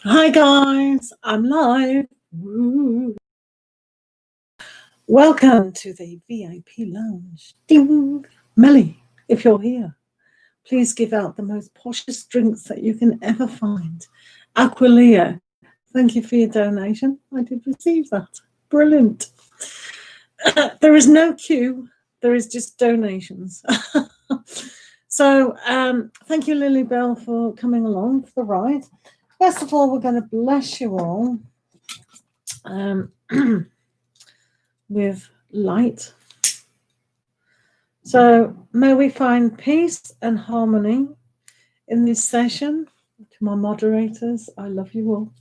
Hi guys, I'm live. Woo. Welcome to the VIP lounge. Ding. Melly, if you're here, please give out the most poshest drinks that you can ever find. Aquilia, thank you for your donation. I did receive that. Brilliant. There is no queue, there is just donations. So thank you, Lily Bell, for coming along for the ride. First of all, we're going to bless you all with light. So may we find peace and harmony in this session. To my moderators, I love you all.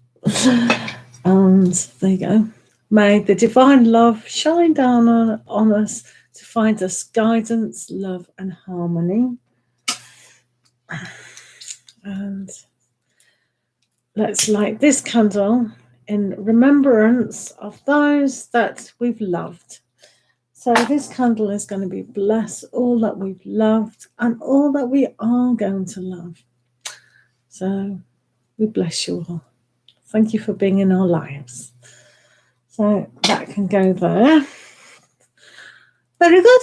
And there you go. May the divine love shine down on us to find us guidance, love, and harmony. And let's light this candle in remembrance of those that we've loved. So this candle is going to be bless all that we've loved and all that we are going to love. So we bless you all. Thank you for being in our lives. So that can go there. Very good.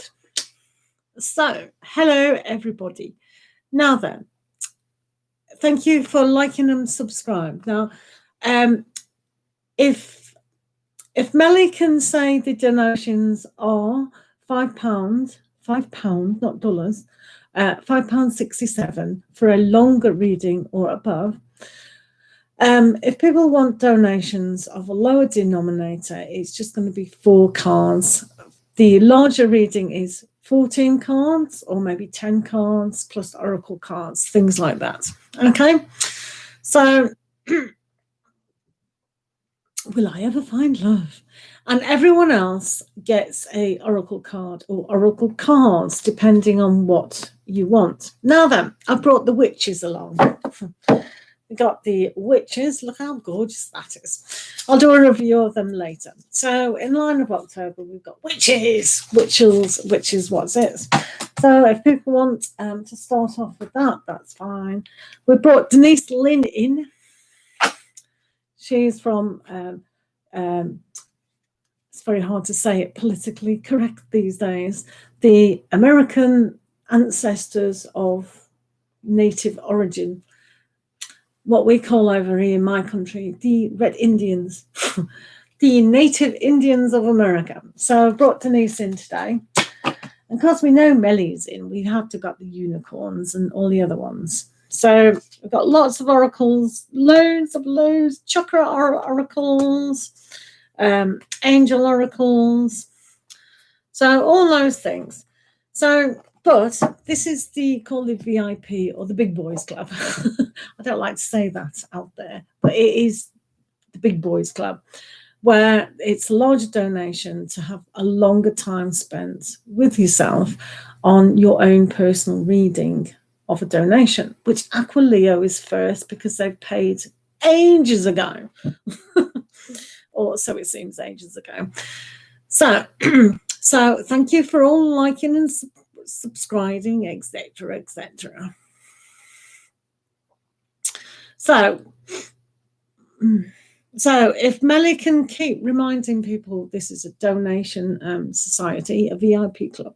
So hello everybody. Now then, thank you for liking and subscribe. Now, if Melly can say the donations are £5, not dollars, £5.67 for a longer reading or above. If people want donations of a lower denominator, it's just going to be 4 cards. The larger reading is 14 cards or maybe 10 cards plus oracle cards, things like that. Okay, so will I ever find love? And everyone else gets a oracle card or oracle cards depending on what you want. Now then, I brought the witches along. We got the witches. Look how gorgeous that is. I'll do a review of them later. So in line of October, we've got witches, what's it? So if people want to start off with that, that's fine. We brought Denise Lynn in. She's from, it's very hard to say it politically correct these days, the American ancestors of native origin. What we call over here in my country, the Red Indians, the native Indians of America. So I've brought Denise in today. And because we know Melly's in, we have to got the unicorns and all the other ones. So we've got lots of oracles, loads, chakra oracles, angel oracles. So all those things. So, but this is called the VIP or the Big Boys Club. I don't like to say that out there, but it is the Big Boys Club, where it's a larger donation to have a longer time spent with yourself on your own personal reading of a donation, which Aquileo is first because they've paid ages ago. Or so it seems, ages ago. So, so thank you for all liking and subscribing, etc., etc. So if Melly can keep reminding people this is a donation society, a VIP club,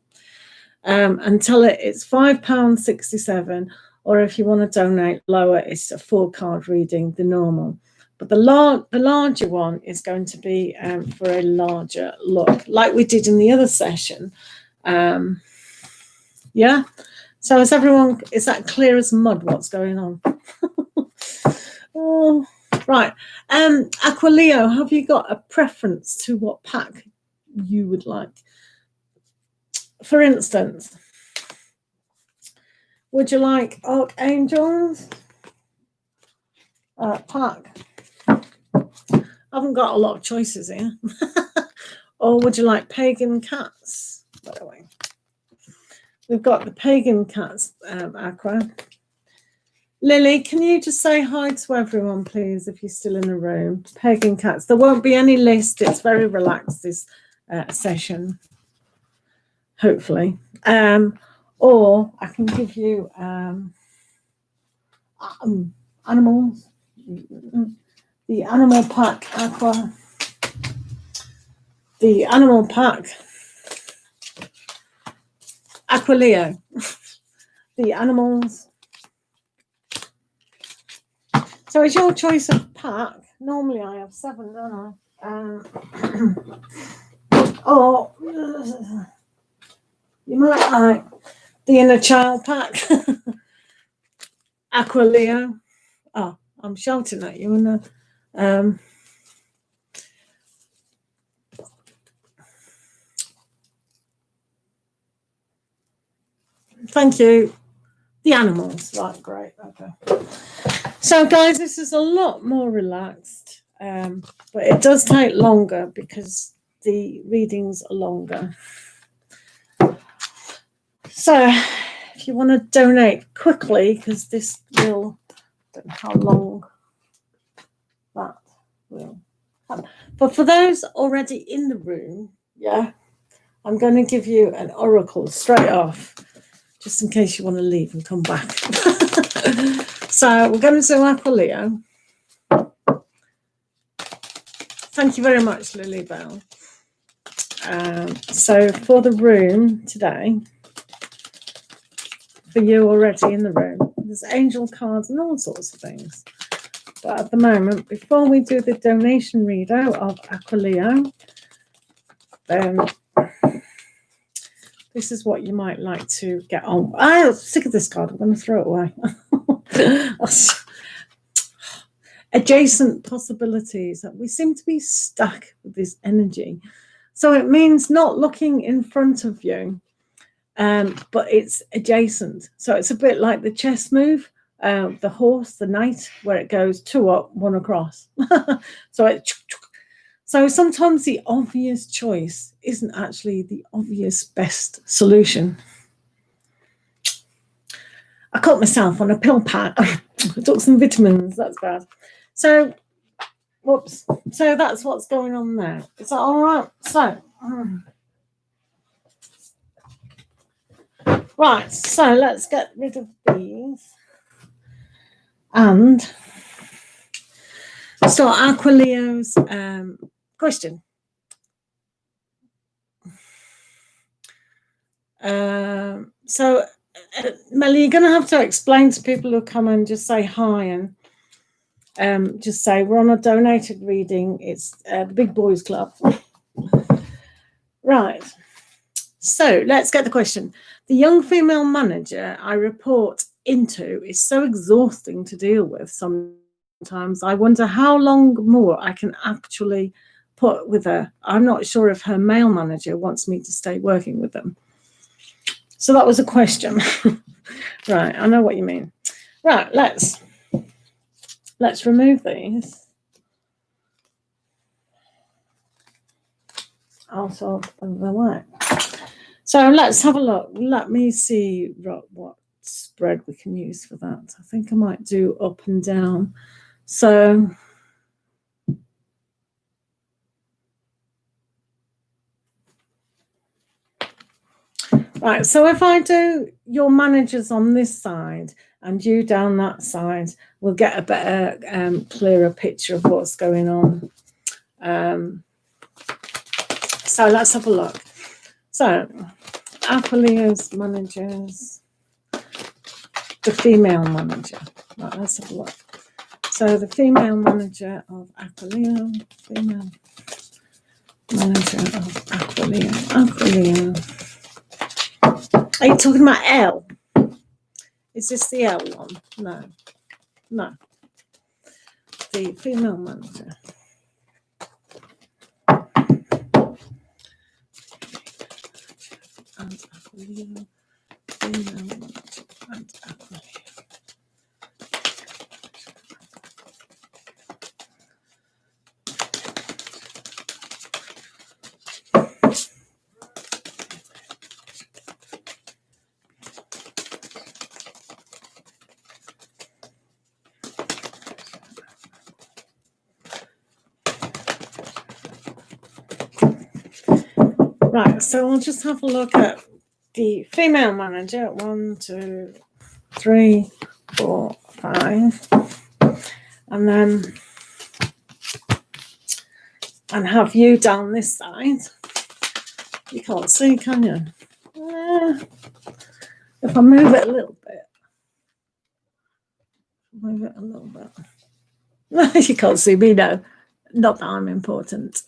and tell it it's £5.67, or if you want to donate lower, it's a 4-card reading, the normal. But the larger one is going to be for a larger look, like we did in the other session. Yeah. So is that clear as mud what's going on? Oh, right. Aquileo, have you got a preference to what pack you would like? For instance, would you like Archangels pack? I haven't got a lot of choices here. Or would you like Pagan Cats? By the way, we've got the Pagan Cats aqua. Lily, can you just say hi to everyone, please, if you're still in the room? Pagan Cats. There won't be any list. It's very relaxed, this session, hopefully. Or I can give you animals. the animal pack Aqua, the animal pack Aqua Leo, the animals. So it's your choice of pack. Normally I have 7, don't I? Or you might like the inner child pack, Aqua Leo. Oh, I'm shouting at you, and thank you. The animals, right? Great. Okay. So, guys, this is a lot more relaxed, but it does take longer because the readings are longer. So, if you want to donate quickly, because this will, I don't know how long that will happen. But for those already in the room, yeah, I'm going to give you an oracle straight off, just in case you want to leave and come back. So we're going to do Aqua Leo. Thank you very much, Lily Bell. So for the room today, for you already in the room, there's angel cards and all sorts of things. But at the moment, before we do the donation readout of Aqua Leo, this is what you might like to get on. I'm sick of this card. I'm going to throw it away. Adjacent possibilities. We seem to be stuck with this energy. So it means not looking in front of you, but it's adjacent. So it's a bit like the chess move, the horse, the knight, where it goes 2 up, 1 across. So sometimes the obvious choice isn't actually the obvious best solution. I caught myself on a pill pack. I took some vitamins. That's bad. So, whoops. So that's what's going on there. Is that all right? So, right. So let's get rid of these and start Aqua Leo's question. So, Melly, you're going to have to explain to people who come and just say hi and just say we're on a donated reading. It's the Big Boys Club. Right. So let's get the question. The young female manager I report into is so exhausting to deal with sometimes. I wonder how long more I can actually put with her. I'm not sure if her male manager wants me to stay working with them. So that was a question. Right, I know what you mean. Right, let's remove these out of the way. So let's have a look. Let me see what spread we can use for that. I think I might do up and down. So right, so if I do your managers on this side and you down that side, we'll get a better, clearer picture of what's going on. So let's have a look. So, Aqua Leo's managers, the female manager. Right, let's have a look. So the female manager of Aqua Leo, female manager of Aqua Leo, Aqua Leo. Are you talking about L? Is this the L one? No. No. The female manager. And Aqua Leo. Female manager and Aqua Leo. Right, so we'll just have a look at the female manager. 1, 2, 3, 4, 5. And then and have you down this side. You can't see, can you? If I move it a little bit, you can't see me, no. Not that I'm important.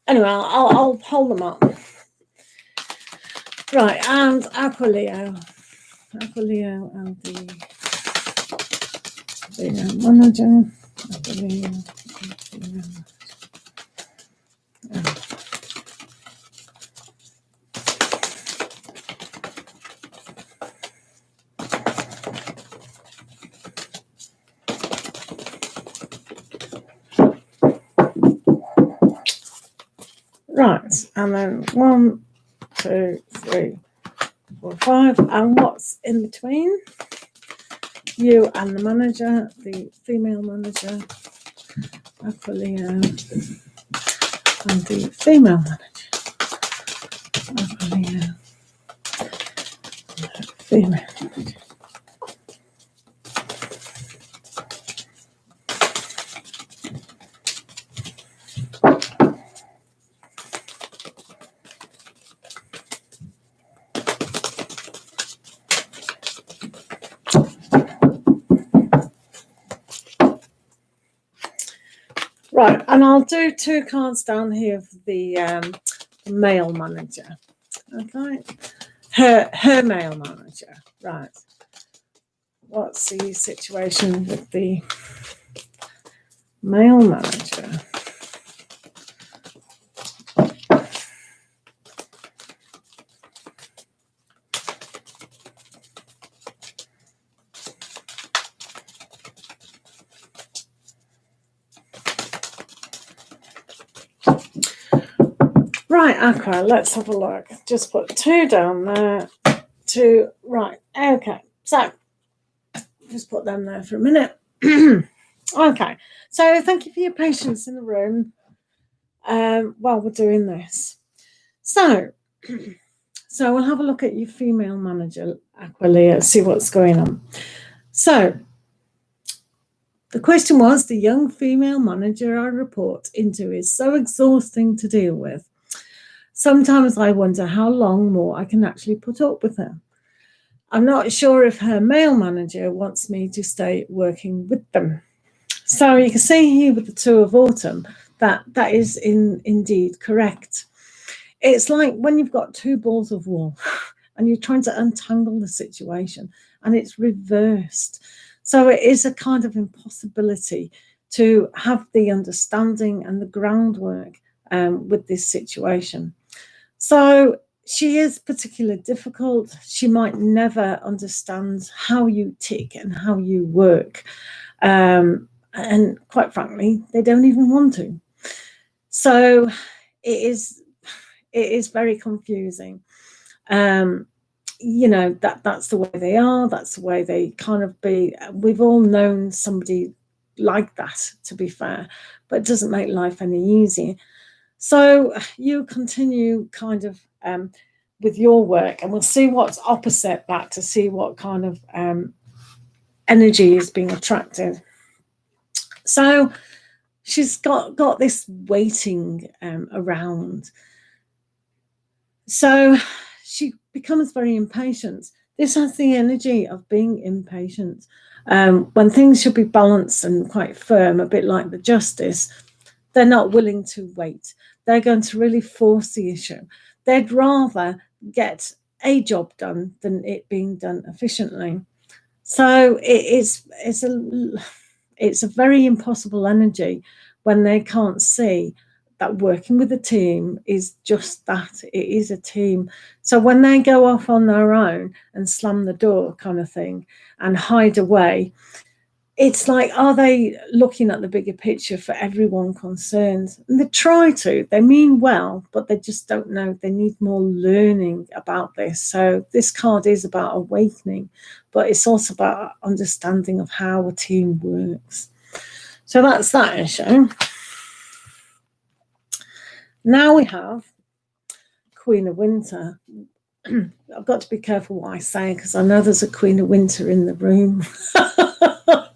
Anyway, I'll hold them up. Right, and Aquileo and the manager. Right, and then 1, 2, 3, 4, 5, and what's in between? You and the manager, the female manager, Aquileo, and the female manager, Aquileo, female manager. Right, and I'll do 2 cards down here for the male manager. Okay, her male manager. Right, what's the situation with the male manager? Right, Aqua, let's have a look. Just put 2 down there. 2, right, okay. So, just put them there for a minute. Okay, so thank you for your patience in the room while we're doing this. So we'll have a look at your female manager, Aquilea, see what's going on. So, the question was, the young female manager I report into is so exhausting to deal with. Sometimes I wonder how long more I can actually put up with her. I'm not sure if her male manager wants me to stay working with them. So you can see here with the 2 of autumn that is indeed correct. It's like when you've got 2 balls of wool and you're trying to untangle the situation and it's reversed. So it is a kind of impossibility to have the understanding and the groundwork with this situation. So she is particularly difficult. She might never understand how you tick and how you work. And quite frankly, they don't even want to. So it is very confusing. You know, that's the way they are. That's the way they kind of be. We've all known somebody like that, to be fair, but it doesn't make life any easier. So you continue kind of with your work, and we'll see what's opposite that to see what kind of energy is being attracted. So she's got this waiting around. So she becomes very impatient. This has the energy of being impatient. When things should be balanced and quite firm, a bit like the justice, they're not willing to wait. They're going to really force the issue. They'd rather get a job done than it being done efficiently. So it's a very impossible energy when they can't see that working with a team is just that. It is a team. So when they go off on their own and slam the door kind of thing and hide away, it's like, are they looking at the bigger picture for everyone concerned? And they try to, they mean well, but they just don't know. They need more learning about this. So this card is about awakening, but it's also about understanding of how a team works. So that's that issue. Now we have Queen of Winter. I've got to be careful what I say because I know there's a Queen of Winter in the room.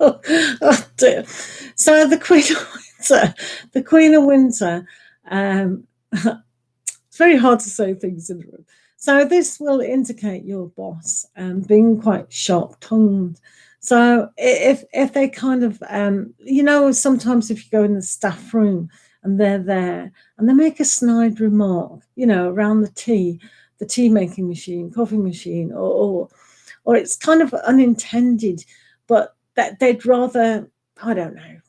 Oh dear. So the Queen of Winter It's very hard to say things in the room. So this will indicate your boss being quite sharp-tongued. So if they kind of, sometimes if you go in the staff room and they're there and they make a snide remark, around the tea making machine, coffee machine, or it's kind of unintended, but that they'd rather, I don't know,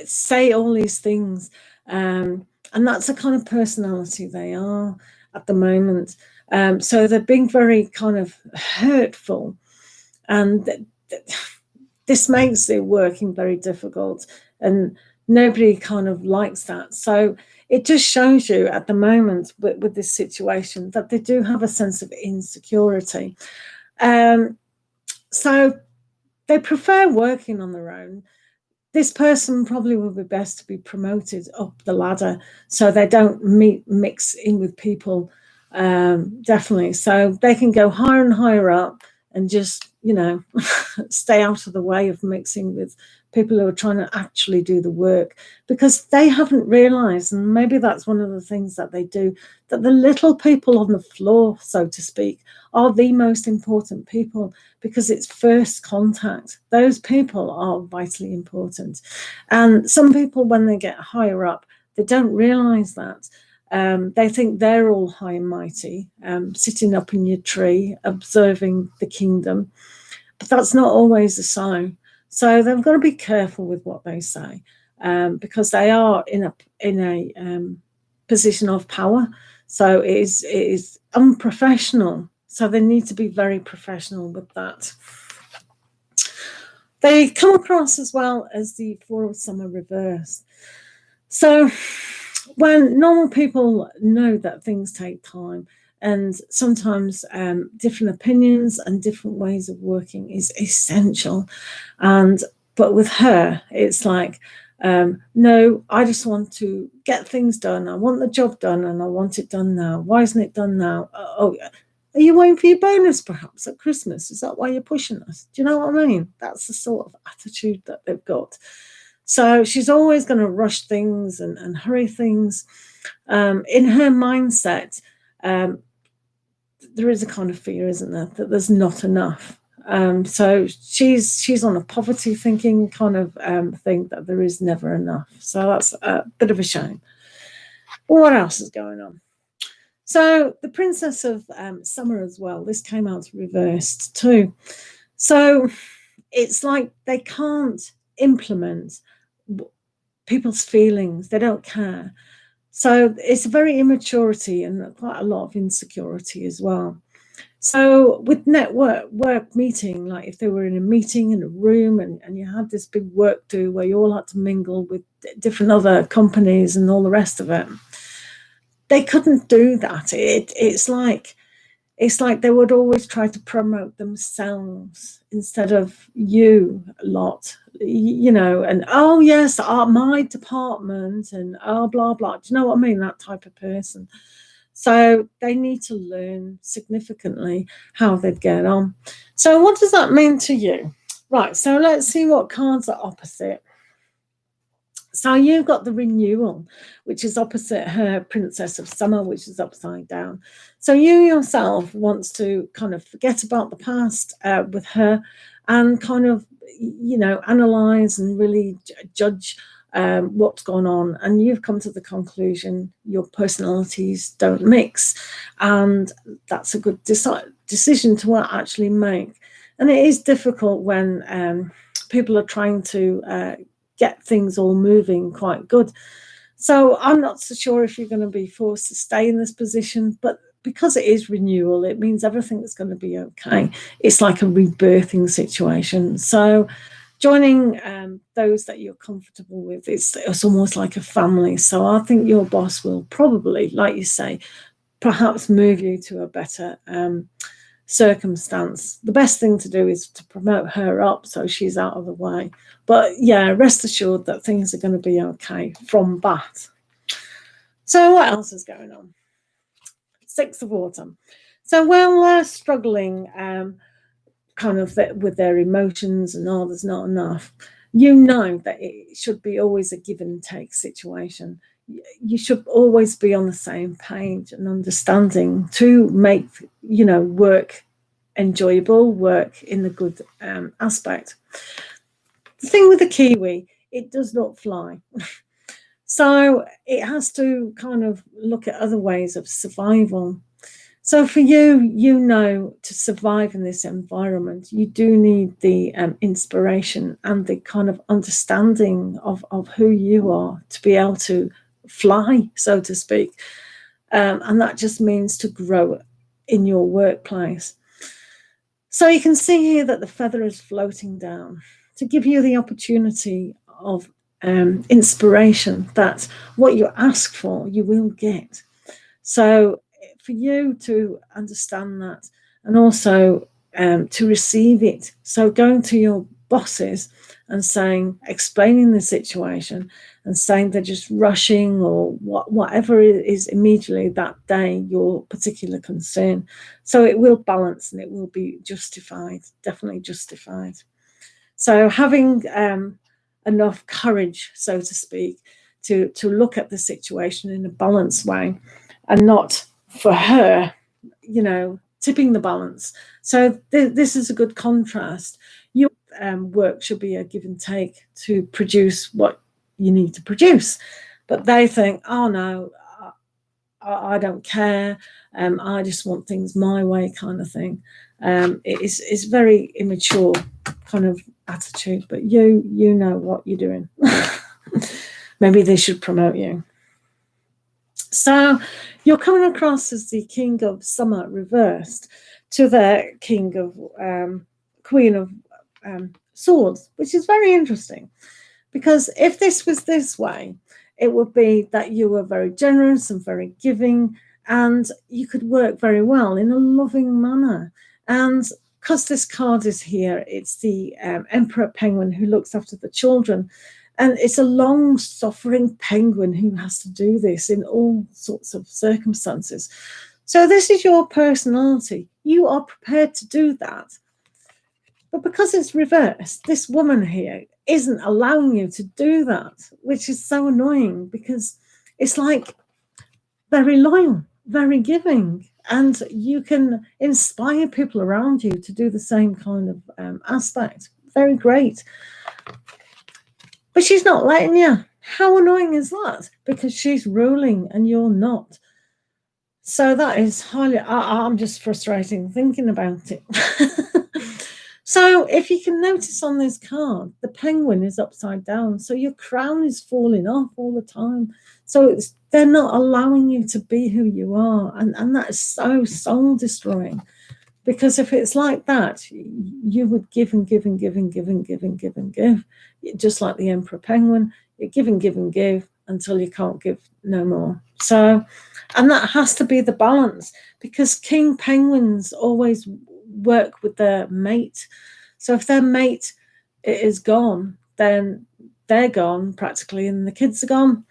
say all these things. And that's the kind of personality they are at the moment. So they're being very kind of hurtful. And this makes it working very difficult. And nobody kind of likes that. So it just shows you at the moment with this situation that they do have a sense of insecurity. So they prefer working on their own. This person probably would be best to be promoted up the ladder so they don't mix in with people, definitely. So they can go higher and higher up and just, stay out of the way of mixing with people who are trying to actually do the work, because they haven't realised, and maybe that's one of the things that they do, that the little people on the floor, so to speak, are the most important people, because it's first contact. Those people are vitally important. And some people, when they get higher up, they don't realise that. They think they're all high and mighty, sitting up in your tree, observing the kingdom. But that's not always the sign. So they've got to be careful with what they say, because they are in a position of power. So it is unprofessional. So they need to be very professional with that. They come across as well as the Four of Summer reversed. So when normal people know that things take time, and sometimes different opinions and different ways of working is essential. But with her, it's like, no, I just want to get things done. I want the job done, and I want it done now. Why isn't it done now? Are you waiting for your bonus perhaps at Christmas? Is that why you're pushing us? Do you know what I mean? That's the sort of attitude that they've got. So she's always going to rush things and hurry things. In her mindset, there is a kind of fear, isn't there, that there's not enough. So she's on a poverty thinking kind of thing, that there is never enough. So that's a bit of a shame. But what else is going on? So the Princess of Summer as well, this came out reversed too. So it's like they can't implement people's feelings. They don't care. So it's a very immaturity and quite a lot of insecurity as well. So with work meeting, like if they were in a meeting in a room and you had this big work do where you all had to mingle with different other companies and all the rest of it, they couldn't do that. It's like they would always try to promote themselves instead of you lot, and oh yes, my department, and oh blah blah. Do you know what I mean? That type of person. So they need to learn significantly how they'd get on. So what does that mean to you? Right, so let's see what cards are opposite. So you've got the Renewal, which is opposite her Princess of Summer, which is upside down. So you yourself wants to kind of forget about the past with her and kind of, analyze and really judge what's gone on. And you've come to the conclusion your personalities don't mix. And that's a good decision to actually make. And it is difficult when people are trying to get things all moving quite good. So I'm not so sure if you're going to be forced to stay in this position, but because it is renewal, it means everything is going to be okay. It's like a rebirthing situation. So joining those that you're comfortable with, it's almost like a family. So I think your boss will probably, like you say, perhaps move you to a better circumstance. The best thing to do is to promote her up so she's out of the way. But yeah, rest assured that things are going to be okay from that. So what else is going on? 6th of Autumn. So while they're struggling kind of with their emotions and there's not enough, you know that it should be always a give and take situation. you should always be on the same page and understanding to make, work enjoyable, work in the good aspect. The thing with the kiwi, it does not fly. So it has to kind of look at other ways of survival. So for you, to survive in this environment, you do need the inspiration and the kind of understanding of who you are to be able to fly, so to speak. And that just means to grow in your workplace. So you can see here that the feather is floating down to give you the opportunity of inspiration, that what you ask for, you will get. So for you to understand that, and also to receive it. So going to your bosses and explaining the situation and saying they're just rushing or whatever it is immediately that day, your particular concern. So it will balance and it will be justified, definitely justified. So having enough courage, so to speak, to look at the situation in a balanced way, and not for her, tipping the balance. So this is a good contrast. Your work should be a give and take to produce what you need to produce. But they think, oh no, I don't care. I just want things my way, kind of thing. It's very immature kind of attitude, but you know what you're doing. Maybe they should promote you. So you're coming across as the King of Summer reversed to the King of Queen of Swords, which is very interesting, because if this was this way, it would be that you were very generous and very giving, and you could work very well in a loving manner. And because this card is here, it's the Emperor Penguin who looks after the children. And it's a long-suffering penguin who has to do this in all sorts of circumstances. So this is your personality. You are prepared to do that. But because it's reversed, this woman here isn't allowing you to do that, which is so annoying, because it's like very loyal, very giving, and you can inspire people around you to do the same kind of aspect. Very great. But she's not letting you. How annoying is that? Because she's ruling and you're not. So that is highly, I'm just frustrating thinking about it. So if you can notice on this card, the penguin is upside down. So your crown is falling off all the time. So they're not allowing you to be who you are. And that is so soul destroying. Because if it's like that, you would give and give and give and give and give and give and give. Just like the Emperor Penguin, you give and give and give until you can't give no more. So, and that has to be the balance, because king penguins always work with their mate. So if their mate is gone, then they're gone practically, and the kids are gone.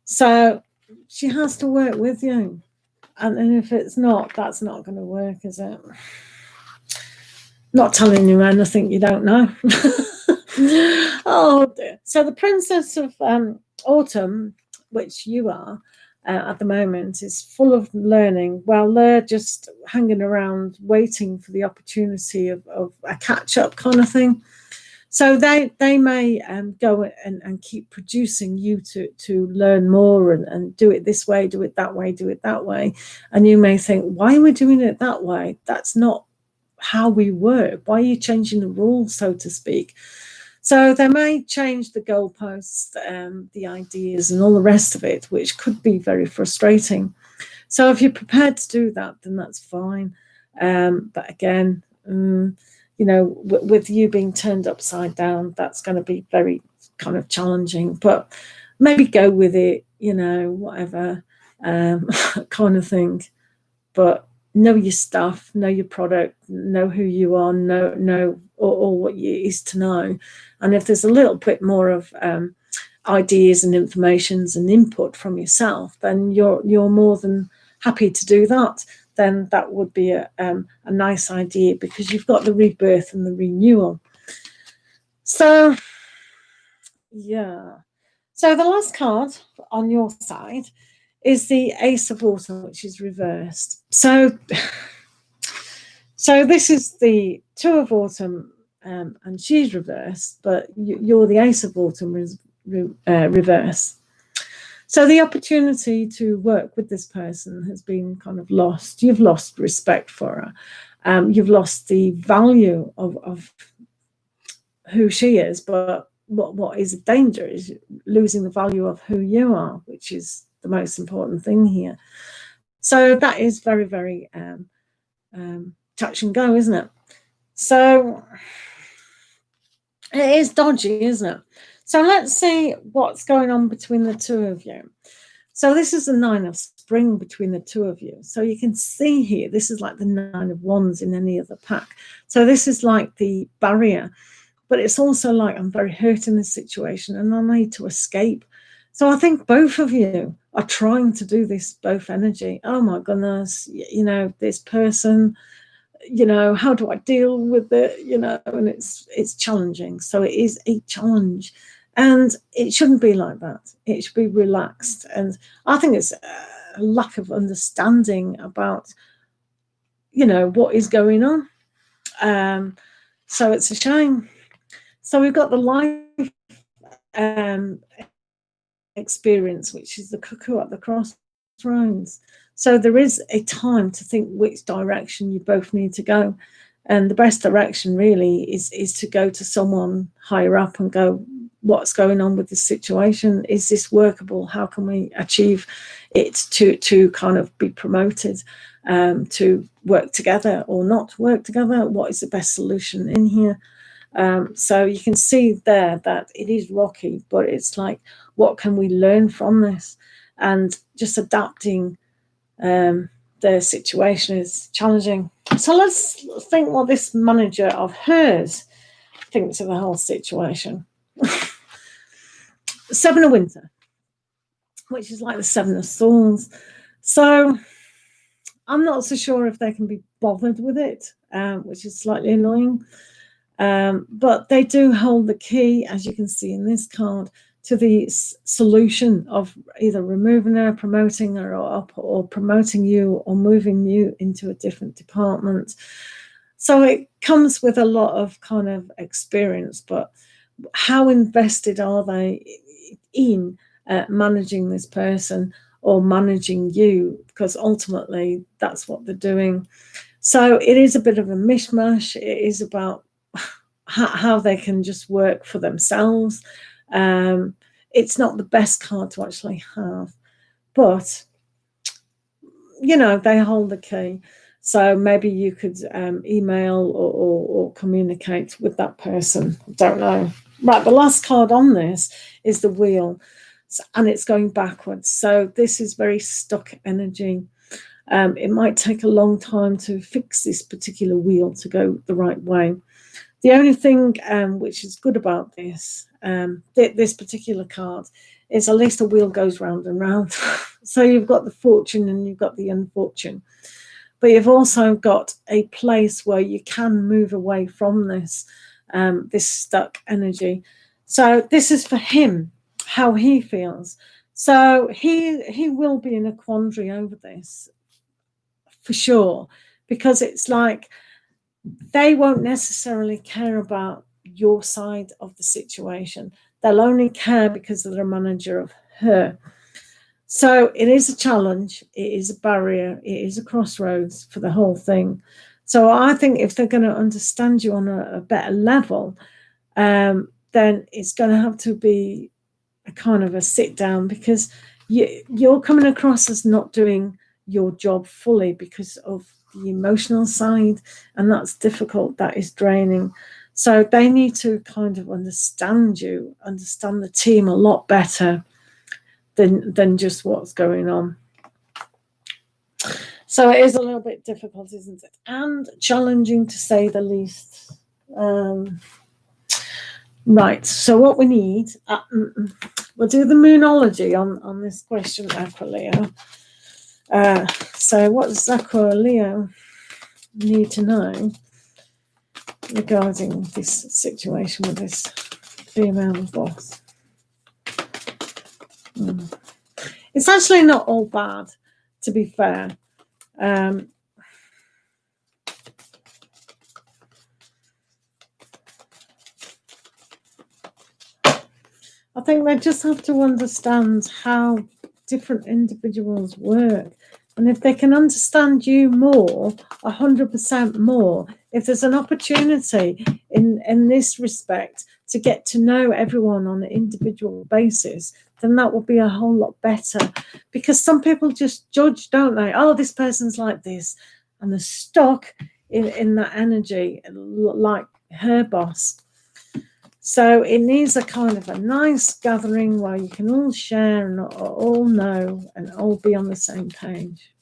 So she has to work with you. And if it's not, that's not going to work, is it? Not telling you anything you don't know. Oh dear. So the Princess of Autumn, which you are at the moment, is full of learning. Well, they're just hanging around waiting for the opportunity of a catch-up kind of thing. So they may go and keep producing you to learn more and do it this way, do it that way, do it that way. And you may think, why are we doing it that way? That's not how we work. Why are you changing the rules, so to speak? So they may change the goalposts, the ideas and all the rest of it, which could be very frustrating. So if you're prepared to do that, then that's fine. But again, with you being turned upside down, that's going to be very kind of challenging. But maybe go with it, whatever kind of thing. But know your stuff, know your product, know who you are, know all what you is to know. And if there's a little bit more of ideas and informations and input from yourself, then you're more than happy to do that. Then that would be a nice idea, because you've got the rebirth and the renewal. So, yeah. So the last card on your side is the Ace of Autumn, which is reversed. So this is the Two of Autumn, and she's reversed, but you're the Ace of Autumn reverse. So the opportunity to work with this person has been kind of lost. You've lost respect for her. You've lost the value of who she is, but what is a danger is losing the value of who you are, which is the most important thing here. So that is very, very touch and go, isn't it? So it is dodgy, isn't it? So let's see what's going on between the two of you. So this is the Nine of Spring between the two of you. So you can see here, this is like the Nine of Wands in any other pack. So this is like the barrier, but it's also like, I'm very hurt in this situation and I need to escape. So I think both of you are trying to do this, both energy. Oh my goodness, you know, this person, you know, how do I deal with it? You know, and it's challenging. So it is a challenge. And it shouldn't be like that. It should be relaxed. And I think it's a lack of understanding about, you know, what is going on. So it's a shame. So we've got the life experience, which is the Cuckoo at the crossroads. So there is a time to think which direction you both need to go. And the best direction really is to go to someone higher up and go, what's going on with this situation? Is this workable? How can we achieve it to kind of be promoted, to work together or not work together? What is the best solution in here? So you can see there that it is rocky, but it's like, what can we learn from this? And just adapting the situation is challenging. So let's think what this manager of hers thinks of the whole situation. Seven of Winter, which is like the Seven of Swords. So I'm not so sure if they can be bothered with it, which is slightly annoying. But they do hold the key, as you can see in this card, to the solution of either removing her, promoting her up, or promoting you or moving you into a different department. So it comes with a lot of kind of experience, but how invested are they in managing this person or managing you? Because ultimately that's what they're doing. So it is a bit of a mishmash. It is about how they can just work for themselves. It's not the best card to actually have, but you know, they hold the key. So maybe you could email or communicate with that person. Don't know. Right, the last card on this is the Wheel, and it's going backwards. So this is very stuck energy. It might take a long time to fix this particular wheel to go the right way. The only thing which is good about this particular card is at least the wheel goes round and round. So you've got the fortune and you've got the unfortunate. But you've also got a place where you can move away from this, this stuck energy. So this is for him, how he feels. So he will be in a quandary over this, for sure, because it's like, they won't necessarily care about your side of the situation. They'll only care because they're a manager of her. So it is a challenge. It is a barrier. It is a crossroads for the whole thing. So I think if they're going to understand you on a better level, then it's going to have to be a kind of a sit down, because you're coming across as not doing your job fully because of the emotional side, and that's difficult, that is draining. So they need to kind of understand you, understand the team a lot better than just what's going on. So it is a little bit difficult, isn't it? And challenging, to say the least. Right, so what we need, we'll do the Moonology on this question, Aqua Leo. So what does Aqua Leo need to know regarding this situation with this female boss? It's actually not all bad, to be fair. I think they just have to understand how different individuals work. And if they can understand you more, 100% more, if there's an opportunity in this respect to get to know everyone on an individual basis, then that will be a whole lot better. Because some people just judge, don't they? Oh, this person's like this. And they're stuck in that energy, like her boss. So it needs a kind of a nice gathering where you can all share and all know and all be on the same page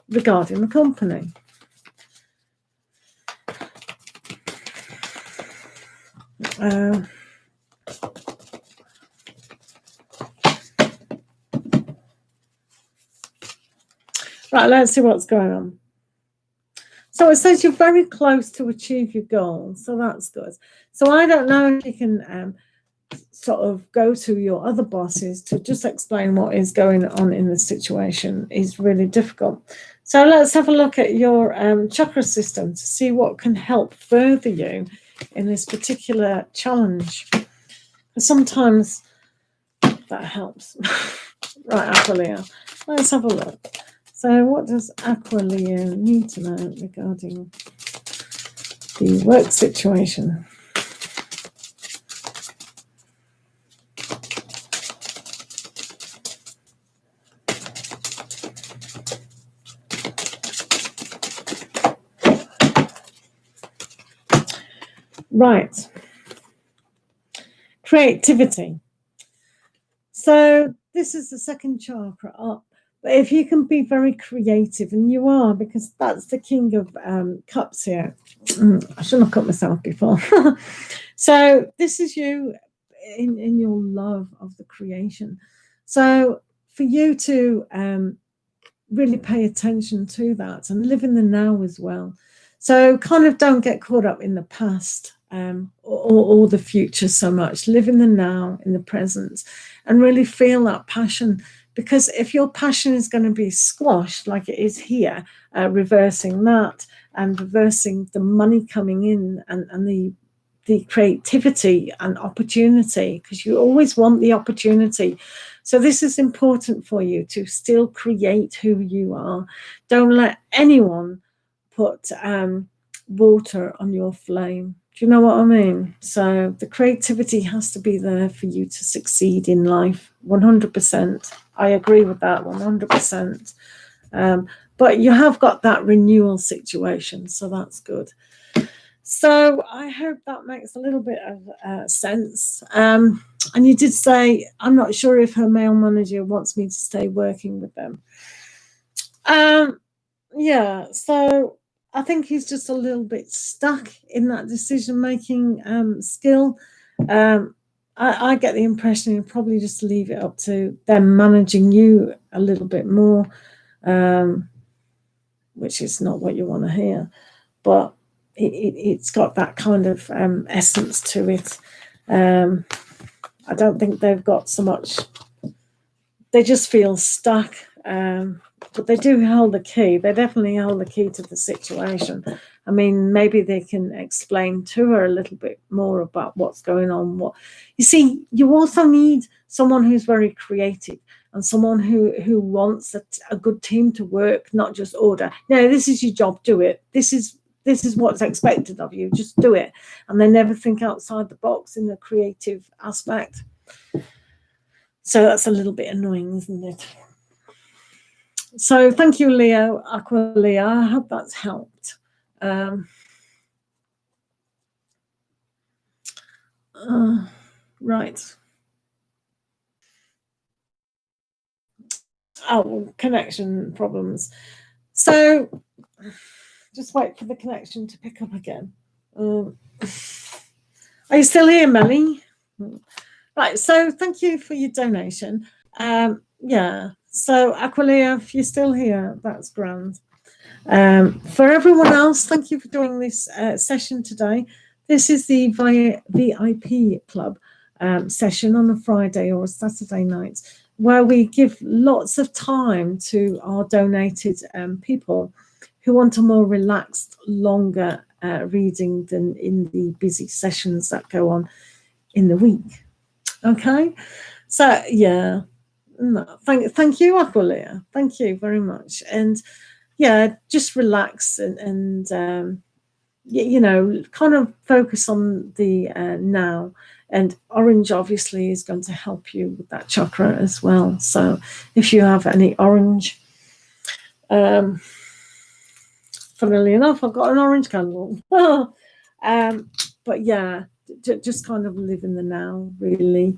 regarding the company. Right, let's see what's going on. So it says you're very close to achieve your goal, so that's good. So I don't know if you can sort of go to your other bosses to just explain what is going on in the situation. Is really difficult. So let's have a look at your chakra system to see what can help further you in this particular challenge. Sometimes that helps. Right, Aquilea, let's have a look. So what does Aquilea need to know regarding the work situation? Right. Creativity. So this is the second chakra up. But if you can be very creative, and you are, because that's the King of Cups here. I shouldn't have cut myself before. So this is you in your love of the creation. So for you to really pay attention to that and live in the now as well. So kind of don't get caught up in the past or the future so much. Live in the now, in the present, and really feel that passion. Because if your passion is going to be squashed like it is here, reversing that and reversing the money coming in and the creativity and opportunity, because you always want the opportunity. So this is important for you to still create who you are. Don't let anyone put water on your flame. Do you know what I mean? So the creativity has to be there for you to succeed in life, 100%. I agree with that, 100%. But you have got that renewal situation, so that's good. So I hope that makes a little bit of sense. And you did say, I'm not sure if her male manager wants me to stay working with them. Yeah, so I think he's just a little bit stuck in that decision-making skill. I get the impression he'll probably just leave it up to them managing you a little bit more, which is not what you want to hear. But it's got that kind of essence to it. I don't think they've got so much. They just feel stuck. But they do hold the key. They definitely hold the key to the situation. I mean, maybe they can explain to her a little bit more about what's going on. What you see, you also need someone who's very creative and someone who wants a good team to work, not just order. No, this is your job. Do it. This is what's expected of you. Just do it. And they never think outside the box in the creative aspect. So that's a little bit annoying, isn't it? So thank you, Leo, Aquilea. I hope that's helped. Right. Oh, connection problems. So just wait for the connection to pick up again. Are you still here, Melly? Right, so thank you for your donation. Yeah, so Aquilea, if you're still here, that's grand. For everyone else, thank you for doing this session today. This is the VIP club session on a Friday or a Saturday night. where we give lots of time to our donated people who want a more relaxed, longer reading than in the busy sessions that go on in the week. Okay, so yeah, no, thank you, Aqualia. Thank you very much. And yeah, just relax and you know, kind of focus on the now. And orange obviously is going to help you with that chakra as well. So if you have any orange, funnily enough, I've got an orange candle. But yeah, just kind of live in the now, really.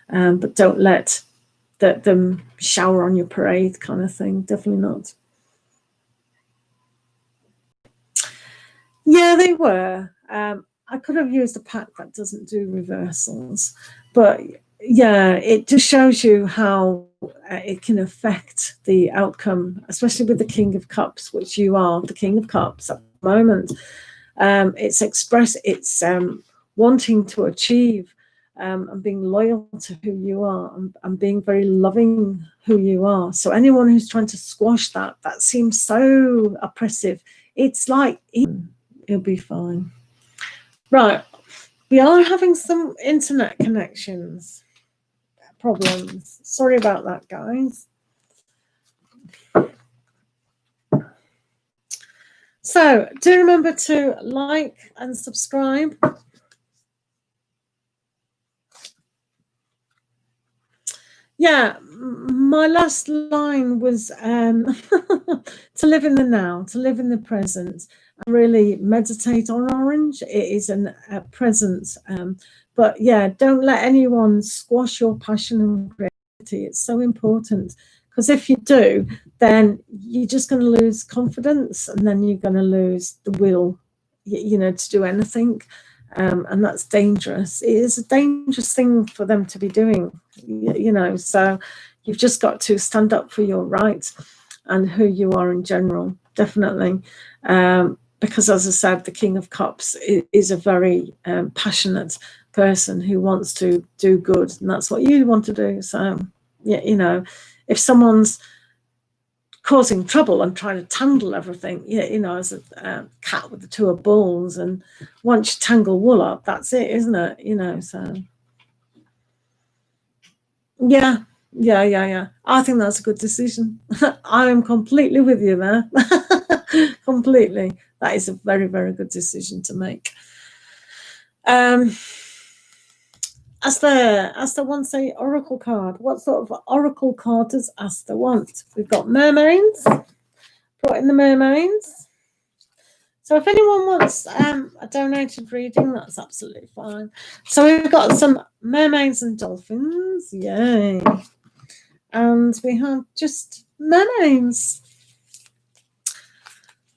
But don't let them shower on your parade kind of thing. Definitely not. Yeah, they were. I could have used a pack that doesn't do reversals, but yeah, it just shows you how it can affect the outcome, especially with the King of Cups, which you are the King of Cups at the moment. It's wanting to achieve and being loyal to who you are and being very loving who you are. So anyone who's trying to squash that seems so oppressive. It's like it'll be fine. Right, we are having some internet connections problems. Sorry about that, guys. So do remember to like and subscribe. Yeah, my last line was to live in the now, to live in the present, and really meditate on orange. It is a present. But yeah, don't let anyone squash your passion and creativity. It's so important, because if you do, then you're just going to lose confidence, and then you're going to lose the will, you know, to do anything. And that's dangerous. It is a dangerous thing for them to be doing, you know, so you've just got to stand up for your rights and who you are in general, definitely. Because as I said, the King of Cups is a very passionate person who wants to do good, and that's what you want to do. So, yeah, you know, if someone's causing trouble and trying to tangle everything, you know, as a cat with the two of balls, and once you tangle wool up, that's it, isn't it? You know, so yeah. I think that's a good decision. I am completely with you there. Completely. That is a very, very good decision to make. Asta wants a oracle card. What sort of oracle card does Asta want? We've got mermaids. Brought in the mermaids. So if anyone wants a donated reading, that's absolutely fine. So we've got some mermaids and dolphins. Yay. And we have just mermaids.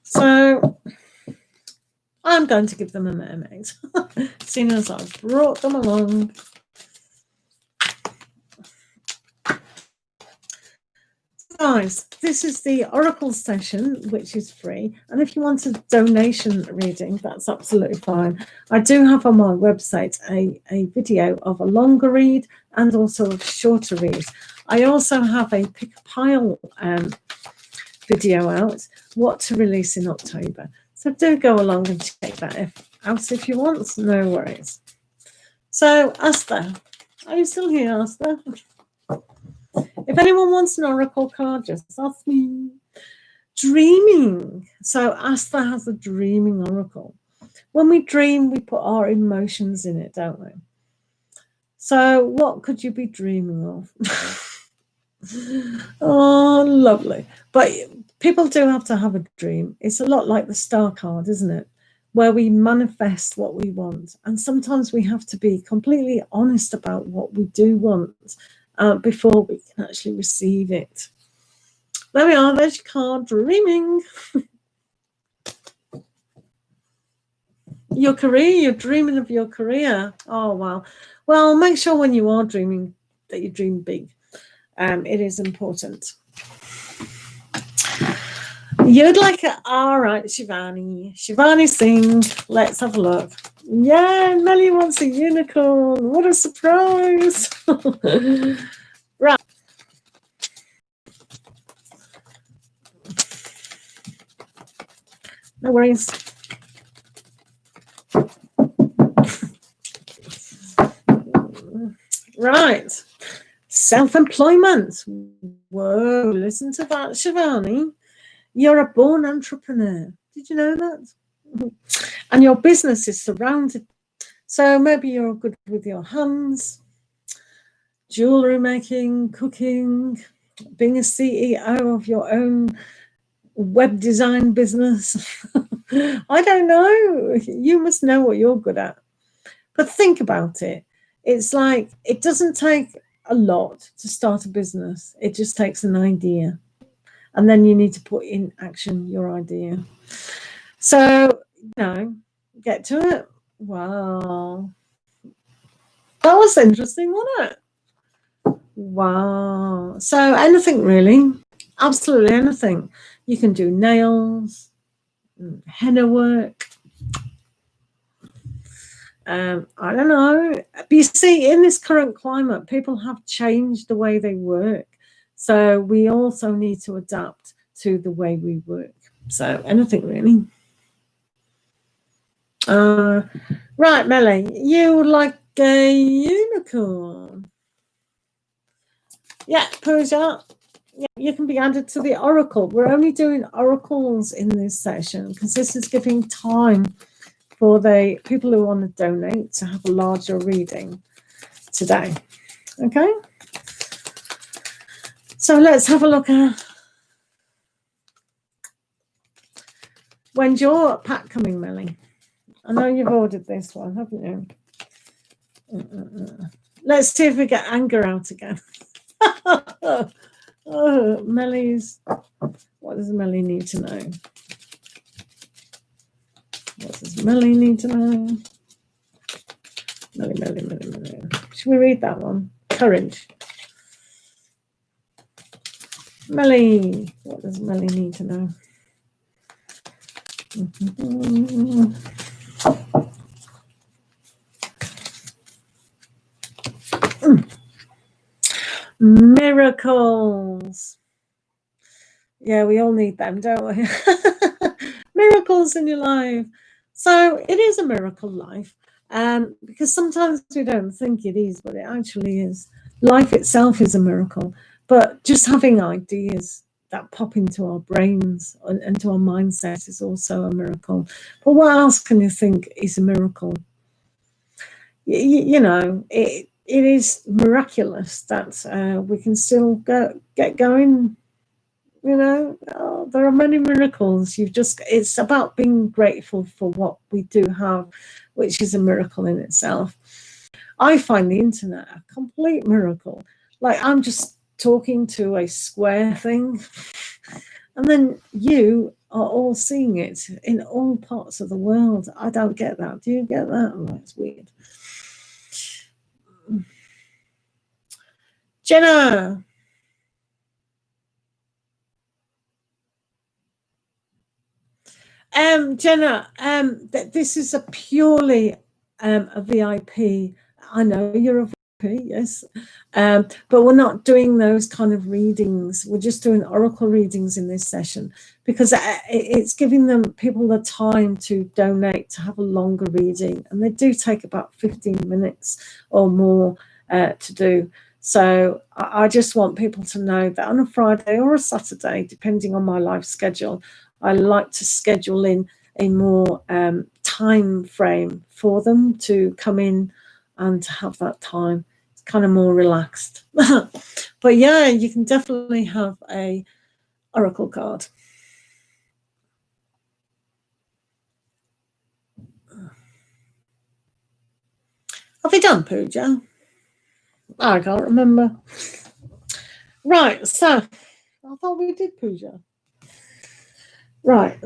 So I'm going to give them a mermaid, seeing as I've brought them along. Guys, this is the Oracle session, which is free. And if you want a donation reading, that's absolutely fine. I do have on my website a video of a longer read and also a shorter read. I also have a pick a pile video out, what to release in October. So do go along and check that out if you want. No worries. So, Asta, are you still here, Asta? If anyone wants an oracle card, just ask me. Dreaming. So Asta has a dreaming oracle. When we dream, we put our emotions in it, don't we? So what could you be dreaming of? Oh, lovely. But people do have to have a dream. It's a lot like the star card, isn't it? Where we manifest what we want. And sometimes we have to be completely honest about what we do want before we can actually receive it. There we are. There's your card, dreaming. Your career, you're dreaming of your career. Oh, wow. Well, make sure when you are dreaming that you dream big. It is important. You'd like it. All right, Shivani. Shivani Singh. Let's have a look. Yeah, Melly wants a unicorn. What a surprise. Right. No worries. Right. Self-employment. Whoa, listen to that, Shivani. You're a born entrepreneur. Did you know that? And your business is surrounded. So maybe you're good with your hands, jewelry making, cooking, being a CEO of your own web design business. I don't know. You must know what you're good at. But think about it. It's like it doesn't take a lot to start a business. It just takes an idea. And then you need to put in action your idea. So, get to it. Wow. That was interesting, wasn't it? Wow. So anything really, absolutely anything. You can do nails, henna work. I don't know. But you see, in this current climate, people have changed the way they work. So we also need to adapt to the way we work. So anything really. Right, Melly, you like a unicorn? Yeah, Pooja. Yeah, you can be added to the oracle. We're only doing oracles in this session because this is giving time for the people who want to donate to have a larger reading today. Okay? So let's have a look at when's your pack coming, Melly? I know you've ordered this one, haven't you? Let's see if we get anger out again. Oh, Melly's. What does Melly need to know? What does Melly need to know? Melly. Should we read that one? Courage. Melly. What does Melly need to know? Miracles. Yeah, we all need them, don't we? Miracles in your life. So it is a miracle life, because sometimes we don't think it is, but it actually is. Life itself is a miracle, but just having ideas that pop into our brains and into our mindset is also a miracle. But what else can you think is a miracle? It is miraculous that we can still get going. There are many miracles. It's about being grateful for what we do have, which is a miracle in itself. I find the internet a complete miracle. Like, I'm just talking to a square thing, and then you are all seeing it in all parts of the world. I don't get that. Do you get that? Oh, that's weird. Jenna. Jenna, this is a purely a VIP. I know you're a VIP, yes, but we're not doing those kind of readings. We're just doing oracle readings in this session because it's giving people the time to donate to have a longer reading, and they do take about 15 minutes or more to do. So I just want people to know that on a Friday or a Saturday, depending on my life schedule, I like to schedule in a more time frame for them to come in and to have that time. It's kind of more relaxed. But yeah, you can definitely have a oracle card. Have we done Pooja? I can't remember. Right, so I thought we did Pooja. Right.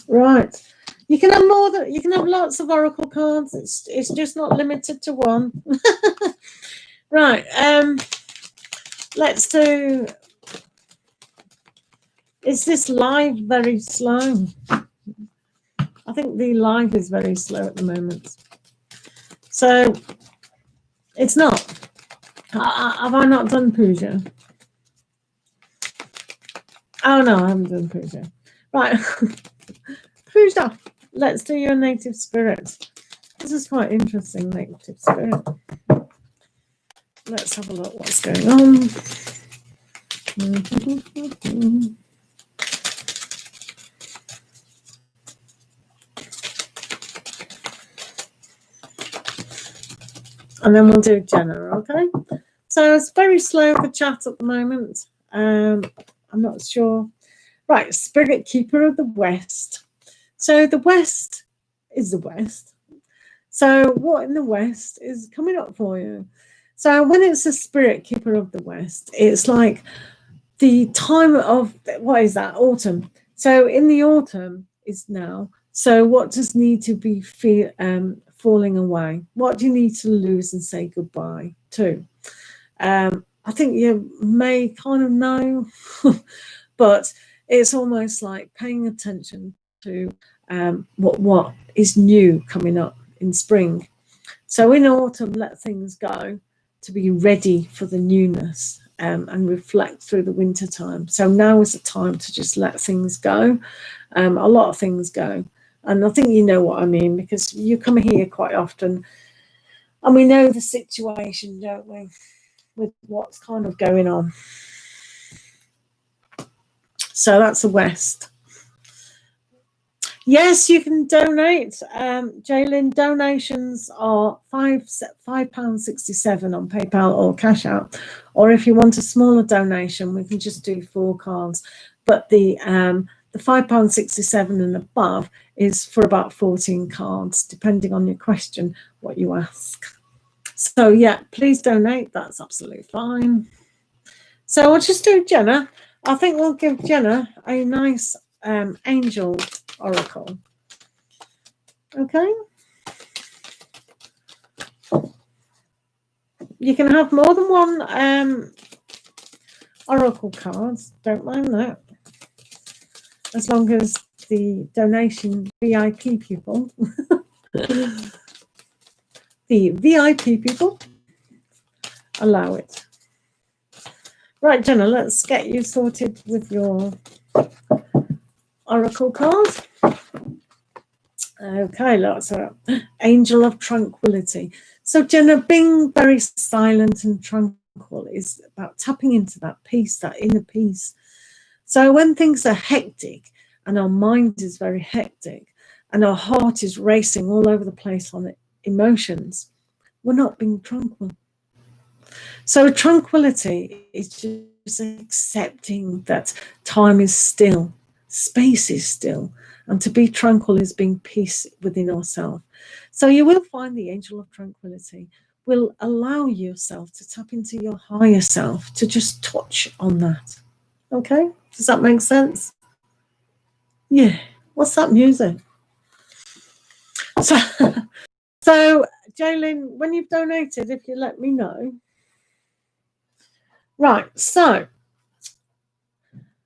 Right. You can have lots of oracle cards. It's just not limited to one. Right. Let's do. Is this live very slow? I think the live is very slow at the moment. So it's not. Have I not done Pooja? Oh no, I haven't done Pooja. Right. Pooja, let's do your native spirit. This is quite interesting, native spirit. Let's have a look what's going on. And then we'll do Jenna, okay? So it's very slow for chat at the moment. I'm not sure. Right, Spirit Keeper of the West. So the West is the West. So what in the West is coming up for you? So when it's a Spirit Keeper of the West, it's like the time of, what is that? Autumn. So in the autumn is now. So what does need to be falling away? What do you need to lose and say goodbye to? I think you may kind of know, but it's almost like paying attention to what is new coming up in spring. So in autumn, let things go to be ready for the newness and reflect through the winter time. So now is the time to just let things go. A lot of things go. And I think you know what I mean, because you come here quite often and we know the situation, don't we, with what's kind of going on. So that's the West. Yes, you can donate. Jaylin, donations are £5.67 on PayPal or Cash App. Or if you want a smaller donation, we can just do 4 cards. But the £5.67 and above is for about 14 cards, depending on your question, what you ask. So yeah, please donate. That's absolutely fine. So I'll just do Jenna. I think we'll give Jenna a nice angel oracle. Okay. You can have more than one oracle cards. Don't mind that. As long as the donation VIP people, the VIP people allow it. Right, Jenna, let's get you sorted with your oracle card. Okay, lots of Angel of Tranquility. So Jenna, being very silent and tranquil is about tapping into that peace, that inner peace. So when things are hectic and our mind is very hectic and our heart is racing all over the place on emotions, we're not being tranquil. So tranquility is just accepting that time is still, space is still, and to be tranquil is being peace within ourselves. So you will find the Angel of Tranquility will allow yourself to tap into your higher self, to just touch on that. Okay? Does that make sense? Yeah. What's that music? So Jaylin, when you've donated, if you let me know. Right, so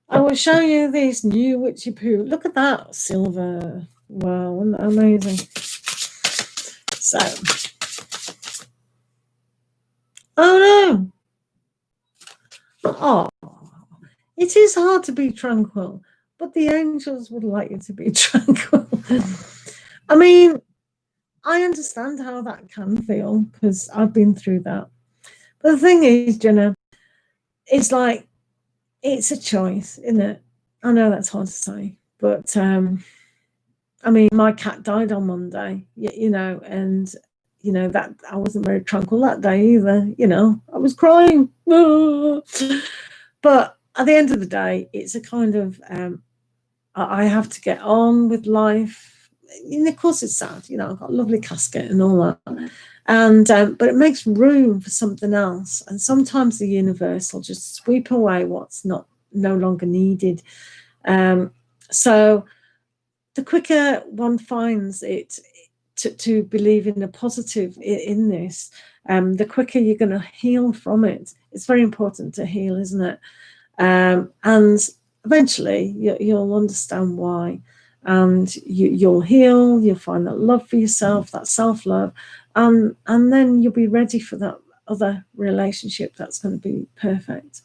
I will show you this new witchy poo. Look at that silver. Wow, isn't that amazing? So, oh no. Oh, it is hard to be tranquil, but the angels would like you to be tranquil. I mean, I understand how that can feel because I've been through that. But the thing is, Jenna, it's like, it's a choice, isn't it? I know that's hard to say, but I mean, my cat died on Monday, you know, and, you know, that I wasn't very tranquil that day either, you know, I was crying. But at the end of the day, it's a kind of, I have to get on with life. And of course it's sad, you know, I've got a lovely casket and all that. And but it makes room for something else. And sometimes the universe will just sweep away what's no longer needed. So the quicker one finds it to believe in the positive in this, the quicker you're going to heal from it. It's very important to heal, isn't it? And eventually you'll understand why. And you'll heal, you'll find that love for yourself, that self-love, and then you'll be ready for that other relationship that's going to be perfect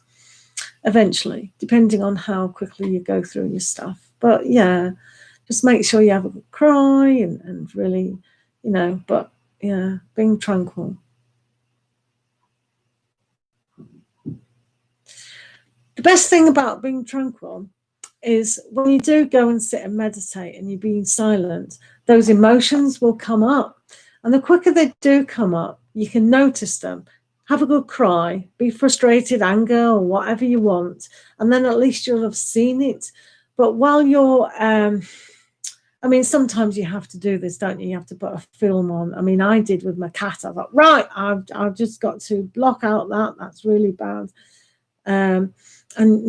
eventually, depending on how quickly you go through your stuff. But yeah, just make sure you have a good cry and really, you know, but yeah, being tranquil. The best thing about being tranquil is when you do go and sit and meditate and you're being silent, those emotions will come up. And the quicker they do come up, you can notice them. Have a good cry, be frustrated, anger, or whatever you want. And then at least you'll have seen it. But while you're, I mean, sometimes you have to do this, don't you? You have to put a film on. I mean, I did with my cat. I thought, right, I've just got to block out that. That's really bad. And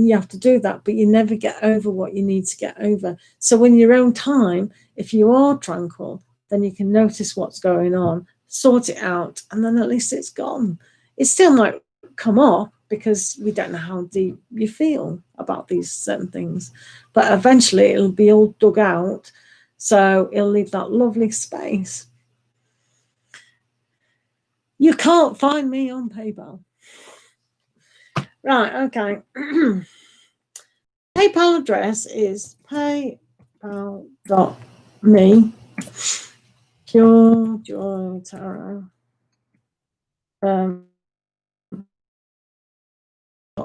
you have to do that, but you never get over what you need to get over. So in your own time, if you are tranquil, then you can notice what's going on, sort it out, and then at least it's gone. It still might come off because we don't know how deep you feel about these certain things, but eventually it'll be all dug out, so it'll leave that lovely space. You can't find me on PayPal. Right, okay. PayPal address is paypal.me purejoytarot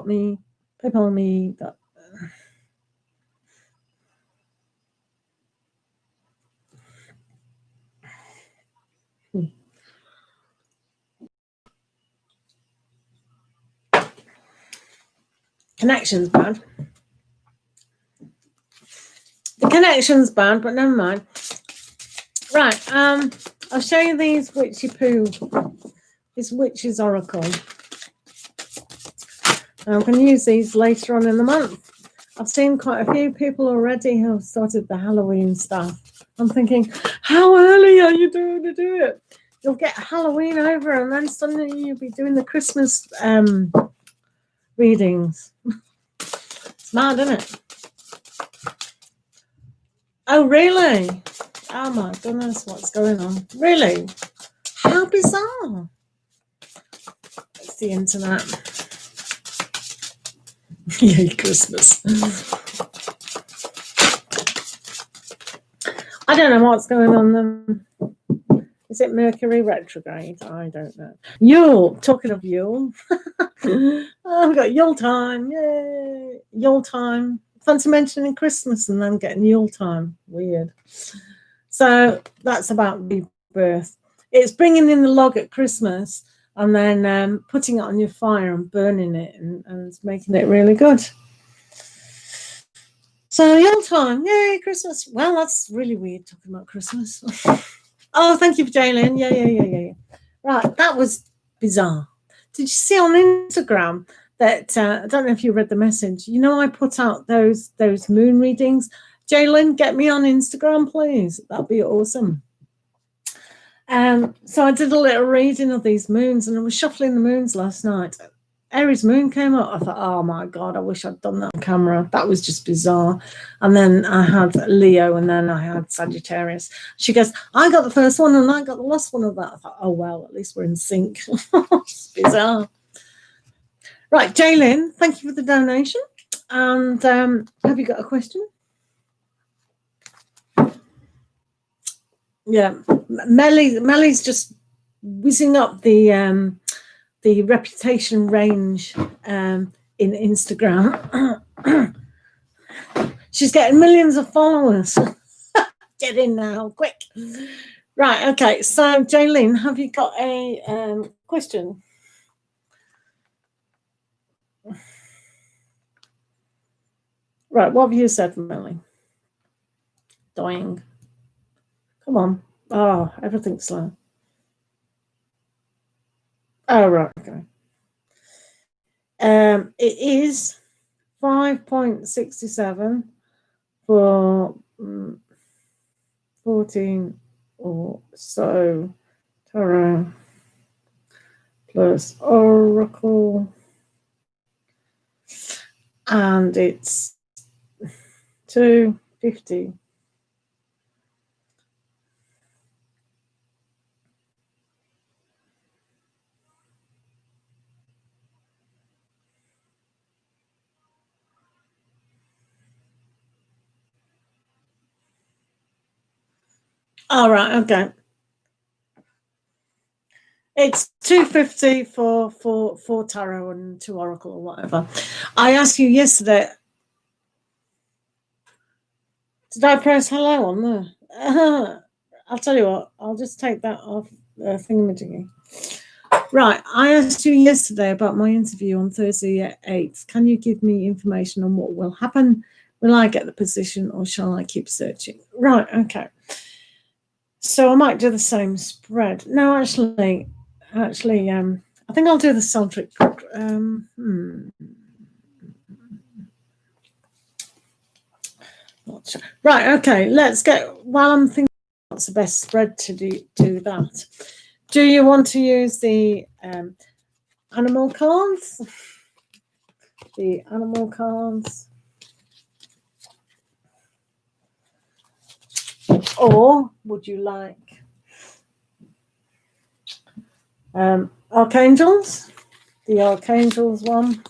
.me PayPal me connection's bad. The connection's bad, but never mind. Right, I'll show you these witchy poo. This witch's oracle. I'm going to use these later on in the month. I've seen quite a few people already who have started the Halloween stuff. I'm thinking, how early are you doing to do it? You'll get Halloween over and then suddenly you'll be doing the Christmas readings. It's mad, isn't it? Oh, really? Oh my goodness, what's going on? Really? How bizarre. It's the internet. Yay, Christmas. I don't know what's going on then. Is it Mercury retrograde? I don't know. Yule, talking of Yule. Oh, we've got Yule time. Yay. Yule time. Fancy mentioning Christmas and then getting Yule time. Weird. So that's about rebirth. It's bringing in the log at Christmas and then putting it on your fire and burning it and making it really good. So Yule time. Yay, Christmas. Well, that's really weird talking about Christmas. Oh, thank you for Jaylin. Yeah. Right, that was bizarre. Did you see on Instagram that, I don't know if you read the message, you know, I put out those moon readings. Jaylin, get me on Instagram, please. That'd be awesome. So I did a little reading of these moons and I was shuffling the moons last night. Aries moon came up. I thought, oh my God, I wish I'd done that on camera. That was just bizarre. And then I had Leo and then I had Sagittarius. She goes, I got the first one and I got the last one of that. I thought, oh, well, at least we're in sync. It's bizarre. Right, Jaylin, thank you for the donation. And have you got a question? Yeah, Melly's just whizzing up the reputation range in Instagram. She's getting millions of followers. Get in now, quick. Right, okay. So, Jaylin, have you got a question? Right, what have you said, Melly? Dying. Come on. Oh, everything's slow. Oh, right, okay. It is 5.67 for 14 or so tarot plus oracle, and it's 250. All right, okay. It's 250 for tarot and 2 oracle or whatever. I asked you yesterday. Did I press hello on there? I'll tell you what. I'll just take that off thingamajiggy. Right, I asked you yesterday about my interview on Thursday at 8. Can you give me information on what will happen? Will I get the position or shall I keep searching? Right, okay. So I might do the same spread. No, actually, I think I'll do the Celtic. Not sure. Right, okay, let's get, while I'm thinking what's the best spread to do that. Do you want to use the animal cards? The animal cards. Or would you like archangels? The archangels one.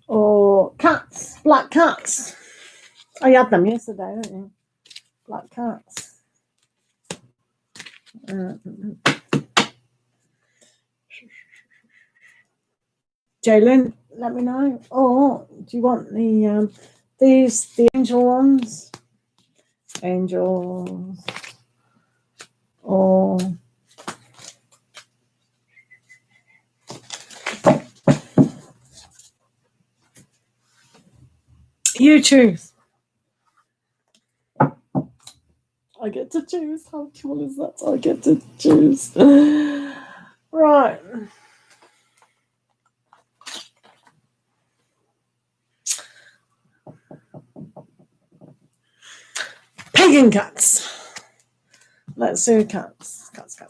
Or cats, black cats. I had them yesterday, didn't you? Black cats. Jalen, let me know. Or do you want the the angel ones? Angels. Or you choose. I get to choose. How cool is that? I get to choose. Right. Pagan cats. Let's do cats. Cats.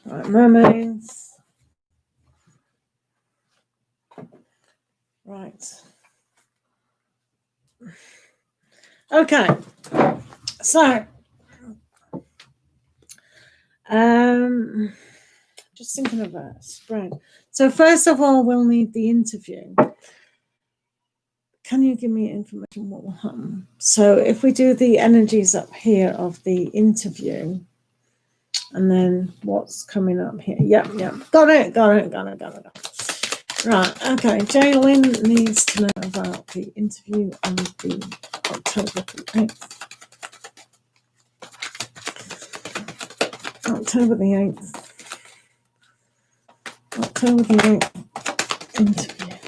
Right, mermaids. Right. Okay. So, just thinking of a spread. So first of all, we'll need the interview. Can you give me information what will happen? So if we do the energies up here of the interview, and then what's coming up here? Yep. Got it. Right, okay. Jaylin needs to know about the interview on the October the 8th. October the 8th interview.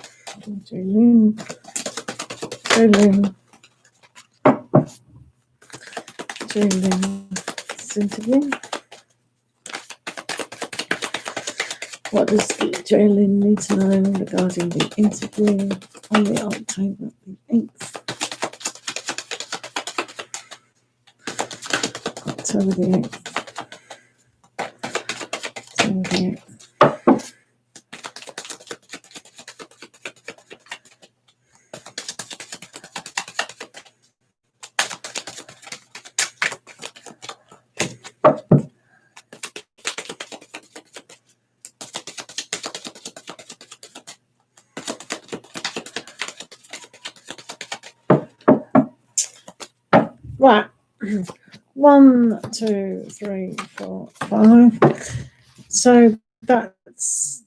Jaylin's interview. What does Jaylin need to know regarding the interview on the October the 8th? October the 8th. Right. 1, 2, 3, 4, 5. So that's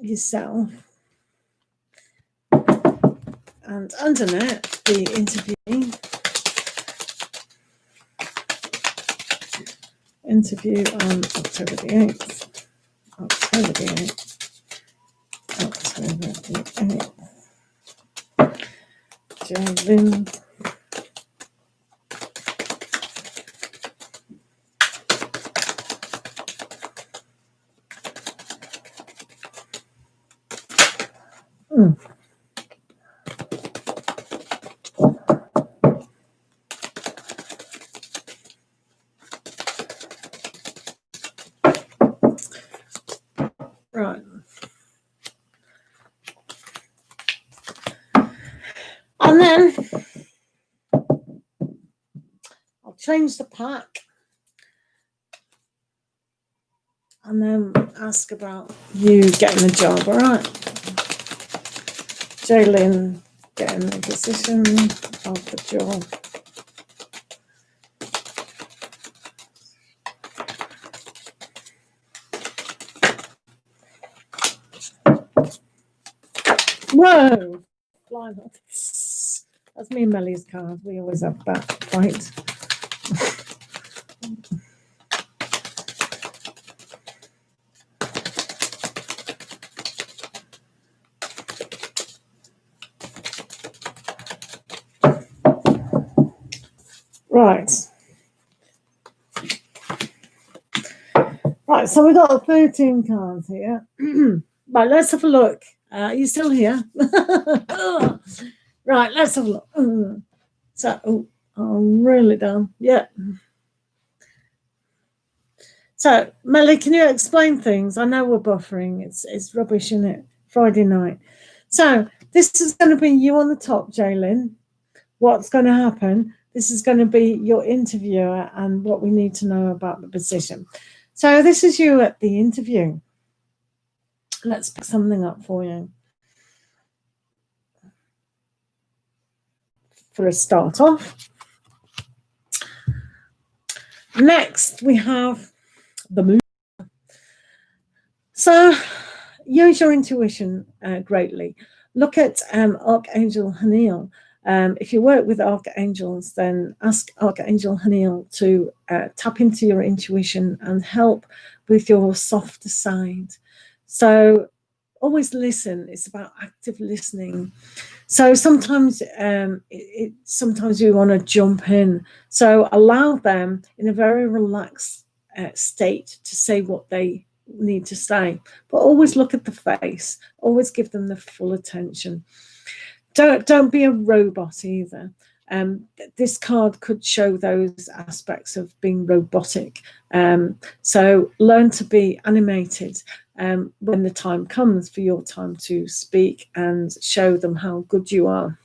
yourself. And underneath the interview on October the 8th. October the 8th. Jaylin. Right. And then change the pack, and then ask about you getting the job. All right, Jaylin getting the position of the job. Whoa! Flying off. That's me and Mellie's card. We always have that fight. Right. Right, so we've got 13 cards here. Right, let's have a look. Are you still here? Right, let's have a look. So, I'm really down. Yeah. So, Melly, can you explain things? I know we're buffering. It's rubbish, isn't it? Friday night. So, this is going to be you on the top, Jaylin. What's going to happen? This is going to be your interviewer and what we need to know about the position. So, this is you at the interview. Let's pick something up for you. For a start off. Next, we have the moon. So, use your intuition greatly. Look at Archangel Haniel. If you work with archangels, then ask Archangel Haniel to tap into your intuition and help with your softer side. So always listen. It's about active listening. So sometimes sometimes we want to jump in. So allow them in a very relaxed state to say what they need to say, but always look at the face. Always give them the full attention. Don't be a robot either. This card could show those aspects of being robotic. So learn to be animated when the time comes for your time to speak and show them how good you are.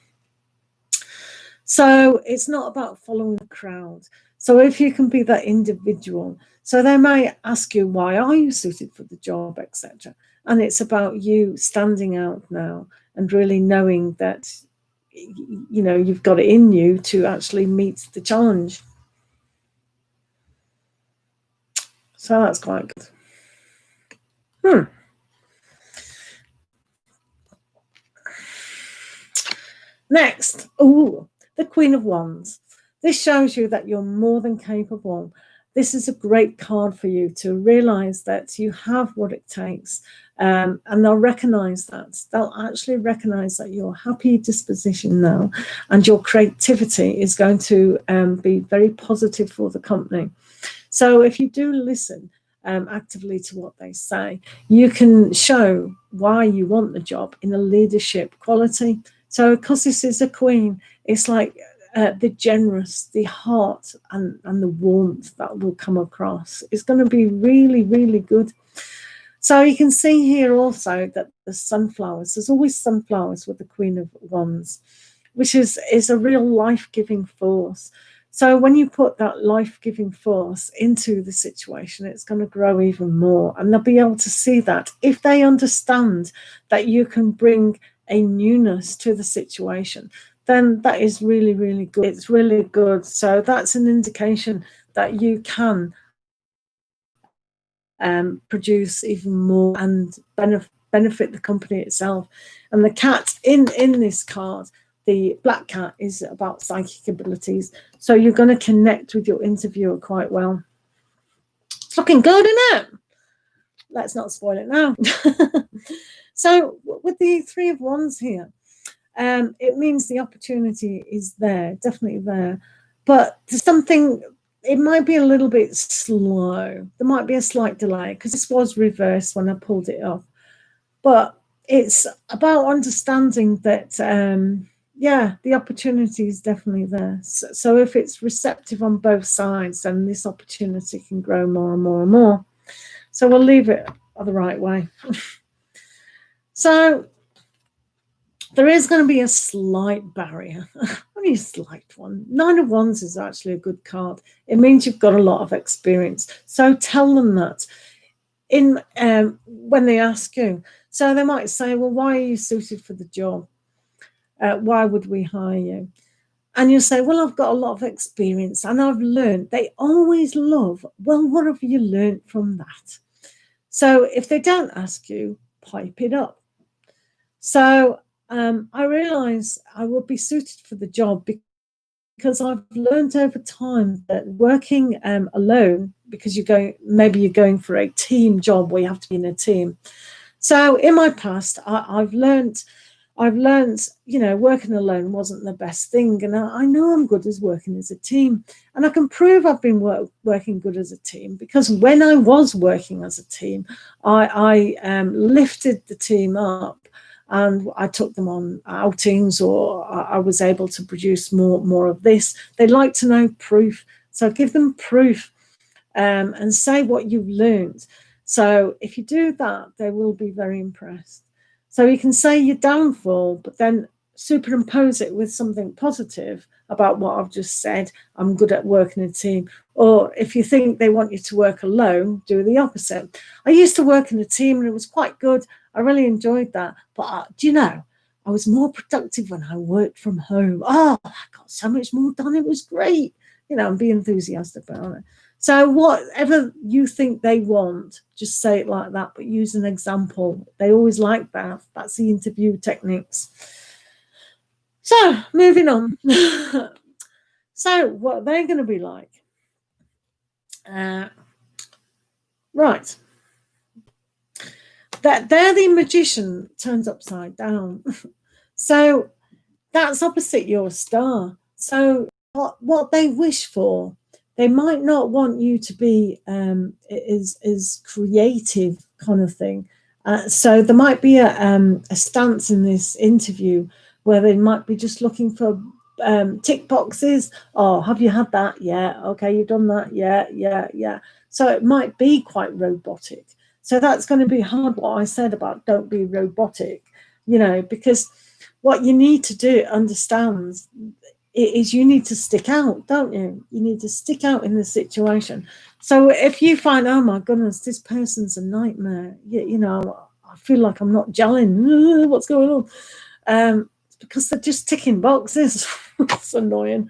So it's not about following the crowd. So if you can be that individual, so they may ask you, why are you suited for the job, etc. And it's about you standing out now and really knowing that, you know, you've got it in you to actually meet the challenge. So that's quite good. Next, the Queen of Wands. This shows you that you're more than capable. This is a great card for you to realize that you have what it takes. And they'll recognize that. They'll actually recognize that your happy disposition now and your creativity is going to be very positive for the company. So if you do listen actively to what they say, you can show why you want the job in a leadership quality. So because this is a queen, it's like the generous, the heart and the warmth that will come across. It's going to be really, really good. So you can see here also that the sunflowers, there's always sunflowers with the Queen of Wands, which is a real life-giving force. So when you put that life-giving force into the situation, it's going to grow even more. And they'll be able to see that if they understand that you can bring a newness to the situation, then that is really, really good. It's really good. So that's an indication that you can produce even more and benefit the company itself. And the cat in this card, the black cat, is about psychic abilities. So you're going to connect with your interviewer quite well. It's looking good, isn't it? Let's not spoil it now. So with the Three of Wands here, it means the opportunity is there, definitely there. But there's something, it might be a little bit slow. There might be a slight delay because this was reversed when I pulled it off. But it's about understanding that, yeah, the opportunity is definitely there. So if it's receptive on both sides, then this opportunity can grow more and more and more. So we'll leave it the right way. So there is going to be a slight barrier, only only a slight one. 9 of Wands is actually a good card. It means you've got a lot of experience. So tell them that in when they ask you. So they might say, well, why are you suited for the job? Why would we hire you? And you say, well, I've got a lot of experience and I've learned. They always love, well, what have you learned from that? So if they don't ask you, pipe it up. So I realise I would be suited for the job because I've learned over time that working alone, because maybe you're going for a team job where you have to be in a team. So in my past, I've learned, working alone wasn't the best thing. And I know I'm good as working as a team. And I can prove I've been working good as a team because when I was working as a team, I lifted the team up and I took them on outings, or I was able to produce more of this. They like to know proof. So give them proof and say what you've learned. So if you do that, they will be very impressed. So you can say your downfall, but then superimpose it with something positive about what I've just said. I'm good at working in a team. Or if you think they want you to work alone, do the opposite. I used to work in a team and it was quite good. I really enjoyed that. But do you know, I was more productive when I worked from home. Oh, I got so much more done. It was great. And be enthusiastic about it. So whatever you think they want, just say it like that, but use an example. They always like that. That's the interview techniques. So moving on. So what are they going to be like? Right. They're the magician turned upside down. So that's opposite your star. So what they wish for, they might not want you to be is creative kind of thing. So there might be a stance in this interview where they might be just looking for tick boxes. Oh, have you had that? Yeah. Okay, you've done that. Yeah. So it might be quite robotic. So that's going to be hard, what I said about don't be robotic, because what you need to do, understand, is you need to stick out, don't you? You need to stick out in the situation. So if you find, oh my goodness, this person's a nightmare, I feel like I'm not gelling, what's going on? It's because they're just ticking boxes. It's annoying.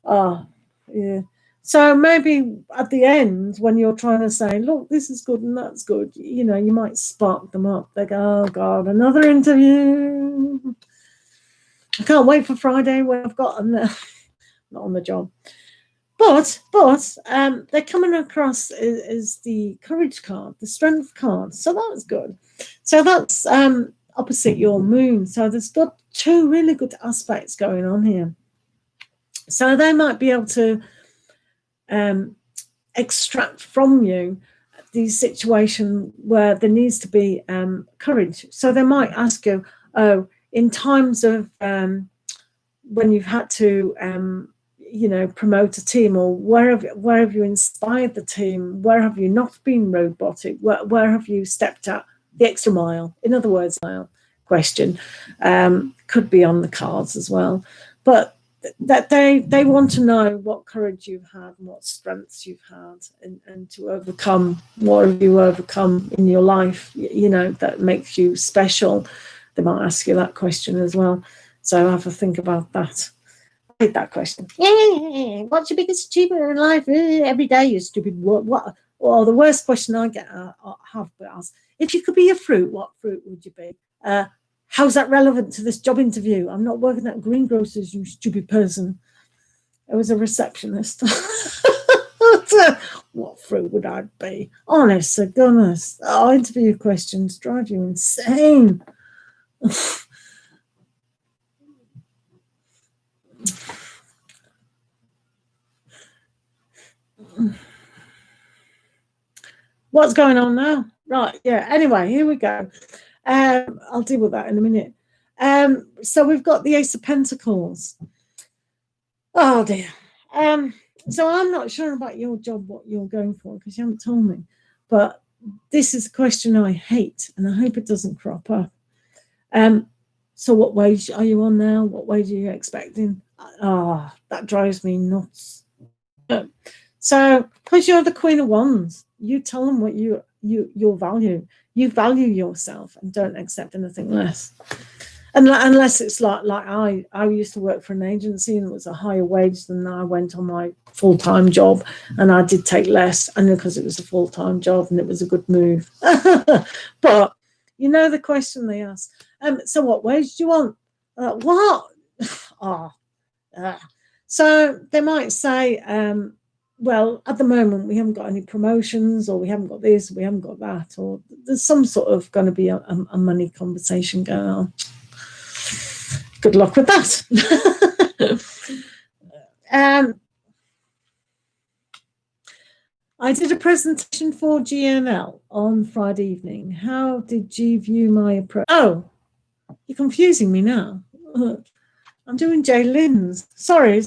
Yeah. So maybe at the end, when you're trying to say, look, this is good and that's good, you might spark them up. They go, oh God, another interview. I can't wait for Friday when I've got them there. Not on the job. But they're coming across as the courage card, the strength card. So that's good. So that's opposite your moon. So there's got 2 really good aspects going on here. So they might be able to extract from you the situation where there needs to be courage. So they might ask you, oh, in times of when you've had to promote a team, or where have you inspired the team, where have you not been robotic, where have you stepped out the extra mile? In other words, question could be on the cards as well, but that they want to know what courage you've had and what strengths you've had, and to overcome, what have you overcome in your life, that makes you special. They might ask you that question as well. So have a think about that. I hate that question. Yeah, what's your biggest achievement in life? Every day, you stupid. What? Well, the worst question I have asked: if you could be a fruit, what fruit would you be? How's that relevant to this job interview? I'm not working at greengrocers, you stupid person. It was a receptionist. What fruit would I be? Honest to goodness, interview questions drive you insane. What's going on now? Right, yeah, anyway, here we go. I'll deal with that in a minute. So we've got the Ace of Pentacles. Oh dear. So I'm not sure about your job, what you're going for, because you haven't told me. But this is a question I hate, and I hope it doesn't crop up. So what wage are you on now? What wage are you expecting? that drives me nuts. So, because you're the Queen of Wands, you tell them what your value. You value yourself and don't accept anything less. And unless it's like I used to work for an agency and it was a higher wage than I went on my full-time job, and I did take less, and because it was a full-time job and it was a good move. But you know the question they ask, so what wage do you want? What? So they might say, well, at the moment we haven't got any promotions, or we haven't got this, we haven't got that, or there's some sort of going to be a money conversation going on. Good luck with that. I did a presentation for GNL on Friday evening. How did G view my approach? Oh, you're confusing me now. I'm doing Jay Lynn's. Sorry. I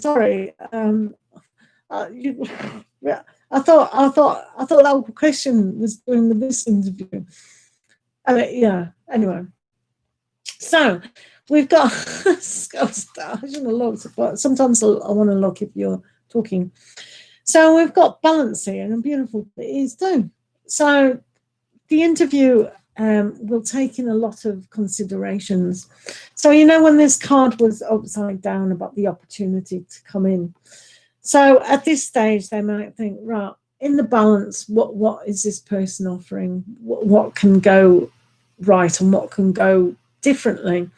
thought that question was doing with this interview. Yeah. Anyway, so we've got. I shouldn't have looked, but sometimes I want to look if you're talking. So we've got balance here, and beautiful it is too. So the interview will take in a lot of considerations. So, you know, when this card was upside down about the opportunity to come in. So at this stage, they might think, right, in the balance, what is this person offering? What can go right and what can go differently?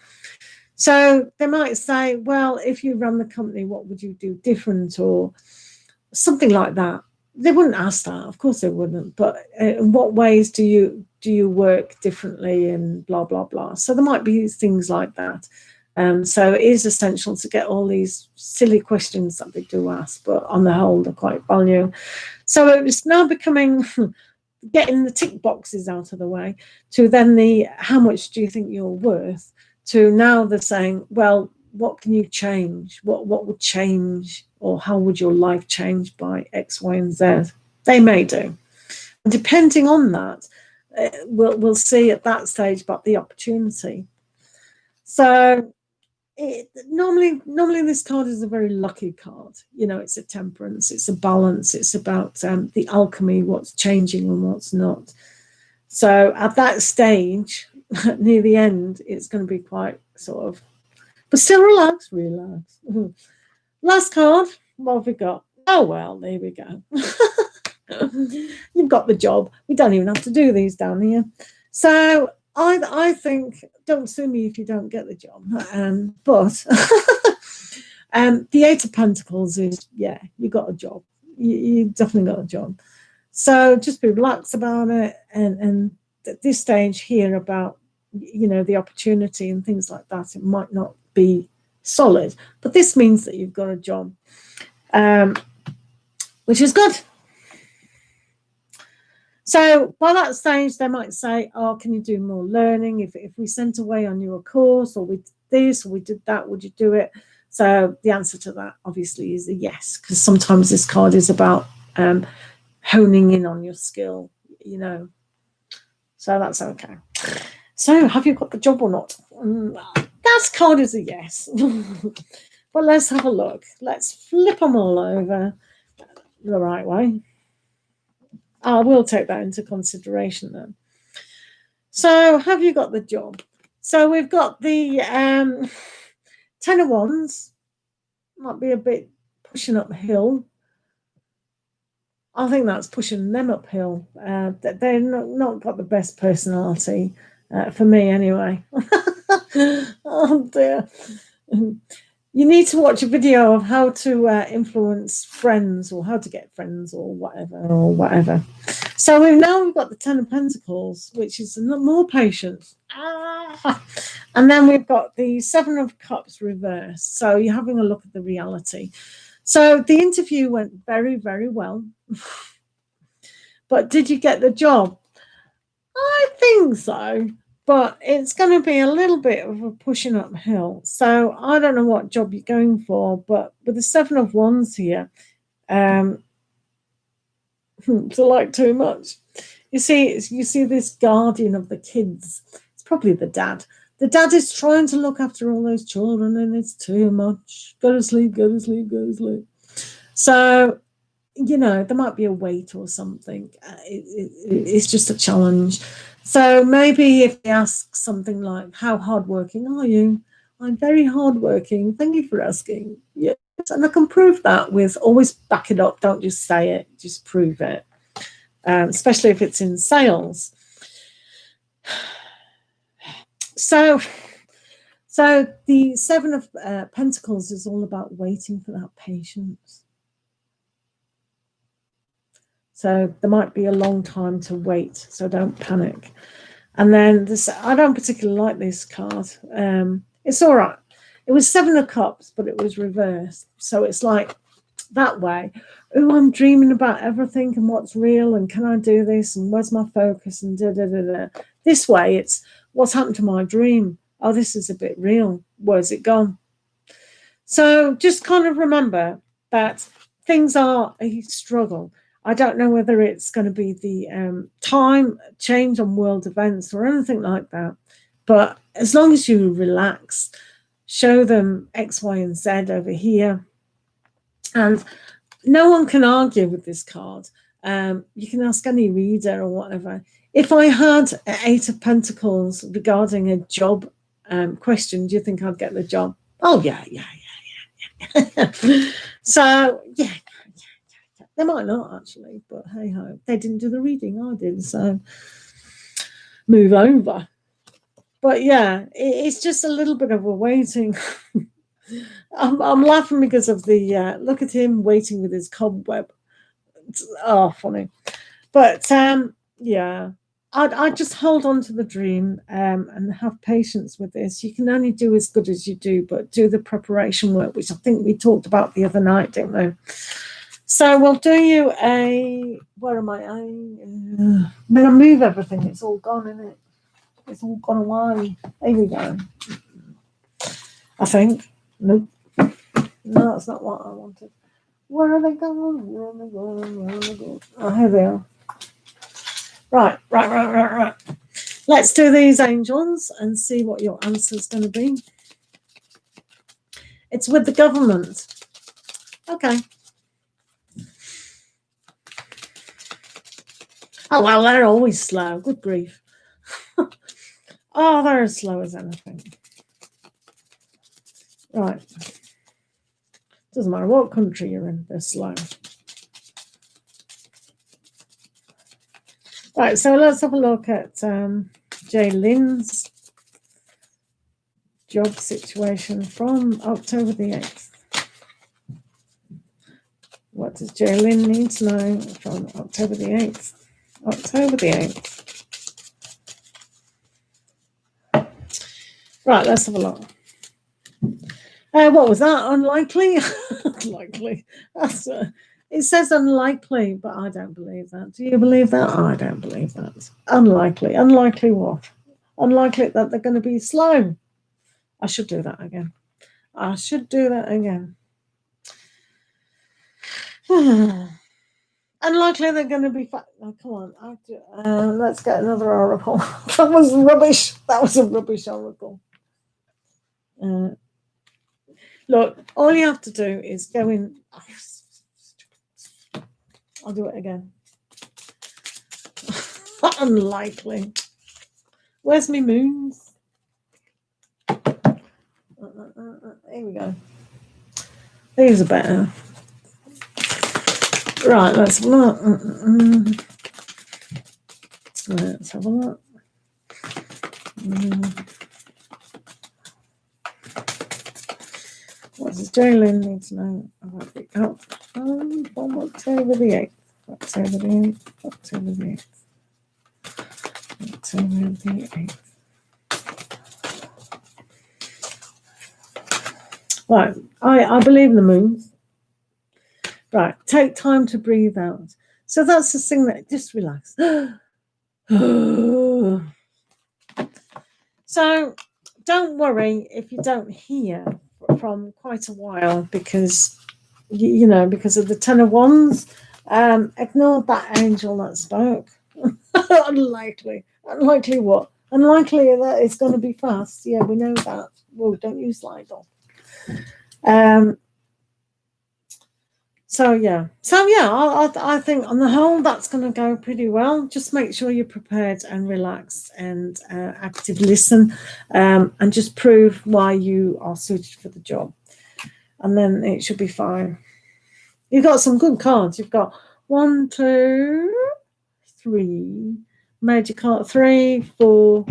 So they might say, well, if you run the company, what would you do different, or something like that. They wouldn't ask that, of course they wouldn't, but in what ways do you work differently, and blah blah blah. So there might be things like that. So it is essential to get all these silly questions that they do ask, but on the whole they're quite value. So it's now becoming getting the tick boxes out of the way, to then the how much do you think you're worth, to now they're saying, well, what can you change? What would change, or how would your life change by X, Y, and Z? They may do. And depending on that, we'll see at that stage about the opportunity. So normally this card is a very lucky card. You know, it's a temperance, it's a balance, it's about the alchemy, what's changing and what's not. So at that stage, near the end, it's going to be quite sort of, but still relax. Last card, what have we got? Oh, well, there we go. You've got the job. We don't even have to do these down here. So I think, don't sue me if you don't get the job. But the Eight of Pentacles is, yeah, you got a job. You definitely got a job. So just be relaxed about it. And at this stage here about, you know, the opportunity and things like that, it might not be solid, but this means that you've got a job, which is good. So by that stage, they might say, oh, can you do more learning? If we sent away on you a course, or we did this, or we did that, would you do it? So the answer to that obviously is a yes, because sometimes this card is about honing in on your skill, you know. So that's okay. So have you got the job or not? That card is a yes. But let's have a look. Let's flip them all over the right way. I will take that into consideration then. So have you got the job? So we've got the Ten of Wands. Might be a bit pushing uphill. I think that's pushing them uphill. They're not got the best personality, for me anyway. Oh dear. You need to watch a video of how to influence friends, or how to get friends, or whatever. So we've got the Ten of Pentacles, which is more patience. And then we've got the Seven of Cups reversed. So you're having a look at the reality. So the interview went very, very well. But did you get the job? I think so. But it's going to be a little bit of a pushing uphill. So I don't know what job you're going for, but with the Seven of Wands here, it's like too much. You see this guardian of the kids. It's probably the dad. The dad is trying to look after all those children and it's too much. Go to sleep, go to sleep, go to sleep. So, you know, there might be a weight or something. It's just a challenge. So maybe if they ask something like, how hardworking are you? I'm very hardworking. Thank you for asking. Yes. And I can prove that with, always back it up. Don't just say it, just prove it. Especially if it's in sales. So the Seven of Pentacles is all about waiting for that patience. So there might be a long time to wait, so don't panic. And then this, I don't particularly like this card. It's all right. It was Seven of Cups, but it was reversed. So it's like that way. Oh, I'm dreaming about everything and what's real and can I do this and where's my focus and da da da da. This way, it's what's happened to my dream. Oh, this is a bit real. Where's it gone? So just kind of remember that things are a struggle. I don't know whether it's going to be the time change on world events or anything like that. But as long as you relax, show them X, Y, and Z over here. And no one can argue with this card. You can ask any reader or whatever. If I had an Eight of Pentacles regarding a job question, do you think I'd get the job? Oh, yeah. So, yeah. They might not, actually, but hey-ho. They didn't do the reading, I did, so move over. But, yeah, it's just a little bit of a waiting. I'm laughing because of the, look at him waiting with his cobweb. Oh, funny. But, yeah, I'd just hold on to the dream and have patience with this. You can only do as good as you do, but do the preparation work, which I think we talked about the other night, didn't we? So we'll do you a, where am I? I'm going to move everything. It's all gone, isn't it? It's all gone away. There we go. I think. Nope. No, that's not what I wanted. Where are they going? Where are they going? Where are they going? Oh, here they are. Right. Let's do these angels and see what your answer is going to be. It's with the government. Okay. Oh, well, they're always slow. Good grief. Oh, they're as slow as anything. Right. Doesn't matter what country you're in, they're slow. Right, so let's have a look at Jay Lynn's job situation from October the 8th. What does Jay Lynn need to know from October the 8th? October the 8th. Right, let's have a look. What was that? Unlikely? Unlikely. It says unlikely, but I don't believe that. Do you believe that? I don't believe that. Unlikely. Unlikely what? Unlikely that they're going to be slow. I should do that again. I should do that again. Unlikely they're going to be fat. Oh, come on. Let's get another oracle. That was rubbish. That was a rubbish oracle. Look, all you have to do is go in. I'll do it again. Unlikely. Where's my moons? Here we go. These are better. Right, let's have a look. Let's have a look. What does Jalen need to know about the outcome from October the 8th? October the 8th. October the 8th. October the 8th. Right, I believe in the moons. Right, take time to breathe out. So that's the thing that, just relax. So don't worry if you don't hear from quite a while because, you know, because of the Ten of Wands. Ignore that angel that spoke. Unlikely. Unlikely what? Unlikely that it's going to be fast. Yeah, we know that. Well, don't use Lidl. So yeah, I think on the whole that's going to go pretty well. Just make sure you're prepared and relaxed and active listen, and just prove why you are suited for the job, and then it should be fine. You've got some good cards. You've got 1, 2, 3 major card, 3, 4.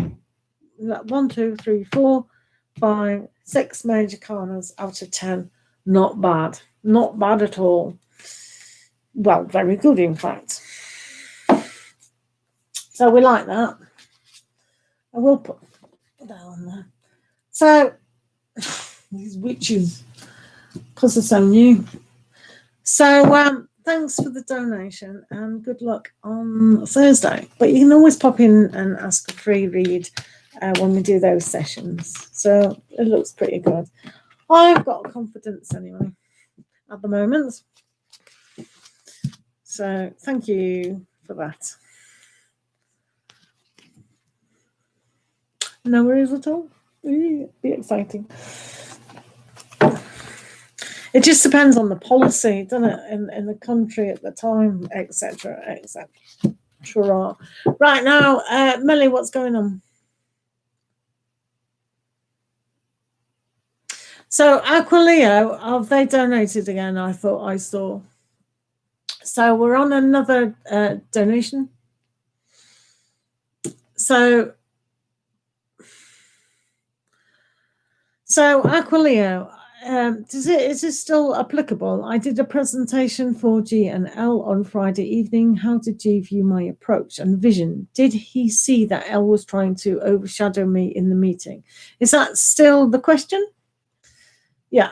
1, 2, 3, 4, 5, 6 major corners out of 10. Not bad. Not bad at all. Well, very good, in fact. So we like that. I will put that on there. So, these witches, because they're so new. So, thanks for the donation and good luck on Thursday. But you can always pop in and ask a free read when we do those sessions. So it looks pretty good. I've got confidence anyway at the moment. So thank you for that. No worries at all. Be exciting. It just depends on the policy, doesn't it, in the country at the time, etc., etc. Right now, Melly, what's going on? So Aquileo, have they donated again? I thought I saw. So we're on another donation. So Aquileo, is this still applicable? I did a presentation for G and L on Friday evening. How did G view my approach and vision? Did he see that L was trying to overshadow me in the meeting? Is that still the question? Yeah.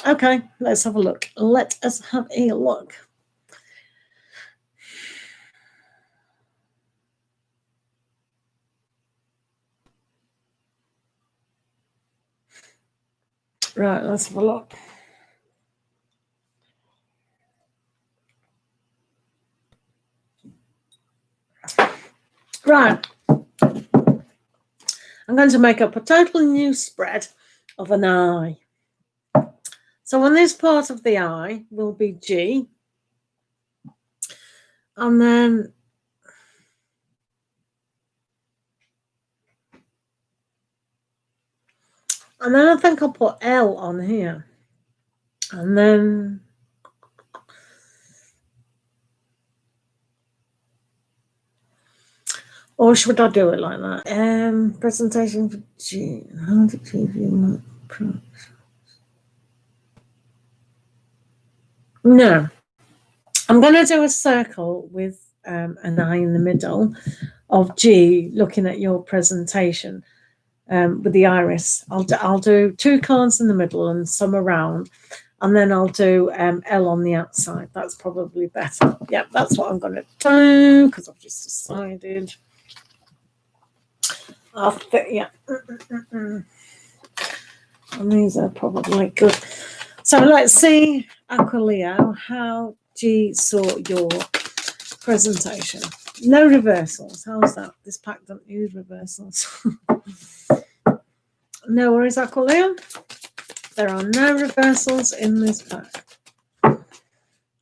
Okay, let's have a look. Let us have a look. Right, let's have a look. Right. I'm going to make up a total new spread of an eye. So on this part of the eye will be G. And then I think I'll put L on here. And then or should I do it like that? Presentation for G. How to preview my approach. No. I'm going to do a circle with an eye in the middle of G, looking at your presentation with the iris. I'll do 2 cards in the middle and some around, and then I'll do L on the outside. That's probably better. Yeah, that's what I'm going to do because I've just decided. Yeah. And these are probably good. So let's see, Aquileo, how G saw your presentation. No reversals. How's that? This pack doesn't use reversals. No worries, Aquileo. There are no reversals in this pack.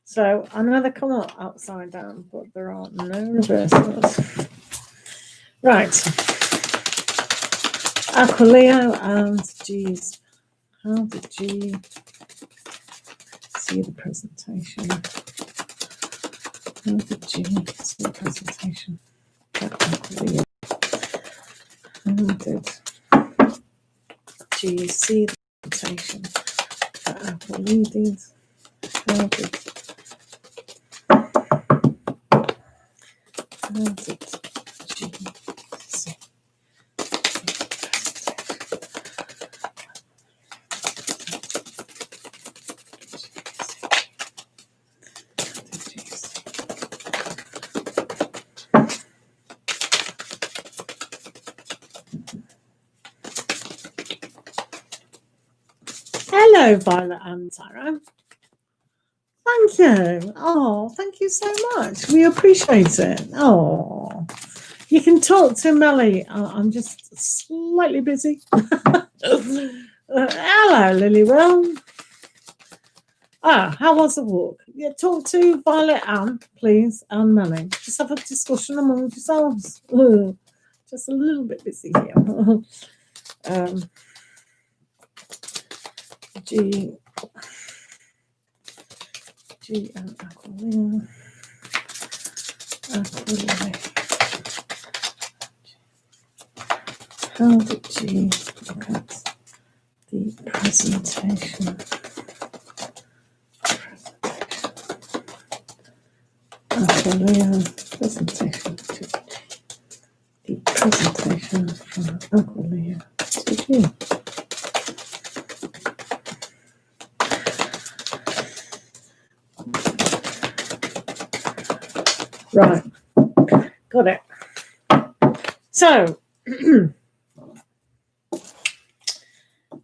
So I know they come up upside down, but there are no reversals. Right. Aquileo and G's. How did G see the presentation? How did G see the presentation? How did G see the presentation for Apple readings? How did G see? Hello, Violet and Tara. thank you. Oh, thank you so much. We appreciate it. Oh, you can talk to Melly. I'm just slightly busy. Hello, Lilywell. How was the walk? Yeah, talk to Violet Ann, please, and Melly. Just have a discussion among yourselves. Just a little bit busy here. G and Aquilina. How did G look at the presentation? Aquilina presentation to G. The presentation from Aquilina to G. Right, got it. So,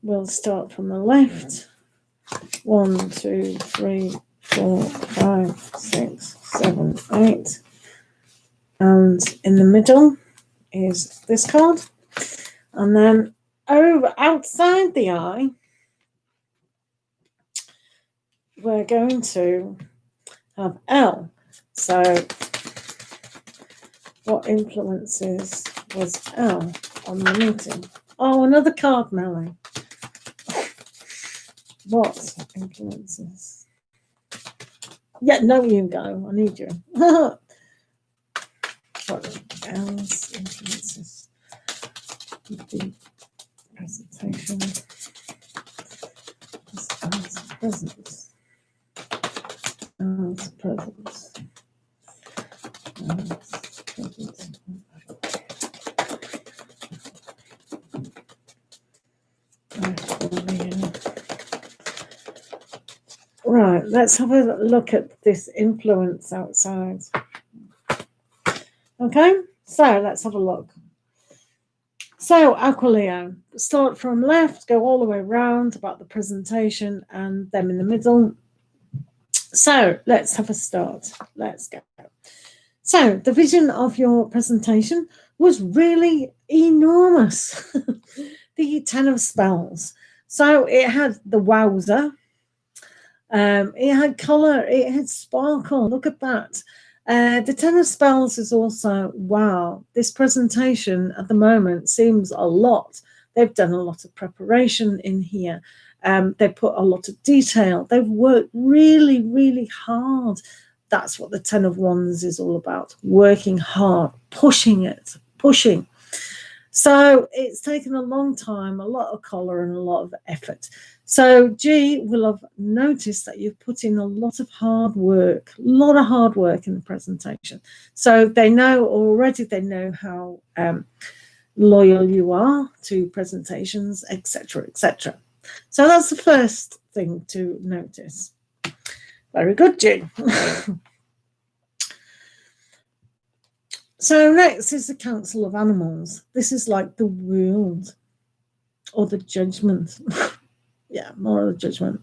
we'll start from the left. 1, 2, 3, 4, 5, 6, 7, 8. And in the middle is this card. And then over outside the eye, we're going to have L. So, what influences was L on the meeting? Oh, another card, Melly. What influences? Yeah, no, you go. I need you. What else influences the presentation? As presence. As presence. Right, let's have a look at this influence outside. Okay, so let's have a look. So, Aquilina, start from left, go all the way around about the presentation and them in the middle. So, let's have a start. Let's go. So, the vision of your presentation was really enormous. The 10 of Spells. So, it had the wowzer. It had colour, it had sparkle. Look at that. The 10 of Spells is also, wow, this presentation at the moment seems a lot. They've done a lot of preparation in here. They put a lot of detail. They've worked really, really hard. That's what the 10 of Wands is all about. Working hard, pushing it, pushing. So it's taken a long time, a lot of colour and a lot of effort. So G will have noticed that you've put in a lot of hard work in the presentation. So they know already, they know how loyal you are to presentations, etc., etc. So that's the first thing to notice. Very good, G. So next is the Council of Animals. This is like the world or the judgment. Yeah, more of the judgment.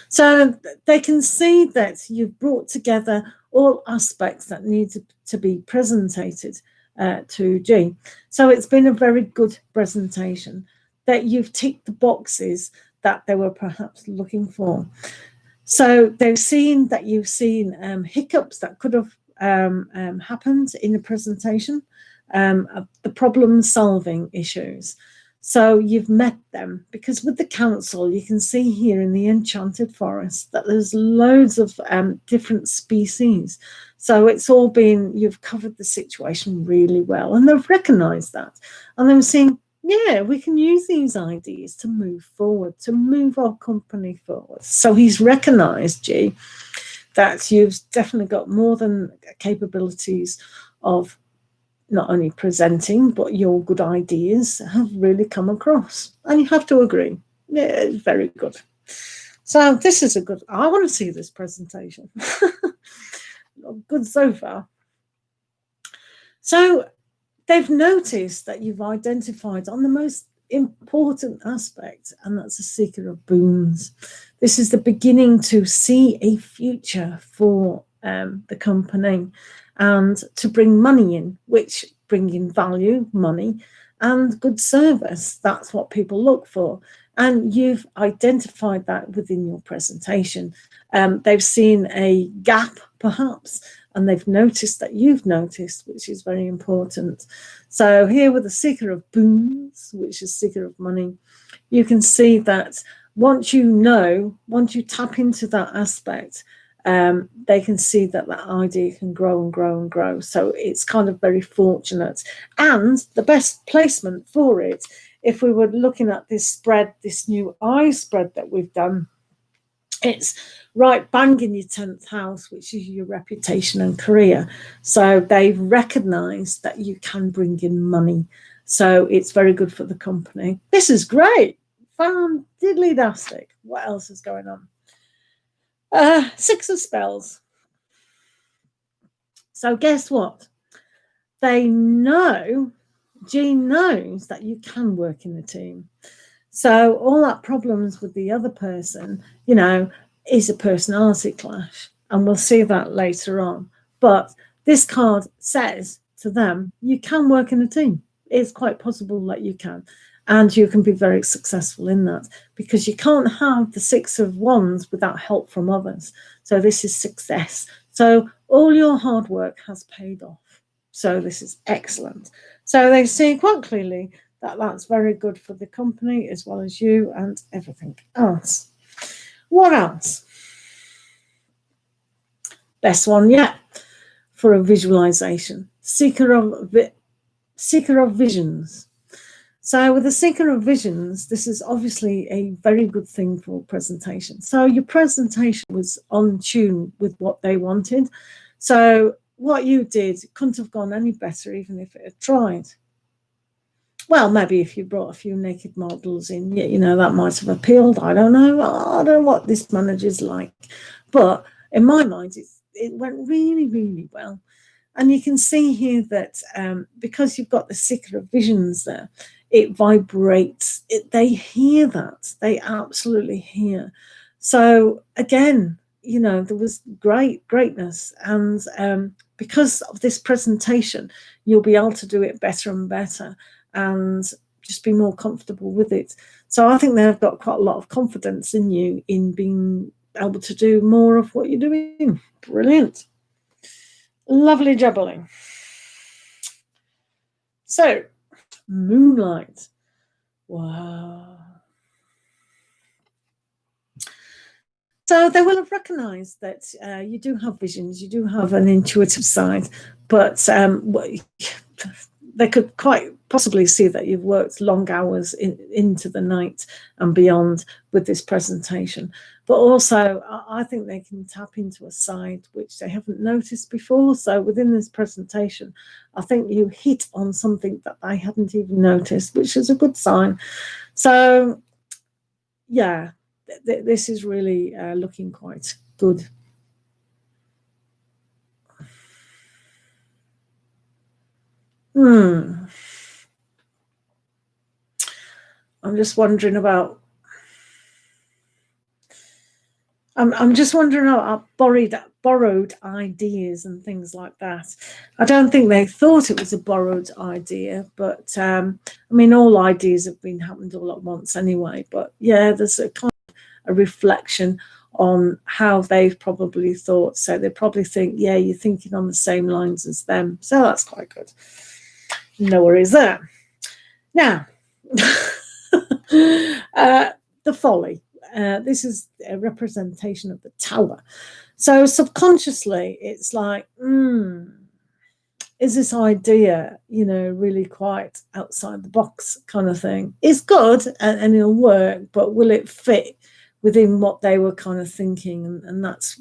So they can see that you've brought together all aspects that need to be presented to G. So it's been a very good presentation, that you've ticked the boxes that they were perhaps looking for. So they've seen that you've seen hiccups that could have happened in the presentation, the problem-solving issues. So you've met them, because with the council, you can see here in the Enchanted Forest that there's loads of different species. So it's all been, you've covered the situation really well, and they've recognised that. And they're saying, yeah, we can use these ideas to move forward, to move our company forward. So he's recognised, G, that you've definitely got more than capabilities of not only presenting, but your good ideas have really come across. And you have to agree. Yeah, it's very good. So this is a good, I want to see this presentation. Good so far. So they've noticed that you've identified on the most important aspect, and that's the Seeker of Boons. This is the beginning to see a future for the company and to bring money in, which bring in value, money, and good service. That's what people look for. And you've identified that within your presentation. They've seen a gap, perhaps, and they've noticed that you've noticed, which is very important. So here with the seeker of boons, which is seeker of money, you can see that once you tap into that aspect, they can see that that idea can grow and grow and grow. So it's kind of very fortunate. And the best placement for it, if we were looking at this spread, this new eye spread that we've done, it's right bang in your 10th house, which is your reputation and career. So they've recognized that you can bring in money. So it's very good for the company. This is great. Fan-diddly-dastic. What else is going on? 6 of spells. So guess what? They know, Jean knows that you can work in a team. So all that problems with the other person, you know, is a personality clash. And we'll see that later on. But this card says to them, you can work in a team. It's quite possible that you can. And you can be very successful in that, because you can't have the 6 of Wands without help from others. So this is success. So all your hard work has paid off. So this is excellent. So they see quite clearly that that's very good for the company as well as you and everything else. What else? Best one yet for a visualization. Seeker of visions. So with the seeker of visions, this is obviously a very good thing for presentation. So your presentation was on tune with what they wanted. So what you did couldn't have gone any better even if it had tried. Well, maybe if you brought a few naked models in, you know, that might have appealed. I don't know. I don't know what this manager's like. But in my mind, it went really, really well. And you can see here that because you've got the seeker of visions there, it vibrates. They hear that. They absolutely hear. So again, you know, there was greatness. And because of this presentation, you'll be able to do it better and better and just be more comfortable with it. So I think they've got quite a lot of confidence in you in being able to do more of what you're doing. Brilliant. Lovely jubbling. So, moonlight. Wow. So they will have recognised that you do have visions, you do have an intuitive side, but they could quite possibly see that you've worked long hours into the night and beyond with this presentation. But also, I think they can tap into a side which they haven't noticed before. So within this presentation, I think you hit on something that they hadn't even noticed, which is a good sign. So, yeah, this is really looking quite good. I'm just wondering about. I'm just wondering about borrowed ideas and things like that. I don't think they thought it was a borrowed idea, but I mean, all ideas have been happened all at once anyway. But yeah, there's a kind of a reflection on how they've probably thought. So they probably think, yeah, you're thinking on the same lines as them. So that's quite good. No worries there. Now, the folly. This is a representation of the tower. So subconsciously, it's like, is this idea, you know, really quite outside the box kind of thing? It's good and it'll work, but will it fit within what they were kind of thinking? And that's,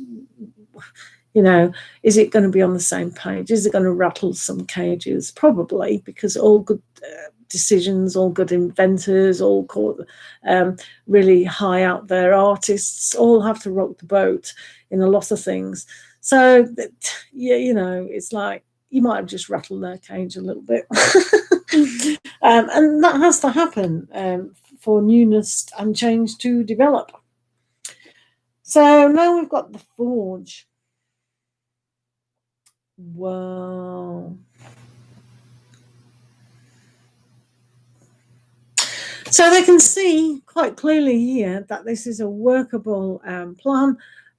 you know, is it going to be on the same page? Is it going to rattle some cages? Probably, because all good decisions, all good inventors, all really high out there artists all have to rock the boat in a lot of things. So yeah, you know, it's like you might have just rattled their cage a little bit. And that has to happen for newness and change to develop. So now we've got the Forge. Wow. So they can see quite clearly here that this is a workable plan,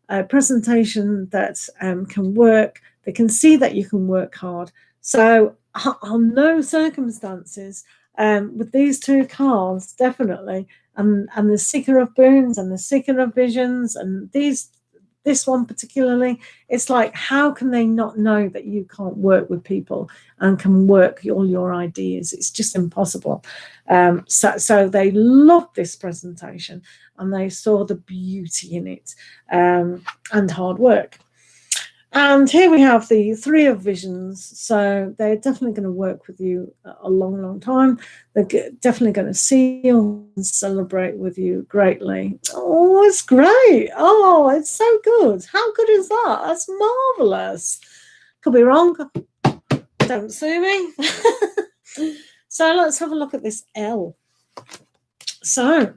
a presentation that can work. They can see that you can work hard. So on no circumstances, with these two cards, definitely, and the Seeker of Boons and the Seeker of Visions, and this one particularly, it's like, how can they not know that you can't work with people and can work all your ideas? It's just impossible. So they loved this presentation and they saw the beauty in it, and hard work. And here we have the Three of Visions. So they're definitely going to work with you a long, long time. They're definitely going to see you and celebrate with you greatly. Oh, it's great. Oh, it's so good. How good is that? That's marvelous. Could be wrong. Don't sue me. So let's have a look at this L. So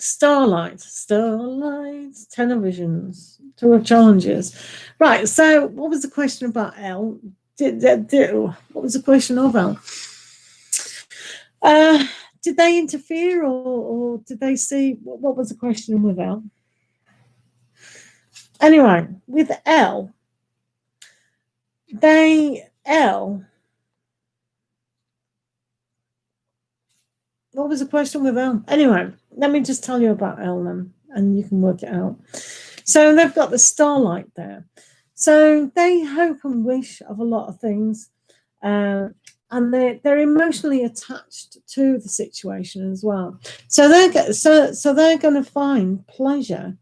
Starlight, 10 of Visions, 2 of Challenges. Right, so what was the question about L? What was the question of L? Did they interfere or did they see? What was the question with L? Anyway, with L, what was the question with L? Anyway, let me just tell you about L then, and you can work it out. So they've got the Starlight there. So they hope and wish of a lot of things, and they're emotionally attached to the situation as well. So they're going to find pleasure,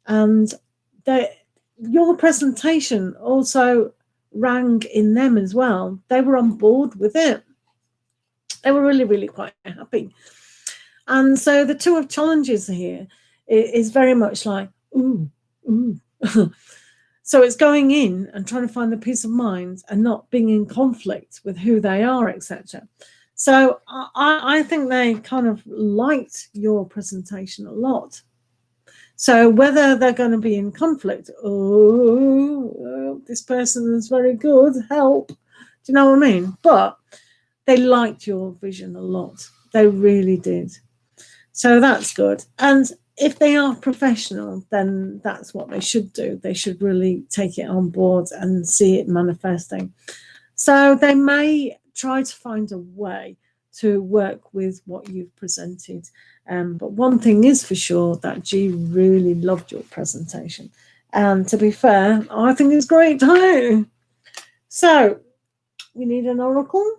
and your presentation also rang in them as well. They were on board with it. They were really, really quite happy. And so the 2 of Challenges here is very much like, ooh. So it's going in and trying to find the peace of mind and not being in conflict with who they are, etc. So I think they kind of liked your presentation a lot. So whether they're going to be in conflict, this person is very good, help. Do you know what I mean? But they liked your vision a lot. They really did. So that's good. And if they are professional, then that's what they should do. They should really take it on board and see it manifesting. So they may try to find a way to work with what you've presented. But one thing is for sure, that G really loved your presentation. And to be fair, I think it's great too. So we need an oracle.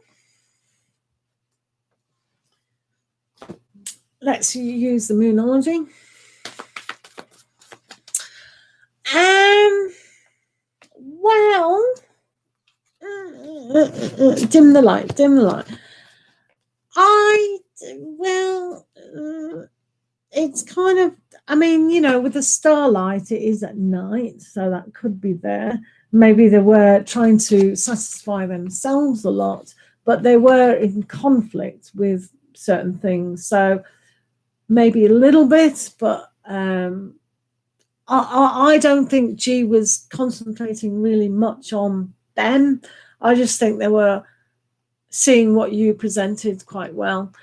Let's use the Moonology. Well, dim the light. It's kind of, I mean, you know, with the starlight, it is at night, so that could be there. Maybe they were trying to satisfy themselves a lot, but they were in conflict with certain things. So maybe a little bit, but I don't think G was concentrating really much on them. I just think they were seeing what you presented quite well.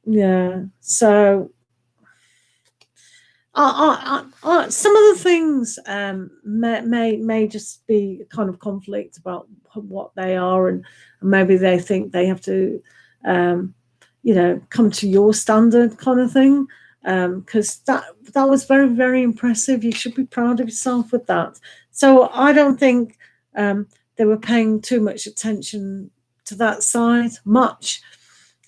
Yeah, so some of the things may just be kind of conflict about what they are, and maybe they think they have to you know, come to your standard kind of thing, because that was very, very impressive. You should be proud of yourself with that. So I don't think they were paying too much attention to that side much.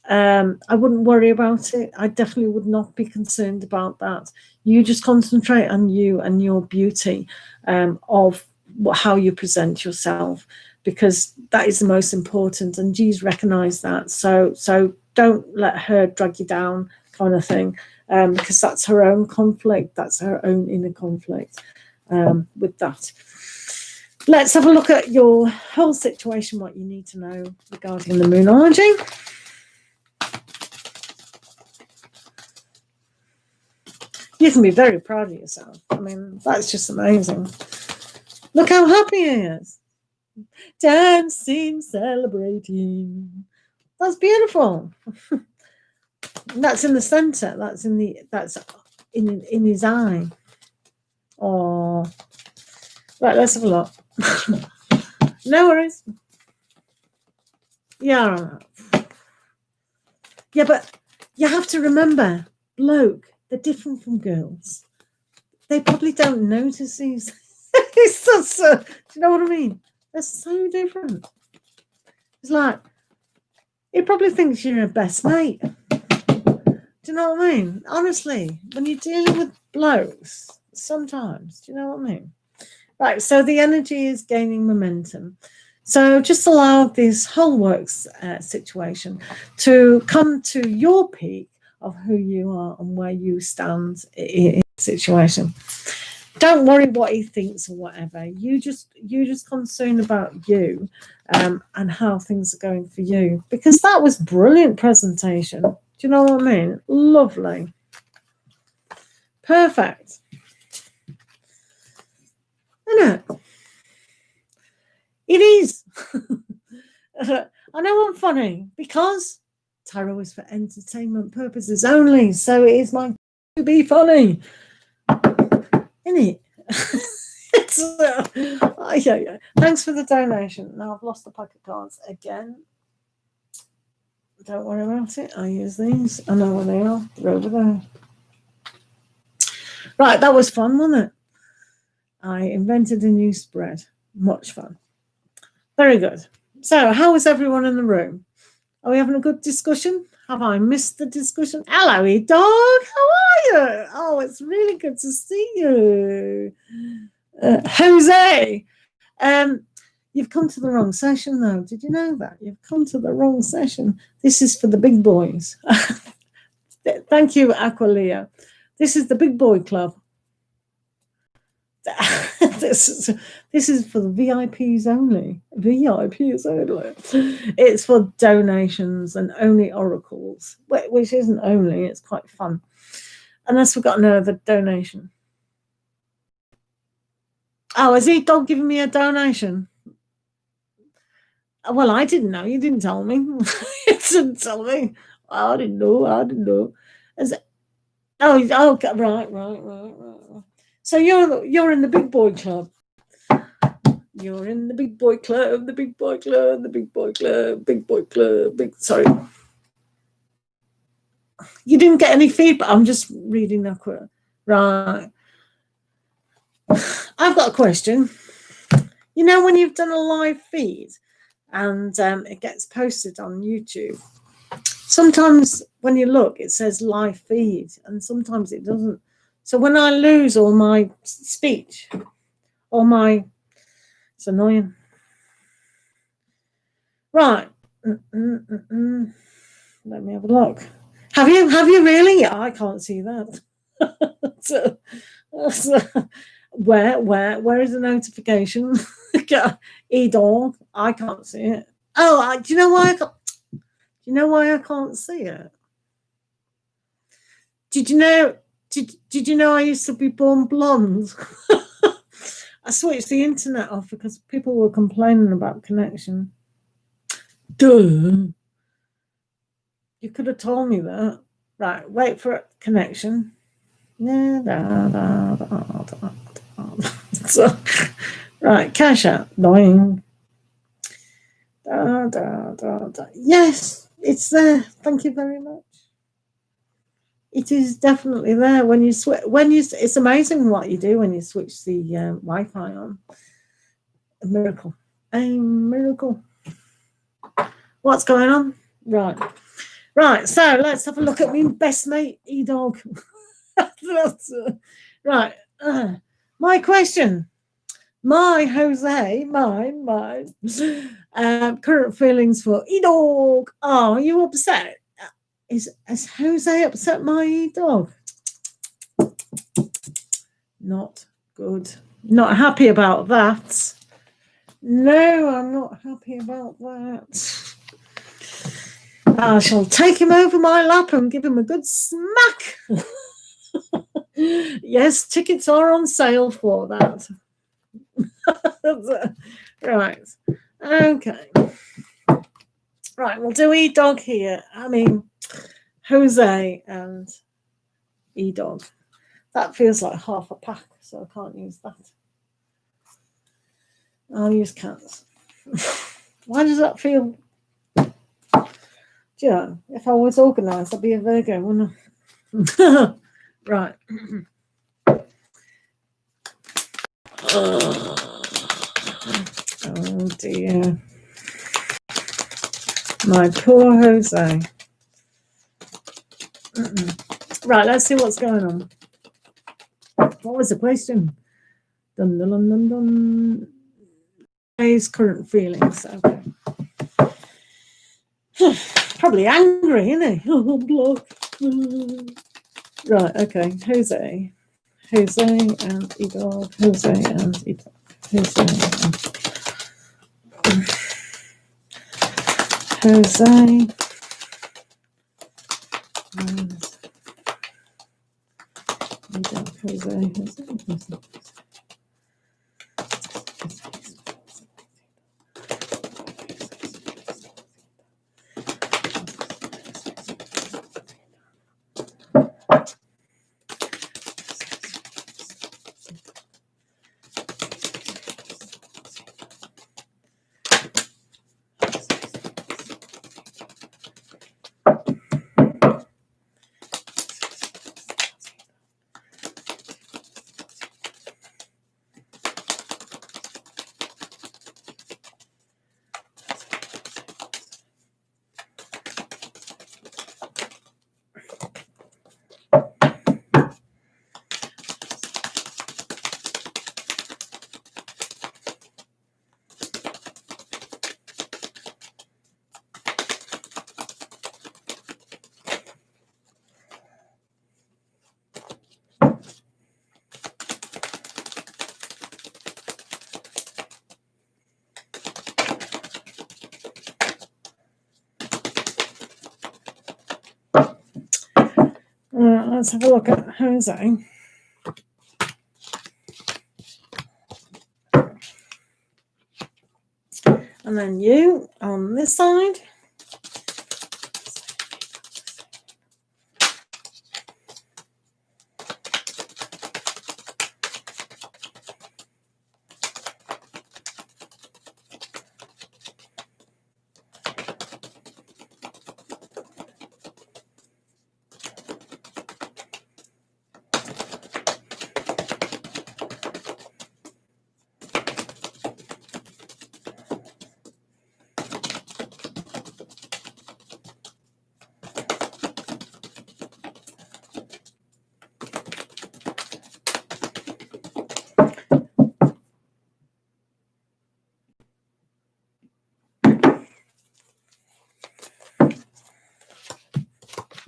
I wouldn't worry about it. I definitely would not be concerned about that. You just concentrate on you and your beauty of how you present yourself, because that is the most important, and G's recognise that. So don't let her drag you down, kind of thing, because that's her own conflict. That's her own inner conflict with that. Let's have a look at your whole situation, what you need to know regarding the Moonology. You can be very proud of yourself. I mean, that's just amazing. Look how happy he is. Dancing, celebrating. That's beautiful. That's in the center. That's in his eye. Oh, right. Let's have a look. No worries. Yeah. Yeah, but you have to remember, bloke, they're different from girls. They probably don't notice these. It's just, do you know what I mean? They're so different. It's like, he probably thinks you're a best mate. Do you know what I mean? Honestly, when you're dealing with blokes, sometimes, do you know what I mean? Right, so the energy is gaining momentum. So just allow this whole works situation to come to your peak of who you are and where you stand in the situation. Don't worry what he thinks or whatever. You just concern about you and how things are going for you. Because that was brilliant presentation. Do you know what I mean? Lovely. Perfect. Isn't it? It is. I know I'm funny because tarot is for entertainment purposes only. So it is my to be funny. Isn't it? Yeah. Thanks for the donation. Now I've lost the pocket cards again. Don't worry about it. I use these. I know where they are. They're over there. Right, that was fun, wasn't it? I invented a new spread. Much fun. Very good. So, how is everyone in the room? Are we having a good discussion? Have I missed the discussion? Hello, dog. How are you? Oh, it's really good to see you. Jose, you've come to the wrong session, though. Did you know that? You've come to the wrong session. This is for the big boys. Thank you, Aqualia. This is the big boy club. This is for the VIPs only. VIPs only. It's for donations and only oracles, which isn't only. It's quite fun. Unless we've got another donation. Oh, is he dog giving me a donation? Well, I didn't know. You didn't tell me. You didn't tell me. I didn't know. Is it? Oh, right. So you're in the big boy club. You're in the big boy club, sorry. You didn't get any feedback. I'm just reading that quote. Right. I've got a question. You know, when you've done a live feed and it gets posted on YouTube, sometimes when you look, it says live feed and sometimes it doesn't. So when I lose all my speech, it's annoying. Right. Let me have a look. Have you really? I can't see that. Where is the notification? E-dog. I can't see it. Oh, do you know why I can't see it? Did you know? Did you know I used to be born blonde? I switched the internet off because people were complaining about connection. Duh. You could have told me that. Right, wait for connection. So, right, cash out. Doing. Yes, it's there. Thank you very much. It is definitely there when you switch. It's amazing what you do when you switch the Wi-Fi on. A miracle. What's going on? Right. So let's have a look at my best mate, E-dog. Right. My question. My Jose. My current feelings for E-dog. Oh, are you upset? Has Jose upset my dog? Not good. Not happy about that. No, I'm not happy about that. I shall take him over my lap and give him a good smack. Yes, tickets are on sale for that. Right. Okay. Right, we'll do E-Dog here. I mean, Jose and E-Dog. That feels like half a pack, so I can't use that. I'll use cats. Why does that feel? Do you know, if I was organised, I'd be a Virgo, wouldn't I? Right. Oh dear. My poor Jose. Right, let's see what's going on. What was the question? Dun, dun, dun, dun, dun. His current feelings. Okay. Probably angry, isn't he? Oh, block. Right, okay. Jose and E-Dog. Jose and E-Dog. Jose and Jose. Let's have a look at Jose. And then you on this side.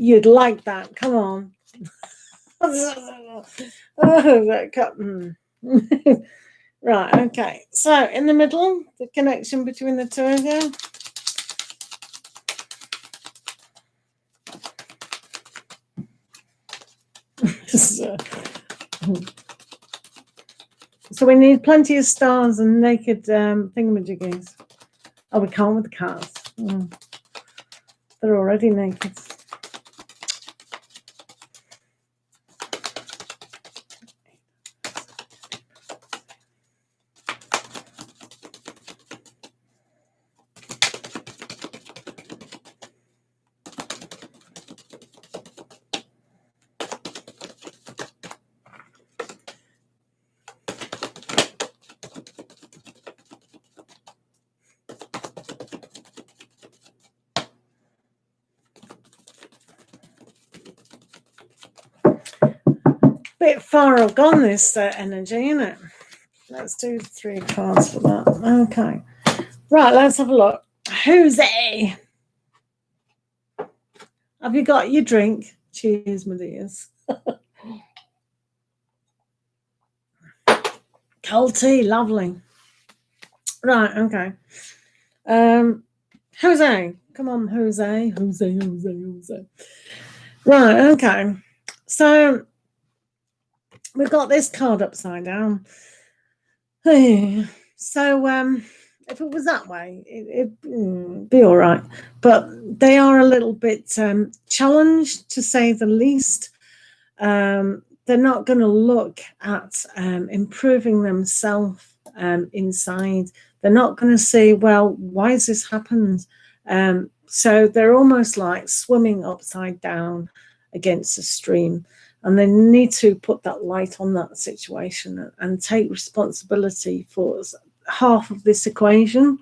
You'd like that. Come on. Right, okay. So in the middle, the connection between the two of you. So we need plenty of stars and naked thingamajiggies. Oh, we can't with the cars. They're already naked. Bit far gone, this energy, isn't it? Let's do 3 cards for that. Okay. Right, let's have a look. Jose. Have you got your drink? Cheers, my dears. Cold tea, lovely. Right, okay. Jose. Come on, Jose. Jose. Right, okay. So we've got this card upside down. So if it was that way, it'd be all right. But they are a little bit challenged, to say the least. They're not going to look at improving themselves inside. They're not going to say, well, why has this happened? So they're almost like swimming upside down against a stream. And they need to put that light on that situation and take responsibility for half of this equation,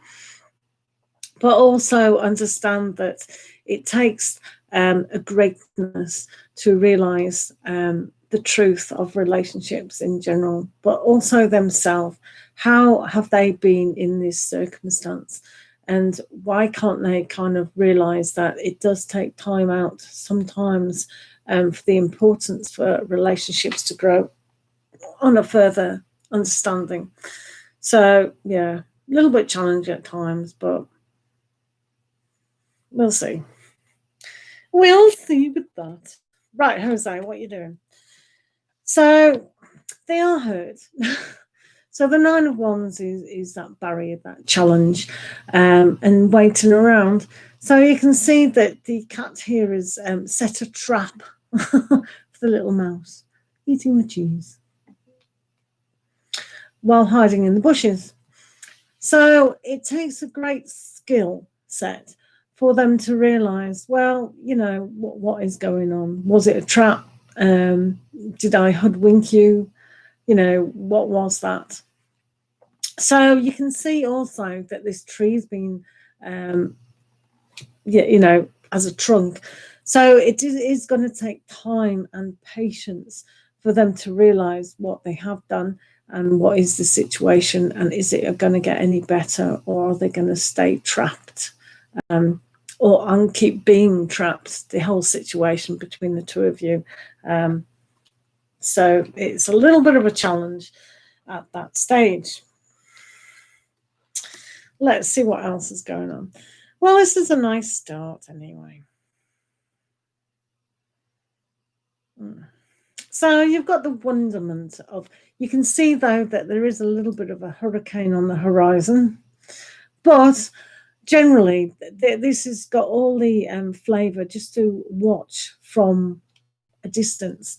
but also understand that it takes a greatness to realize the truth of relationships in general, but also themselves. How have they been in this circumstance? And why can't they kind of realize that it does take time out sometimes for the importance for relationships to grow on a further understanding. So, yeah, a little bit challenging at times, but we'll see. We'll see with that. Right, Jose, what are you doing? So they are hurt. So the Nine of Wands is that barrier, that challenge, and waiting around. So you can see that the cat here has set a trap for the little mouse, eating the cheese while hiding in the bushes. So it takes a great skill set for them to realize, well, you know, what is going on? Was it a trap? Did I hoodwink you? You know, what was that? So you can see also that this tree's been, you know, as a trunk. So it is going to take time and patience for them to realize what they have done and what is the situation, and is it going to get any better, or are they going to stay trapped or keep being trapped, the whole situation between the two of you. So it's a little bit of a challenge at that stage. Let's see what else is going on. Well, this is a nice start anyway. So you've got the wonderment of, you can see though that there is a little bit of a hurricane on the horizon, but generally this has got all the flavor just to watch from a distance.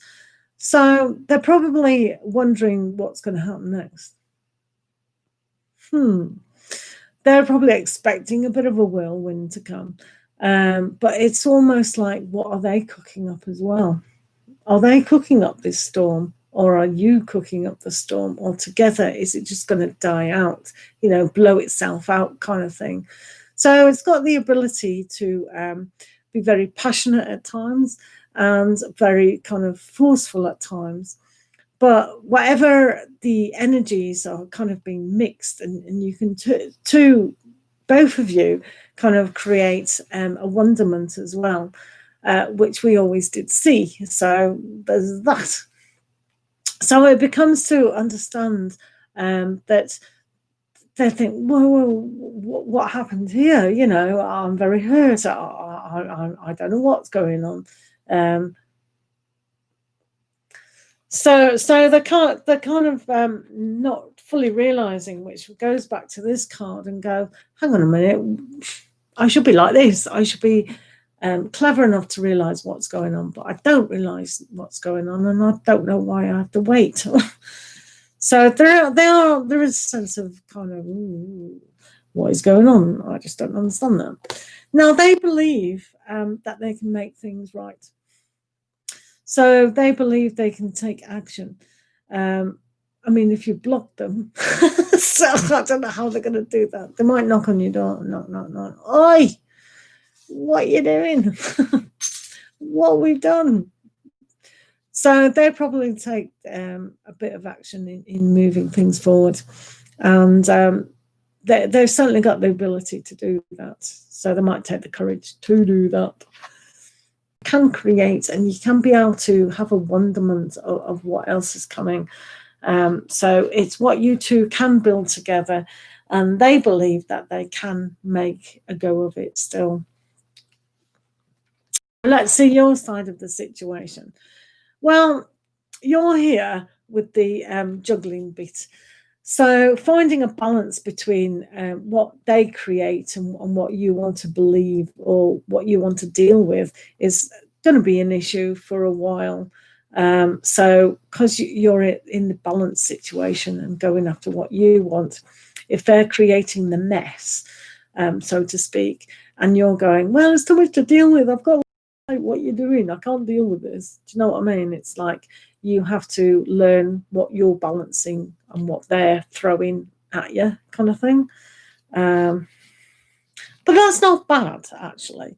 So they're probably wondering what's going to happen next. They're probably expecting a bit of a whirlwind to come, but it's almost like, what are they cooking up as well? Are they cooking up this storm, or are you cooking up the storm altogether? Is it just going to die out, you know, blow itself out kind of thing? So it's got the ability to be very passionate at times and very kind of forceful at times. But whatever the energies are kind of being mixed, and you can both of you kind of create a wonderment as well. Which we always did see. So there's that. So it becomes to understand that they think, whoa, what happened here? You know, I'm very hurt. I don't know what's going on. So they're kind of not fully realizing, which goes back to this card and go, hang on a minute, I should be like this. I should be clever enough to realize what's going on, but I don't realize what's going on, and I don't know why I have to wait. So there is a sense of kind of, what is going on? I just don't understand that. Now they believe that they can make things right. So they believe they can take action. I mean, if you block them, so I don't know how they're going to do that. They might knock on your door, knock. Oi! What are you doing? What we've done? So they probably take a bit of action in moving things forward, and they've certainly got the ability to do that. So they might take the courage to do that. You can create, and you can be able to have a wonderment of what else is coming. So it's what you two can build together, and they believe that they can make a go of it still. Let's see your side of the situation. Well, you're here with the juggling bit. So finding a balance between what they create and what you want to believe or what you want to deal with is going to be an issue for a while. So because you're in the balance situation and going after what you want, if they're creating the mess, so to speak, and you're going, well, it's too much to deal with, I've got like what you're doing, I can't deal with this. Do you know what I mean? It's like you have to learn what you're balancing and what they're throwing at you, kind of thing. But that's not bad, actually.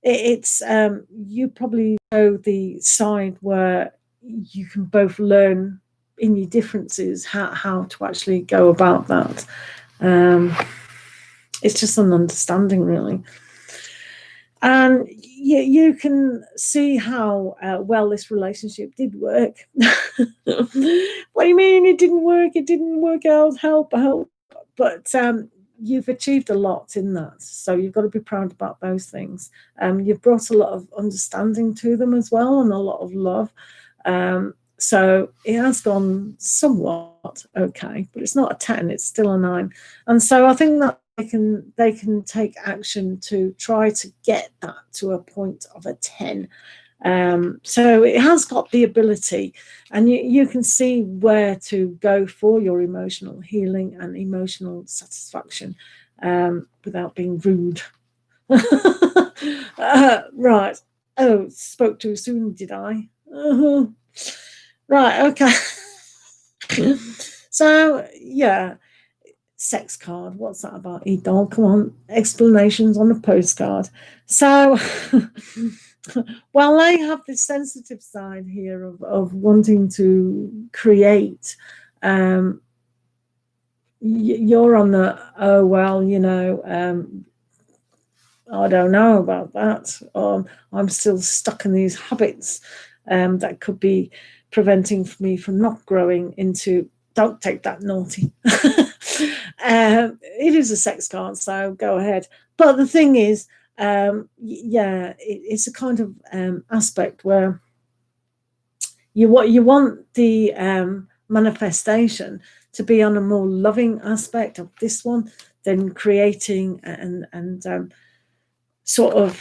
It's you probably know the side where you can both learn in your differences how to actually go about that. It's just an understanding, really. And you can see how well this relationship did work. What do you mean it didn't work? It didn't work out. Help. But you've achieved a lot in that. So you've got to be proud about those things. You've brought a lot of understanding to them as well, and a lot of love. So it has gone somewhat okay, but it's not a 10, it's still a 9. And so I think that they can take action to try to get that to a point of a 10. So it has got the ability, and you can see where to go for your emotional healing and emotional satisfaction without being rude. Right. Oh, spoke too soon, did I? Right, okay. So, yeah. Sex card, what's that about? E-doll, come on, explanations on a postcard. So, while they have this sensitive side here of wanting to create, you're on the, oh, well, you know, I don't know about that. I'm still stuck in these habits that could be preventing me from not growing into, don't take that, naughty. It is a sex card, so go ahead. But the thing is, yeah, it's a kind of aspect where you want the manifestation to be on a more loving aspect of this one than creating and sort of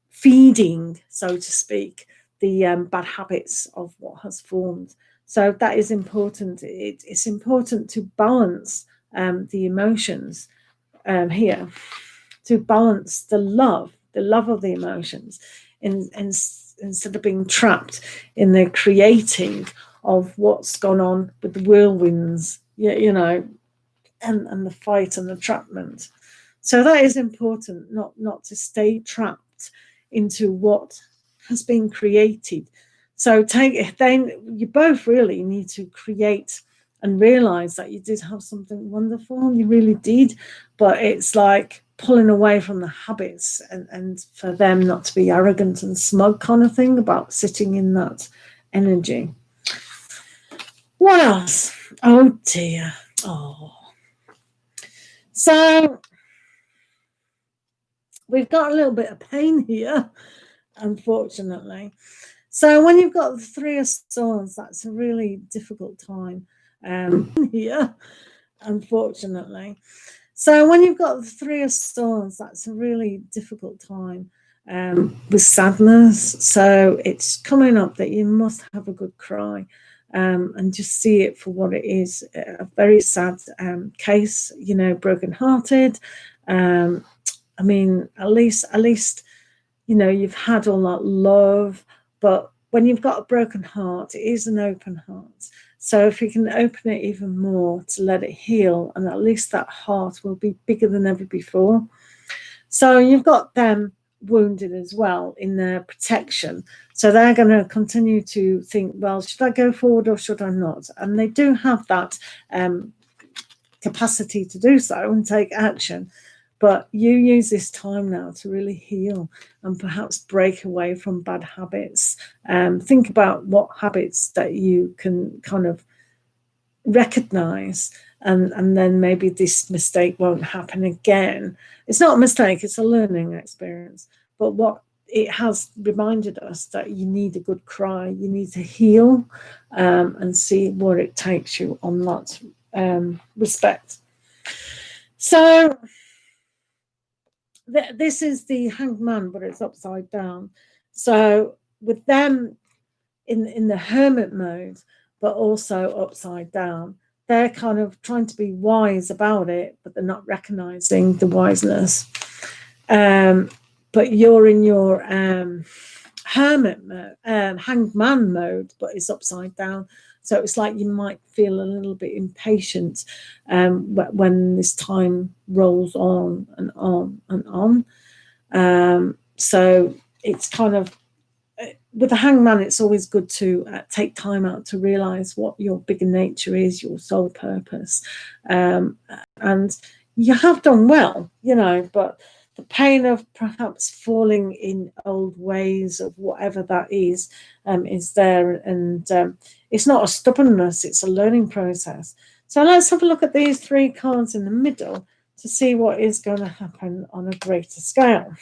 feeding, so to speak, the bad habits of what has formed. So that is important. It's important to balance the emotions here, to balance the love of the emotions, instead of being trapped in the creating of what's gone on with the whirlwinds, you know, and the fight and the trapment. So that is important, not to stay trapped into what has been created. So then you both really need to create and realize that you did have something wonderful, you really did, but it's like pulling away from the habits and for them not to be arrogant and smug kind of thing about sitting in that energy. What else? Oh dear. Oh. So we've got a little bit of pain here, unfortunately. So when you've got the 3 of Swords, that's a really difficult time here, unfortunately. So when you've got the 3 of Swords, that's a really difficult time with sadness. So it's coming up that you must have a good cry and just see it for what it is, a very sad case, you know, brokenhearted. I mean, at least, you know, you've had all that love, but when you've got a broken heart, it is an open heart. So if you can open it even more to let it heal, and at least that heart will be bigger than ever before. So you've got them wounded as well in their protection. So they're going to continue to think, well, should I go forward or should I not? And they do have that capacity to do so and take action. But you use this time now to really heal and perhaps break away from bad habits. Think about what habits that you can kind of recognize, and then maybe this mistake won't happen again. It's not a mistake, it's a learning experience. But what it has reminded us that you need a good cry, you need to heal, and see where it takes you on that respect. So this is the Hanged Man, but it's upside down. So with them in the hermit mode, but also upside down, they're kind of trying to be wise about it, but they're not recognizing the wiseness. But you're in your hermit mode, Hanged Man mode, but it's upside down. So it's like you might feel a little bit impatient when this time rolls on and on and on. So it's kind of, with the Hangman, it's always good to take time out to realize what your bigger nature is, your soul purpose. And you have done well, you know, but the pain of perhaps falling in old ways of whatever that is there. And it's not a stubbornness, it's a learning process. So let's have a look at these 3 cards in the middle to see what is going to happen on a greater scale.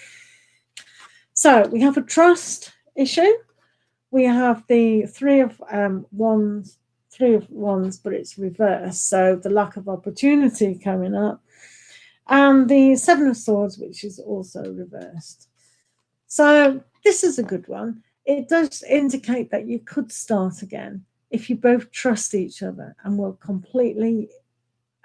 So we have a trust issue. We have the 3 of wands, but it's reversed. So the lack of opportunity coming up. And the 7 of swords, which is also reversed. So this is a good one. It does indicate that you could start again if you both trust each other and will completely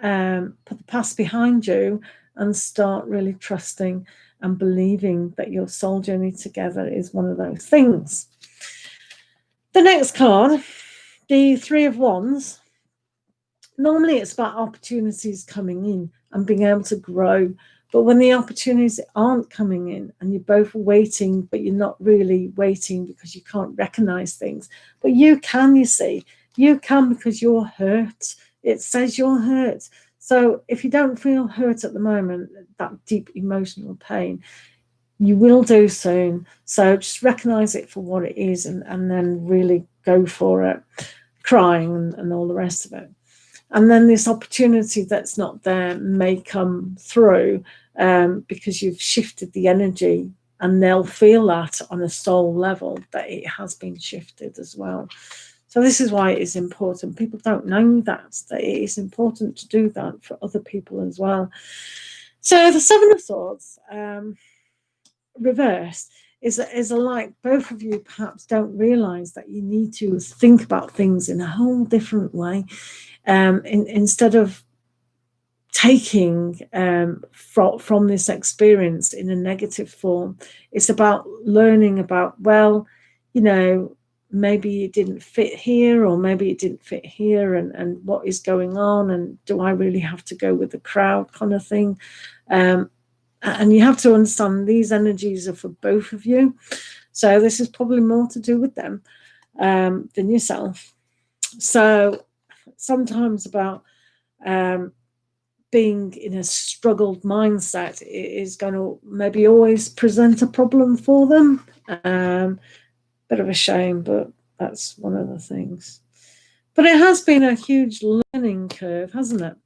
put the past behind you and start really trusting and believing that your soul journey together is one of those things. The next card, the 3 of wands. Normally it's about opportunities coming in and being able to grow. But when the opportunities aren't coming in and you're both waiting, but you're not really waiting because you can't recognize things. But you can, you see, you can because you're hurt. It says you're hurt. So if you don't feel hurt at the moment, that deep emotional pain, you will do soon. So just recognize it for what it is and then really go for it, crying and all the rest of it. And then this opportunity that's not there may come through because you've shifted the energy, and they'll feel that on a soul level that it has been shifted as well. So this is why it is important. People don't know that it is important to do that for other people as well. So the 7 of swords reversed is like both of you perhaps don't realize that you need to think about things in a whole different way. Instead of taking from this experience in a negative form, it's about learning about, well, you know, maybe it didn't fit here, or maybe it didn't fit here, and what is going on, and do I really have to go with the crowd kind of thing. And you have to understand these energies are for both of you. So this is probably more to do with them than yourself. So sometimes about being in a struggled mindset is going to maybe always present a problem for them. Bit of a shame, but that's one of the things. But it has been a huge learning curve, hasn't it?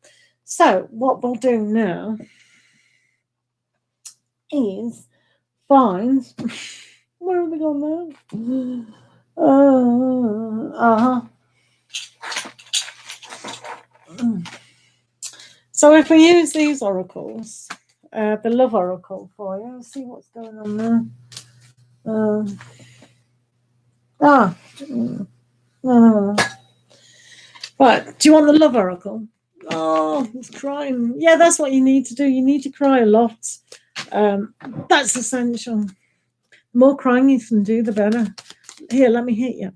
So what we'll do now is find where are we going now? So if we use these oracles, the love oracle for you, let's see what's going on there. Right, do you want the love oracle? Oh, he's crying. Yeah, that's what you need to do. You need to cry a lot. That's essential. The more crying you can do, the better. Here, let me hit you.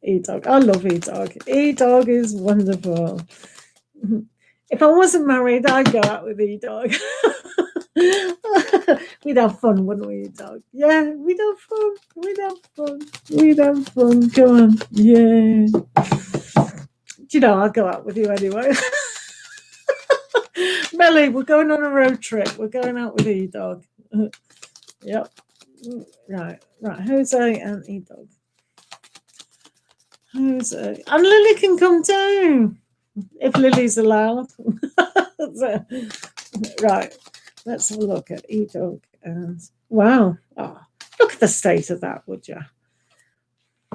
E-Dog. I love E-Dog. E-Dog is wonderful. If I wasn't married, I'd go out with E-Dog. We'd have fun, wouldn't we, E-Dog? Yeah, we'd have fun. We'd have fun. We'd have fun. Come on. Yeah. Do you know, I'll go out with you anyway. Melly, we're going on a road trip. We're going out with E-Dog. Yep. Right. Jose and E-Dog. Jose. And Lily can come too. if Lily's allowed. So, right, let's have a look at E-Dog. And wow, oh, look at the state of that, would you?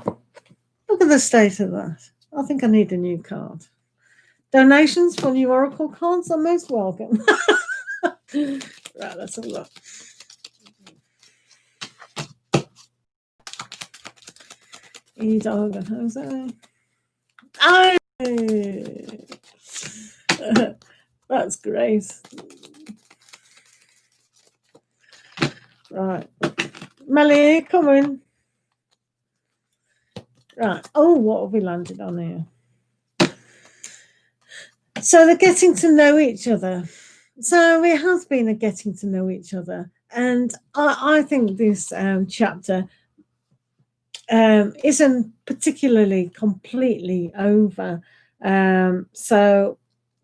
Look at the state of that. I think I need a new card. Donations for new oracle cards are most welcome. Right, let's have a look. E-Dog and Jose. Oh, that's great. Right, Melly, come in. Right. Oh, what have we landed on here? So they're getting to know each other. So it has been a getting to know each other. And I think this chapter isn't particularly completely over. So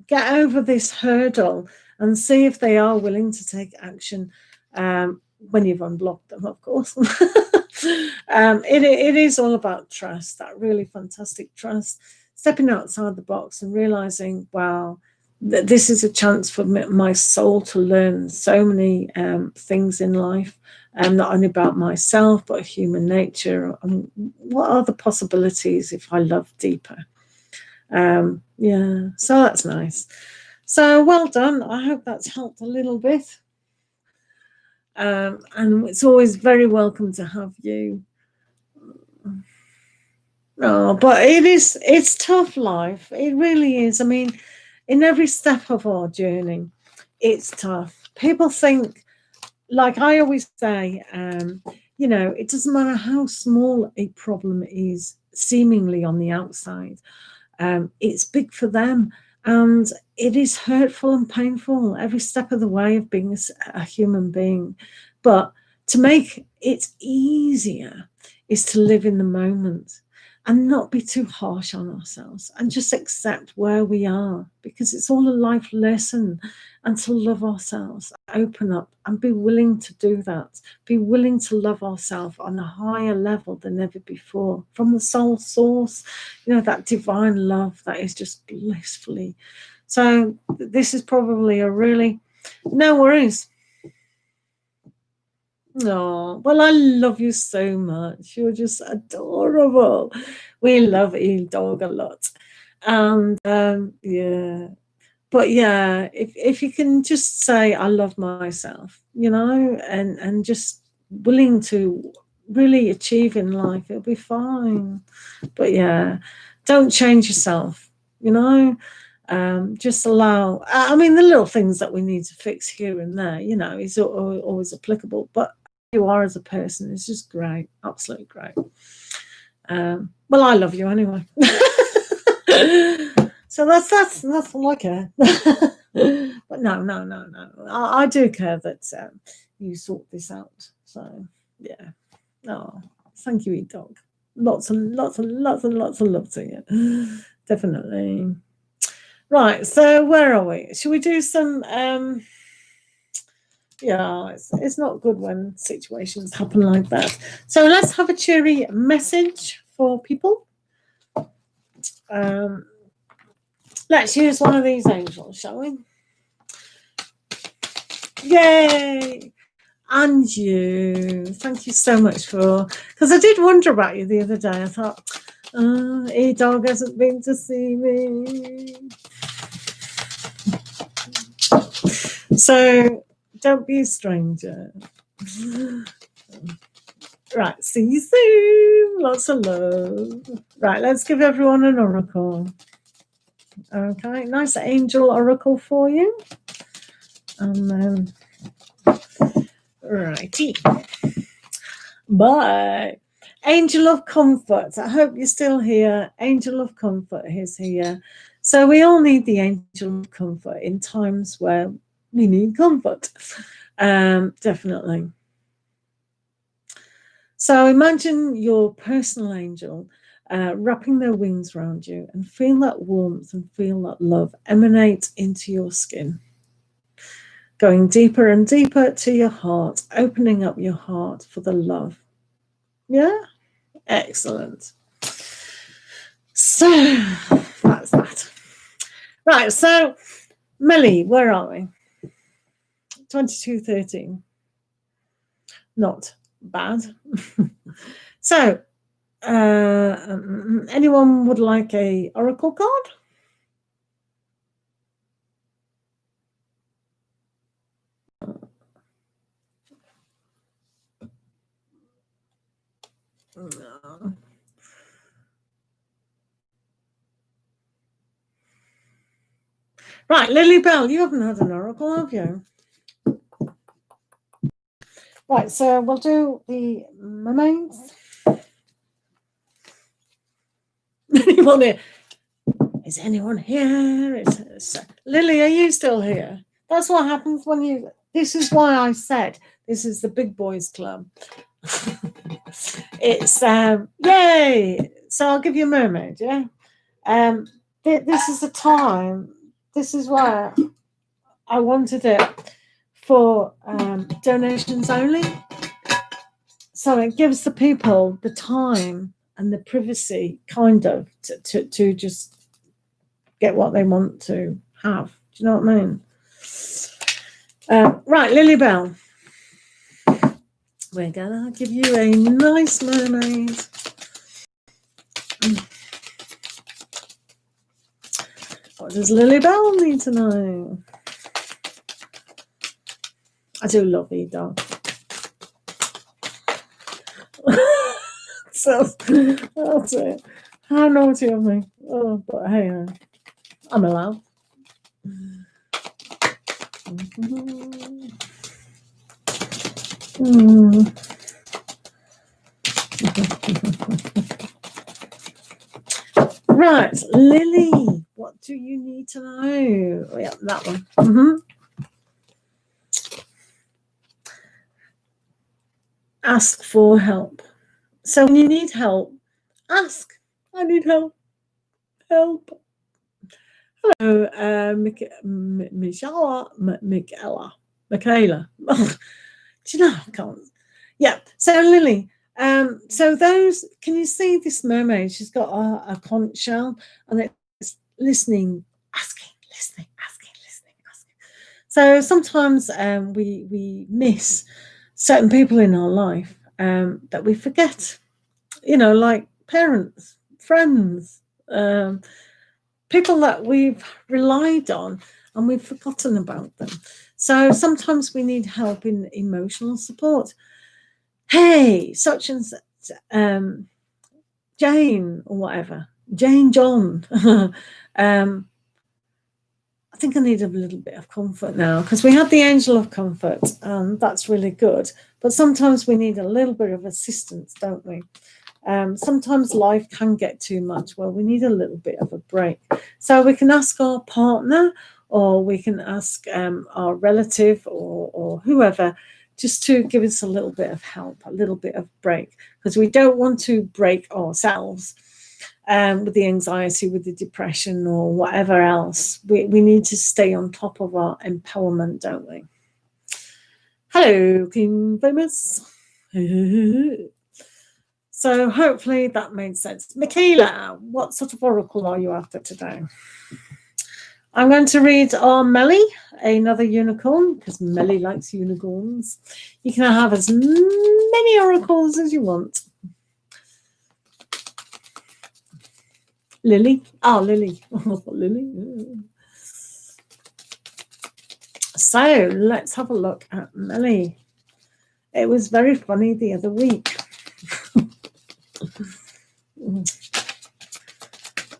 get over this hurdle and see if they are willing to take action when you've unblocked them, of course. It is all about trust, that really fantastic trust, stepping outside the box and realizing, wow, this is a chance for my soul to learn so many things in life, not only about myself, but human nature. And what are the possibilities if I love deeper? Yeah, so that's nice. So well done. I hope that's helped a little bit. And it's always very welcome to have you. Oh, but it's tough life. It really is. I mean, in every step of our journey, it's tough. People think, like I always say, you know, it doesn't matter how small a problem is seemingly on the outside. It's big for them, and it is hurtful and painful every step of the way of being a human being. But to make it easier is to live in the moment and not be too harsh on ourselves and just accept where we are, because it's all a life lesson, and to love ourselves, open up and be willing to do that, be willing to love ourselves on a higher level than ever before, from the soul source, you know, that divine love that is just blissfully. So this is probably a really, no worries. Oh, well, I love you so much. You're just adorable. We love E-Dog a lot. And yeah. But yeah, if you can just say, I love myself, you know, and just willing to really achieve in life, it'll be fine. But yeah, don't change yourself, you know. Just allow, I mean, the little things that we need to fix here and there, you know, is always applicable. But you are as a person is just great, absolutely great. Well, I love you anyway. So that's all I care. But no. I do care that you sort this out. So yeah. Oh, thank you, E-Dog. Lots and lots of love to you. Definitely. Right, so where are we? Should we do some yeah, it's not good when situations happen like that. So let's have a cheery message for people. Let's use one of these angels, shall we? Yay! And you. Thank you so much for, because I did wonder about you the other day. I thought, E-Dog hasn't been to see me. So don't be a stranger. Right, see you soon. Lots of love. Right, let's give everyone an oracle. Okay, nice angel oracle for you. And then, righty. Bye. Angel of comfort. I hope you're still here. Angel of comfort is here. So we all need the angel of comfort in times where we need comfort. Definitely. So imagine your personal angel wrapping their wings around you, and feel that warmth and feel that love emanate into your skin, going deeper and deeper to your heart, opening up your heart for the love. Yeah? Excellent. So that's that. Right, so Millie, where are we? 2213. Not bad. So, anyone would like a oracle card? No. Right, Lily Bell, you haven't had an oracle, have you? Right, so we'll do the mermaids. Anyone here? Is anyone here? It's Lily, are you still here? That's what happens when you... This is why I said this is the big boys club. It's yay! So I'll give you a mermaid, yeah? This is the time. This is why I wanted it for donations only. So it gives the people the time and the privacy, kind of, to just get what they want to have. Do you know what I mean? Right, Lily Bell. We're gonna give you a nice mermaid. What does Lily Bell need to know? I do love you, dog. So that's it. How naughty of me. Oh, but hey, I'm allowed. Right, Lily, what do you need to know? Oh, yeah, that one. Ask for help. So when you need help, ask. I need help. Help. Hello, Michaela. Do you know? I can't. Yeah. So Lily. So those. Can you see this mermaid? She's got a conch shell, and it's listening, asking, listening, asking, listening, asking. So sometimes we miss certain people in our life that we forget. You know, like parents, friends, people that we've relied on and we've forgotten about them. So sometimes we need help in emotional support. Hey, such and such, Jane or whatever, Jane John. I think I need a little bit of comfort now, because we had the angel of comfort, and that's really good. But sometimes we need a little bit of assistance, don't we? Sometimes life can get too much. Well, we need a little bit of a break. So we can ask our partner, or we can ask our relative or whoever, just to give us a little bit of help, a little bit of break, because we don't want to break ourselves with the anxiety, with the depression, or whatever else. We need to stay on top of our empowerment, don't we? Hello, King Famous. So hopefully that made sense. Michaela, what sort of oracle are you after today? I'm going to read our Melly, another unicorn, because Melly likes unicorns. You can have as many oracles as you want. Lily. Oh, Lily. Lily. So let's have a look at Melly. It was very funny the other week.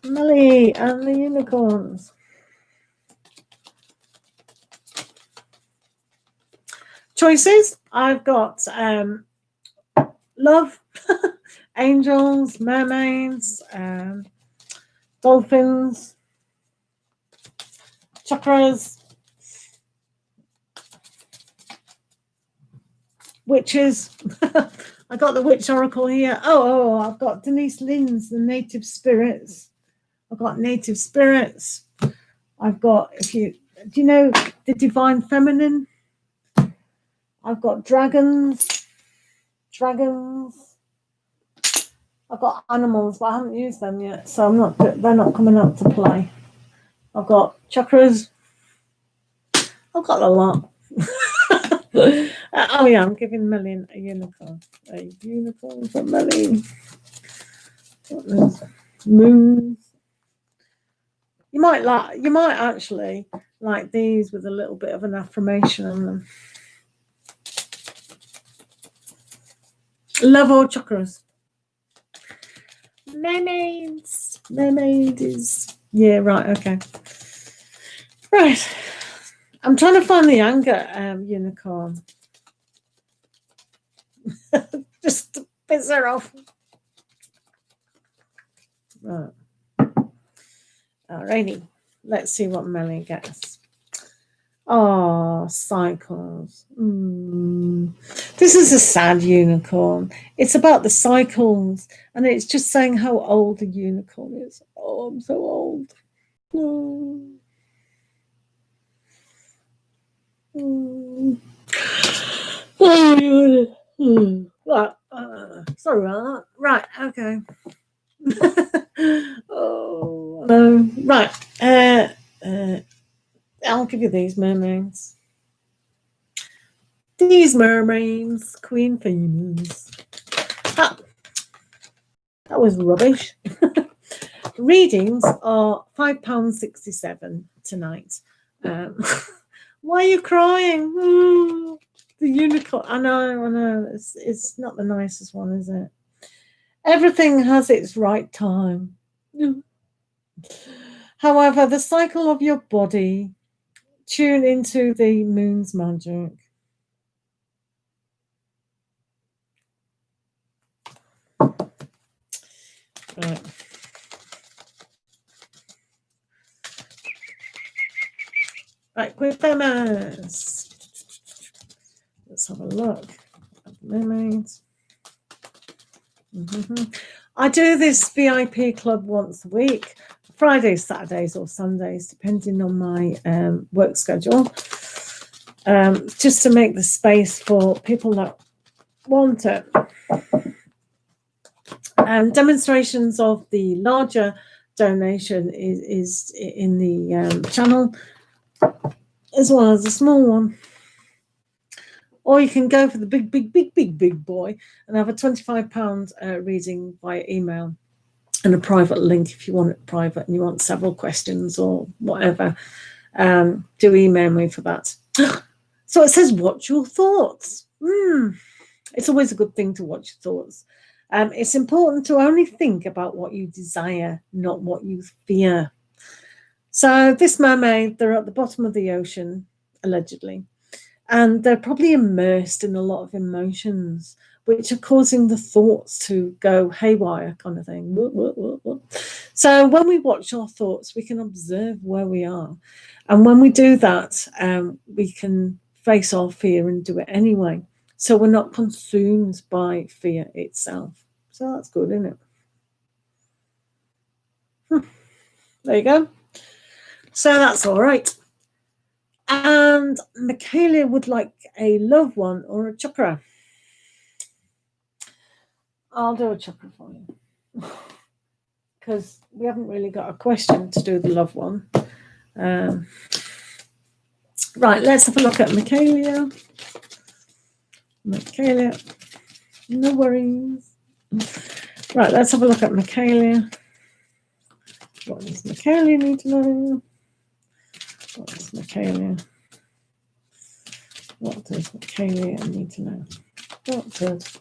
Melly and the unicorns. Choices. I've got love, angels, mermaids, dolphins, chakras, witches. I got the witch oracle here. Oh, I've got Denise Lynn's, the native spirits. I've got native spirits. I've got, do you know the divine feminine? I've got dragons. I've got animals, but I haven't used them yet, so they're not coming up to play. I've got chakras. I've got a lot. Oh yeah, I'm giving Melin a unicorn. A unicorn for Melin. Moons. You might actually like these with a little bit of an affirmation on them. Love all chakras. Mermaids. Mermaid is, yeah, right, okay. Right. I'm trying to find the anger unicorn. Just to piss her off. Right. Alrighty. Let's see what Melly gets. Oh, cycles. This is a sad unicorn. It's about the cycles, and it's just saying how old the unicorn is. Oh, I'm so old. Oh. Right, sorry about that. Right, okay. Oh no. Right. I'll give you these mermaids. These mermaids, Queen Females. That was rubbish. Readings are £5.67 tonight. Why are you crying? Oh, the unicorn. I know. It's not the nicest one, is it? Everything has its right time. However, the cycle of your body, tune into the moon's magic. Right. Right, quick famous. Let's have a look at the mermaids. I do this VIP club once a week, Fridays, Saturdays, or Sundays, depending on my work schedule, just to make the space for people that want it. Demonstrations of the larger donation is in the channel, as well as a small one. Or you can go for the big boy and have a £25 reading via email and a private link if you want it private and you want several questions or whatever. Do email me for that. So it says, watch your thoughts. It's always a good thing to watch your thoughts. It's important to only think about what you desire, not what you fear. So this mermaid, they're at the bottom of the ocean, allegedly. And they're probably immersed in a lot of emotions, which are causing the thoughts to go haywire, kind of thing. So when we watch our thoughts, we can observe where we are. And when we do that, we can face our fear and do it anyway. So we're not consumed by fear itself. So that's good, isn't it? There you go. So that's all right. And Michaela would like a love one or a chakra. I'll do a chakra for you. Because we haven't really got a question to do the love one. Right, let's have a look at Michaela. Michaela, no worries. Right, let's have a look at Michaela. What does Michaela need to know? What does Michaela? What does Michaela need to know? What does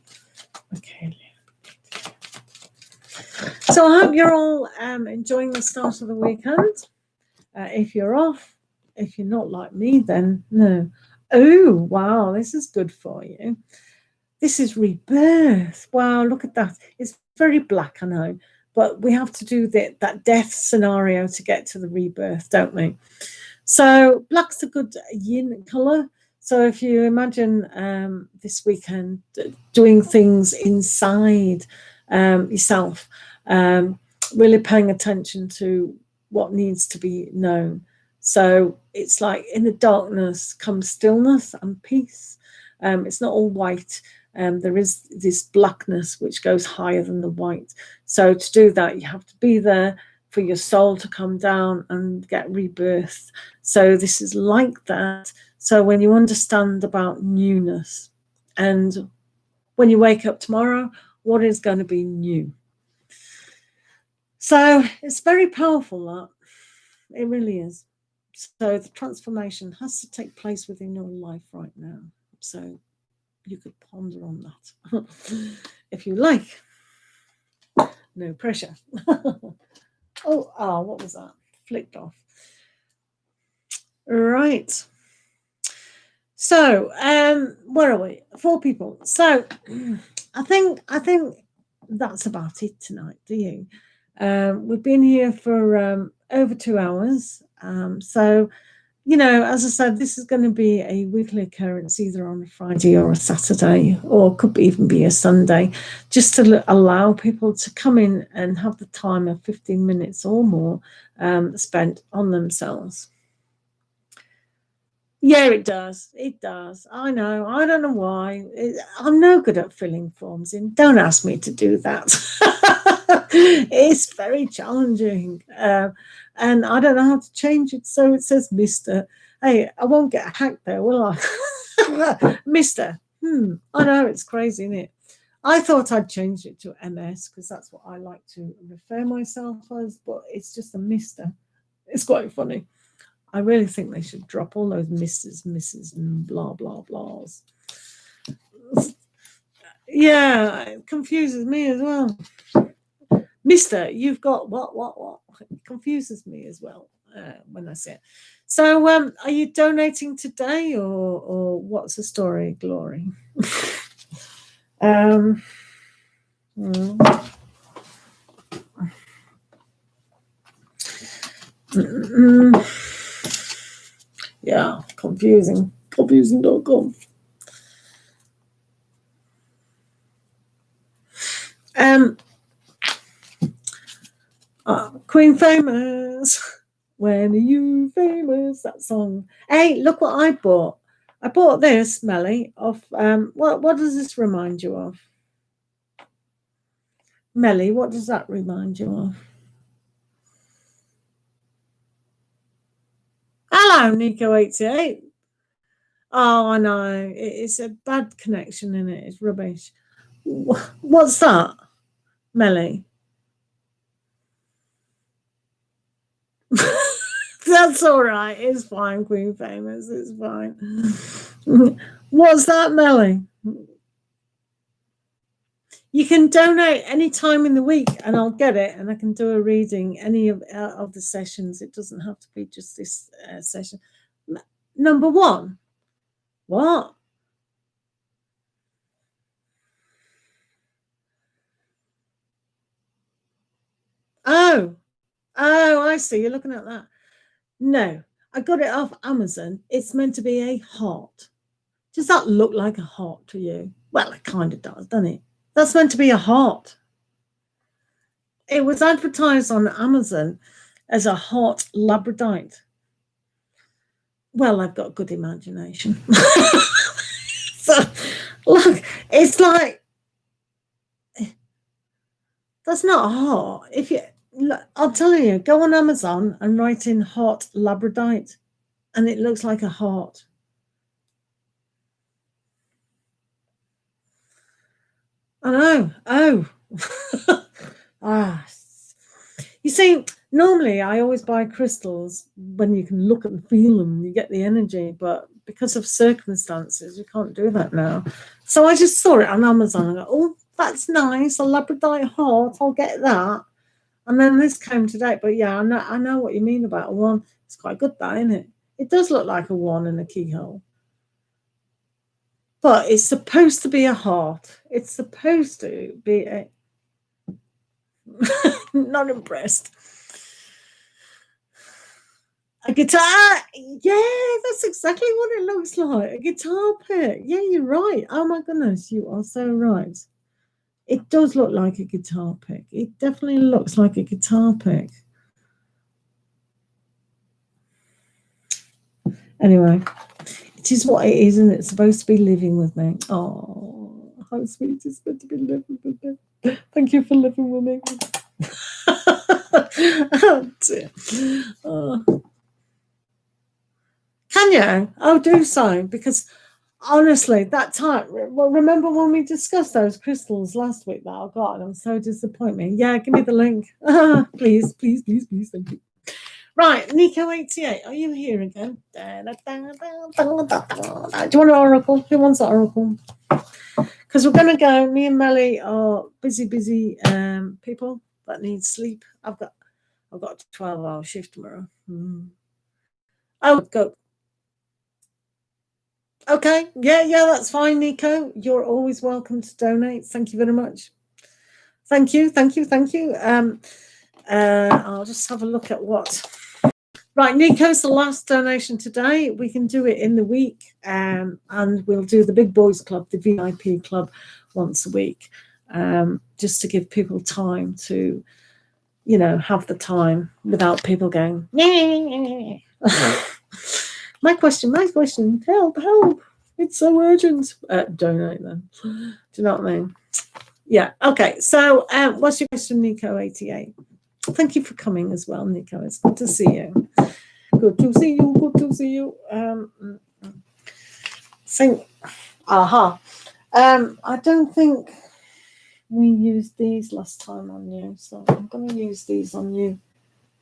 Michaela need to know? So I hope you're all enjoying the start of the weekend. If you're off, if you're not like me, then no. Oh, wow, this is good for you. This is rebirth. Wow, look at that. It's very black, I know, but we have to do that death scenario to get to the rebirth, don't we? So black's a good yin color. So if you imagine this weekend doing things inside yourself, really paying attention to what needs to be known. So it's like in the darkness comes stillness and peace. It's not all white. There is this blackness which goes higher than the white. So to do that, you have to be there for your soul to come down and get rebirthed. So this is like that. So when you understand about newness, and when you wake up tomorrow, what is going to be new? So it's very powerful, that. It really is. So the transformation has to take place within your life right now. So you could ponder on that if you like. No pressure. Oh, what was that? Flicked off. Right. So, where are we? 4 people. So, I think that's about it tonight. Do you? We've been here for over 2 hours. So, you know, as I said, this is going to be a weekly occurrence, either on a Friday or a Saturday, or could even be a Sunday, just to allow people to come in and have the time of 15 minutes or more spent on themselves. Yeah, it does. It does. I know. I don't know why. I'm no good at filling forms in. Don't ask me to do that. It's very challenging. And I don't know how to change it. So it says Mr. Hey, I won't get hacked there, will I? Mr. I know, it's crazy, isn't it? I thought I'd change it to MS because that's what I like to refer myself as, but it's just a Mr. It's quite funny. I really think they should drop all those Mrs., and blah, blah, blahs. Yeah, it confuses me as well. Mister, you've got what? It confuses me as well when I say it. So are you donating today or what's the story, Glory? Yeah, confusing.com. Queen Famous, when are you famous? That song. Hey, look what I bought. I bought this, Melly, of what does this remind you of? Melly, what does that remind you of? Hello, Nico88. Oh, I know. It's a bad connection in it. It's rubbish. What's that, Melly? That's all right. It's fine, Queen Famous. It's fine. What's that, Melly? You can donate any time in the week and I'll get it and I can do a reading any of the sessions. It doesn't have to be just this session. Number 1. What? Oh, I see. You're looking at that. No, I got it off Amazon. It's meant to be a heart. Does that look like a heart to you? Well, it kind of does, doesn't it? That's meant to be a heart. It was advertised on Amazon as a heart labradorite. Well, I've got good imagination. So, look, it's like, that's not a heart. If you, I'll tell you, go on Amazon and write in heart labradorite, and it looks like a heart. I know. Oh. You see, normally I always buy crystals when you can look and feel them, you get the energy, but because of circumstances, you can't do that now. So I just saw it on Amazon and go, oh, that's nice, a labradorite heart, I'll get that. And then this came today, but yeah, I know what you mean about a 1. It's quite good, that, isn't it? It does look like a 1 in a keyhole. But it's supposed to be a heart. It's supposed to be a... Not impressed. A guitar, yeah, that's exactly what it looks like. A guitar pick. Yeah, you're right. Oh my goodness, you are so right. It does look like a guitar pick. It definitely looks like a guitar pick. Anyway, it is what it is, and it's supposed to be living with me. Oh, how sweet it's meant to be living with me. Thank you for living with me. Oh, dear. Oh. Can you? Oh, do so, because honestly, that time, well, remember when we discussed those crystals last week that I got, and I'm so disappointed. Yeah, give me the link. Please, please, please, please, thank you. Right, Nico88, are you here again? Do you want an oracle? Who wants an oracle? Because we're going to go, me and Melly are busy people that need sleep. I've got a 12-hour shift tomorrow. Oh, go. Okay, yeah, that's fine, Nico. You're always welcome to donate. Thank you very much. Thank you. I'll just have a look at what. Right, Nico's the last donation today. We can do it in the week, and we'll do the Big Boys Club, the VIP club, once a week, just to give people time to, have the time without people going, my question, help, it's so urgent. Donate then. Do you know what I mean? Yeah, okay. So what's your question, Nico88? Thank you for coming as well, Nico. It's good to see you. Good to see you. I don't think we used these last time on you, so I'm going to use these on you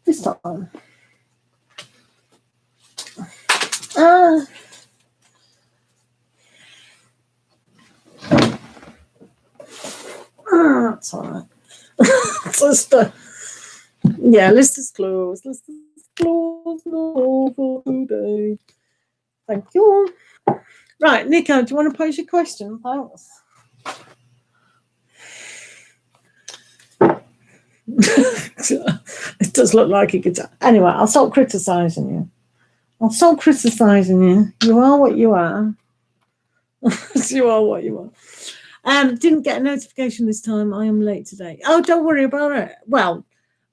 this time. That's all right. List is closed. For today. Thank you. Right, Nico, do you want to pose your question? Thanks. It does look like a guitar. Anyway, I'll stop criticizing you. You are what you are. You are what you are. Didn't get a notification this time. I am late today. Oh, don't worry about it. Well,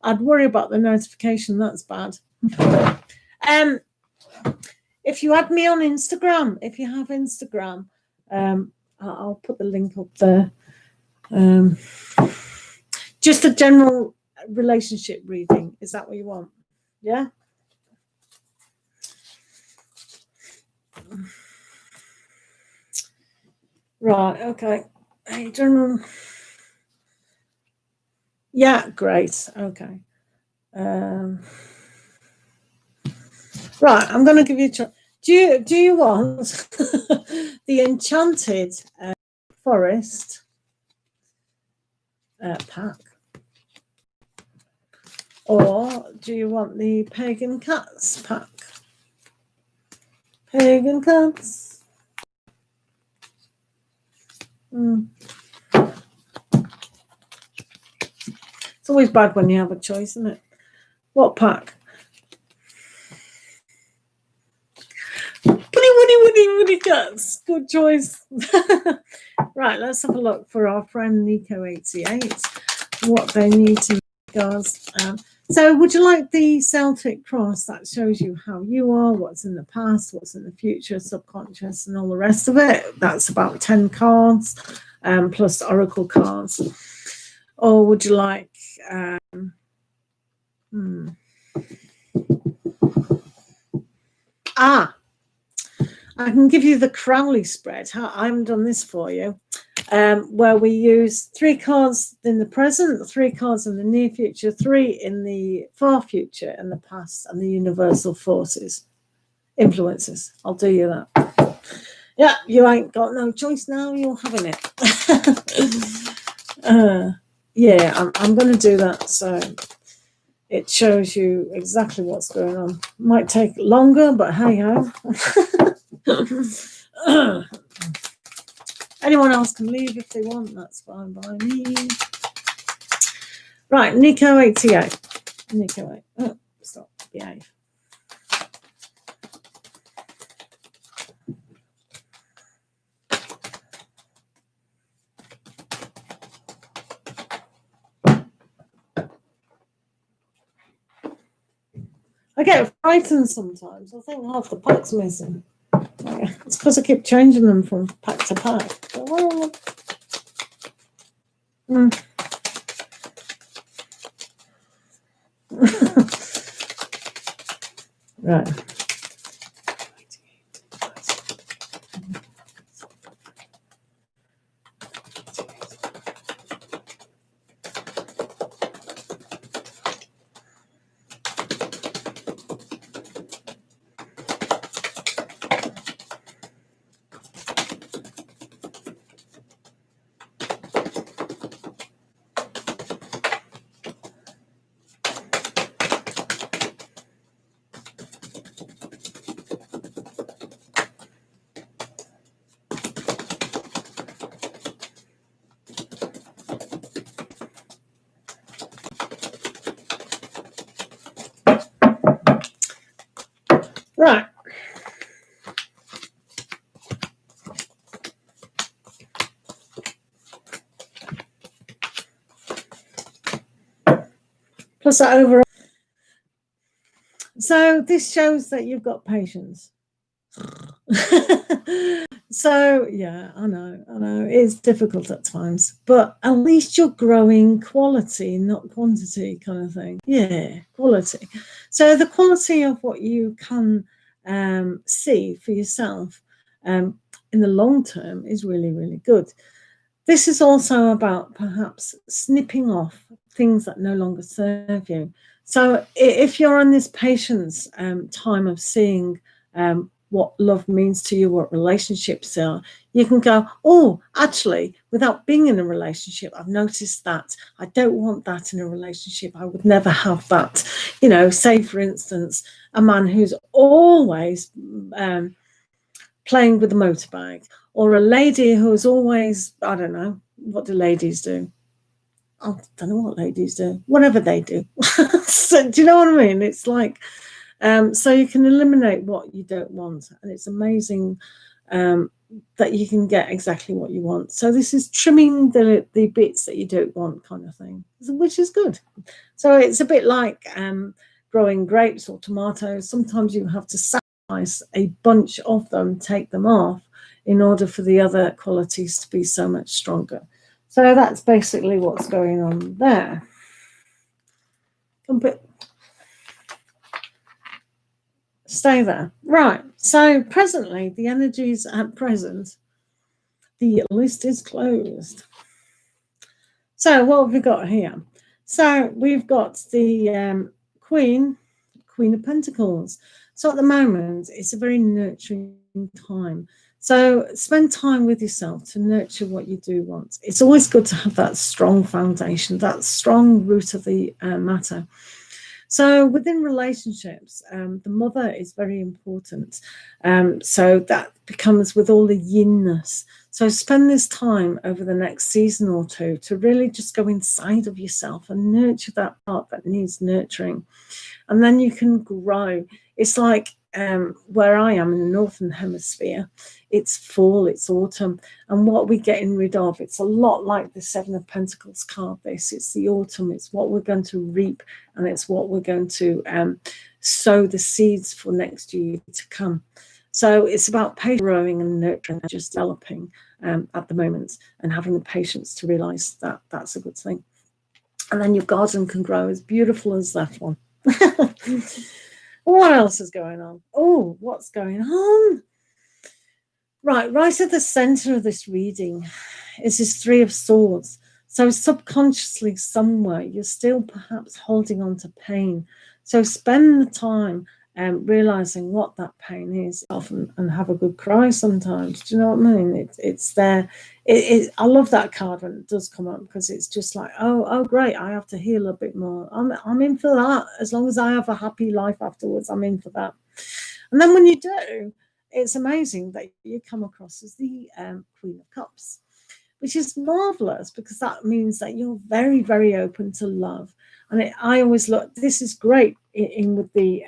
I'd worry about the notification. That's bad. If you add me on Instagram, if you have Instagram, I'll put the link up there. Just a general relationship reading. Is that what you want? Yeah? Right, okay. Hey, general. Yeah, great. Okay. Right, I'm going to give you a chance. Do you want the Enchanted Forest pack? Or do you want the Pagan Cats pack? Pagan Cats. It's always bad when you have a choice, isn't it? What pack? Woody Cats. Good choice. Right, let's have a look for our friend Nico88. What they need to guys. So would you like the Celtic cross that shows you how you are, what's in the past, what's in the future, subconscious, and all the rest of it? That's about 10 cards, plus oracle cards. Or would you like I can give you the Crowley spread. I haven't done this for you, where we use 3 cards in the present, 3 cards in the near future, 3 in the far future, and the past, and the universal forces, influences. I'll do you that. Yeah, you ain't got no choice now. You're having it. Yeah, I'm going to do that. So it shows you exactly what's going on. Might take longer, but hey ho. Anyone else can leave if they want. That's fine by me. Right, Nico88. Nico8. Oh, stop. Behave. I get frightened sometimes. I think half the pack's missing. It's because I keep changing them from pack to pack. Right. Right. Plus that overall. So this shows that you've got patience. So yeah, I know it's difficult at times, but at least you're growing quality, not quantity, kind of thing. Yeah, quality. So the quality of what you can see for yourself in the long term is really, really good. This is also about perhaps snipping off things that no longer serve you. So if you're on this patience time of seeing what love means to you, what relationships are, you can go, oh, actually, without being in a relationship, I've noticed that I don't want that in a relationship. I would never have that. You know, say, for instance, a man who's always playing with a motorbike, or a lady who's always, I don't know, what do ladies do? I don't know what ladies do, whatever they do. So, do you know what I mean? It's like, so you can eliminate what you don't want, and it's amazing that you can get exactly what you want. So this is trimming the bits that you don't want, kind of thing, which is good. So it's a bit like growing grapes or tomatoes. Sometimes you have to sacrifice a bunch of them, take them off, in order for the other qualities to be so much stronger. So that's basically what's going on there. Stay there. Right. So presently, the energies at present, the list is closed. So what have we got here? So we've got the Queen of Pentacles. So at the moment, it's a very nurturing time. So spend time with yourself to nurture what you do want. It's always good to have that strong foundation, that strong root of the matter. So within relationships, the mother is very important. So that becomes with all the yinness. So spend this time over the next season or two to really just go inside of yourself and nurture that part that needs nurturing. And then you can grow. It's like where I am in the Northern Hemisphere, it's fall, it's autumn. And what we're getting rid of, it's a lot like the Seven of Pentacles card. It's the autumn, it's what we're going to reap, and it's what we're going to sow the seeds for next year to come. So it's about patience, growing and nurturing and just developing at the moment, and having the patience to realize that that's a good thing. And then your garden can grow as beautiful as that one. What else is going on? Oh, what's going on? Right at the center of this reading is this Three of Swords. So subconsciously somewhere you're still perhaps holding on to pain. So spend the time realizing what that pain is often, and have a good cry sometimes. Do you know what I mean? It's there. I love that card when it does come up, because it's just like, oh great, I have to heal a bit more. I'm in for that. As long as I have a happy life afterwards, I'm in for that. And then when you do, it's amazing that you come across as the Queen of Cups, which is marvelous, because that means that you're very, very open to love. And I always look, this is great in with the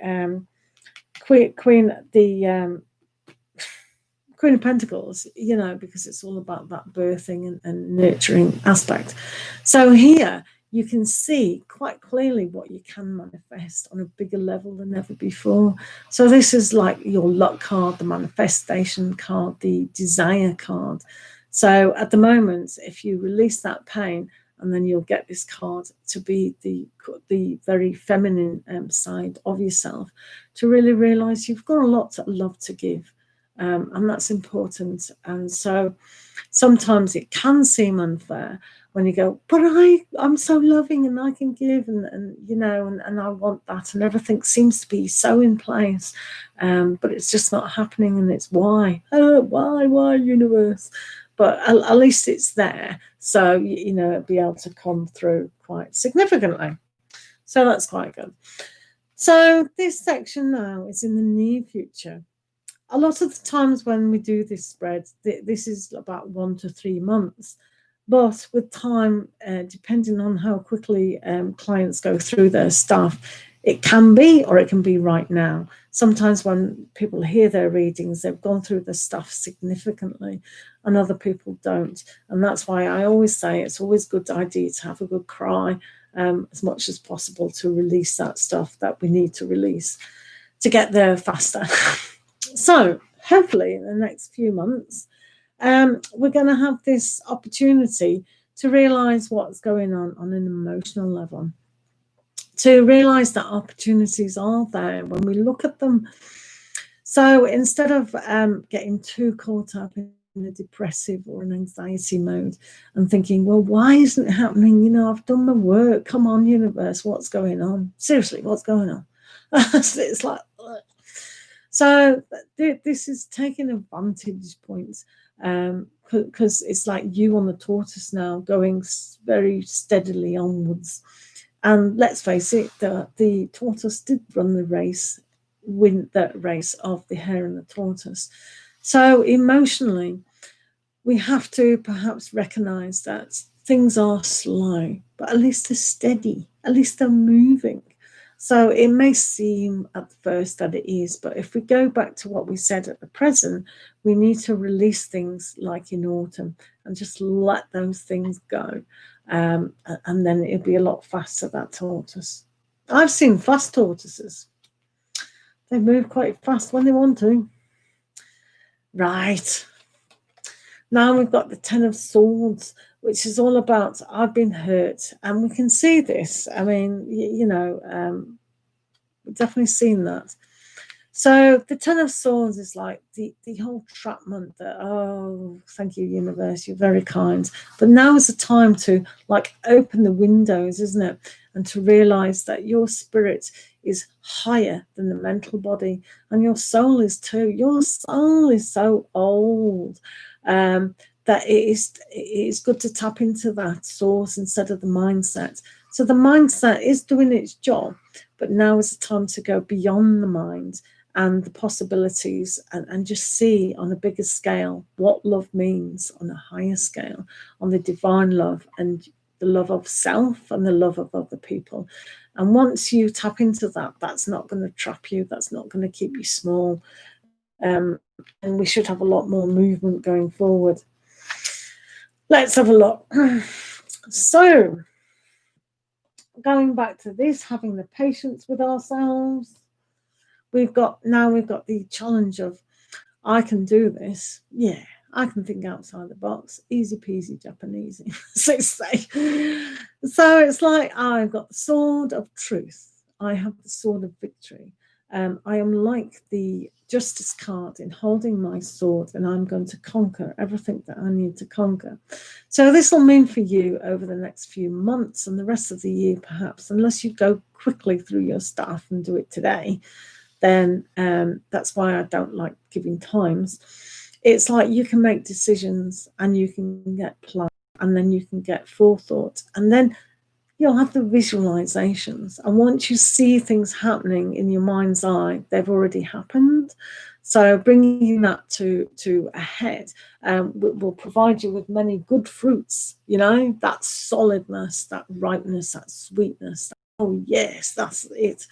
Queen of Pentacles, you know, because it's all about that birthing and nurturing aspect. So here you can see quite clearly what you can manifest on a bigger level than ever before. So this is like your luck card, the manifestation card, the desire card. So at the moment, if you release that pain and then you'll get this card to be the very feminine side of yourself, to really realize you've got a lot of love to give, and that's important. And so sometimes it can seem unfair when you go, but I'm so loving and I can give, and you know, and I want that, and everything seems to be so in place, but it's just not happening, and it's why universe? But at least it's there, so you know, it'll be able to come through quite significantly. So that's quite good. So this section now is in the near future. A lot of the times when we do this spread, this is about 1 to 3 months. But with time, depending on how quickly clients go through their stuff, it can be, or it can be right now. Sometimes when people hear their readings, they've gone through the stuff significantly, and other people don't. And that's why I always say it's always a good idea to have a good cry as much as possible, to release that stuff that we need to release to get there faster. So hopefully in the next few months, we're going to have this opportunity to realize what's going on an emotional level, to realize that opportunities are there when we look at them. So instead of getting too caught up in a depressive or an anxiety mode and thinking, well, why isn't it happening? You know, I've done my work. Come on, universe, what's going on? Seriously, what's going on? It's like, ugh. So this is taking a vantage point, because it's like you on the tortoise now, going very steadily onwards. And let's face it, the tortoise did run the race, win that race of the hare and the tortoise. So emotionally, we have to perhaps recognize that things are slow, but at least they're steady, at least they're moving. So it may seem at first that it is, but if we go back to what we said at the present, we need to release things like in autumn and just let those things go. And then it'll be a lot faster, that tortoise. I've seen fast tortoises. They move quite fast when they want to. Right. Now we've got the Ten of Swords, which is all about I've been hurt. And we can see this. I mean, you know, we've definitely seen that. So the Ten of Swords is like the whole trapment that, oh, thank you, universe, you're very kind. But now is the time to like open the windows, isn't it? And to realize that your spirit is higher than the mental body, and your soul is too. Your soul is so old that it is good to tap into that source instead of the mindset. So the mindset is doing its job, but now is the time to go beyond the mind and the possibilities, and just see on a bigger scale what love means on a higher scale, on the divine love and the love of self and the love of other people. And once you tap into that, that's not going to trap you, that's not going to keep you small, and we should have a lot more movement going forward. Let's have a look. So going back to this, having the patience with ourselves, we've got the challenge of, I can do this. Yeah, I can think outside the box. Easy peasy Japanese, so say. So it's like, I've got the sword of truth. I have the sword of victory. I am like the Justice card in holding my sword, and I'm going to conquer everything that I need to conquer. So this will mean for you over the next few months and the rest of the year, perhaps, unless you go quickly through your stuff and do it today, then that's why I don't like giving times. It's like you can make decisions and you can get plan, and then you can get forethought, and then you'll have the visualizations. And once you see things happening in your mind's eye, they've already happened. So bringing that to a head will provide you with many good fruits, you know, that solidness, that ripeness, that sweetness. Oh, yes, that's it.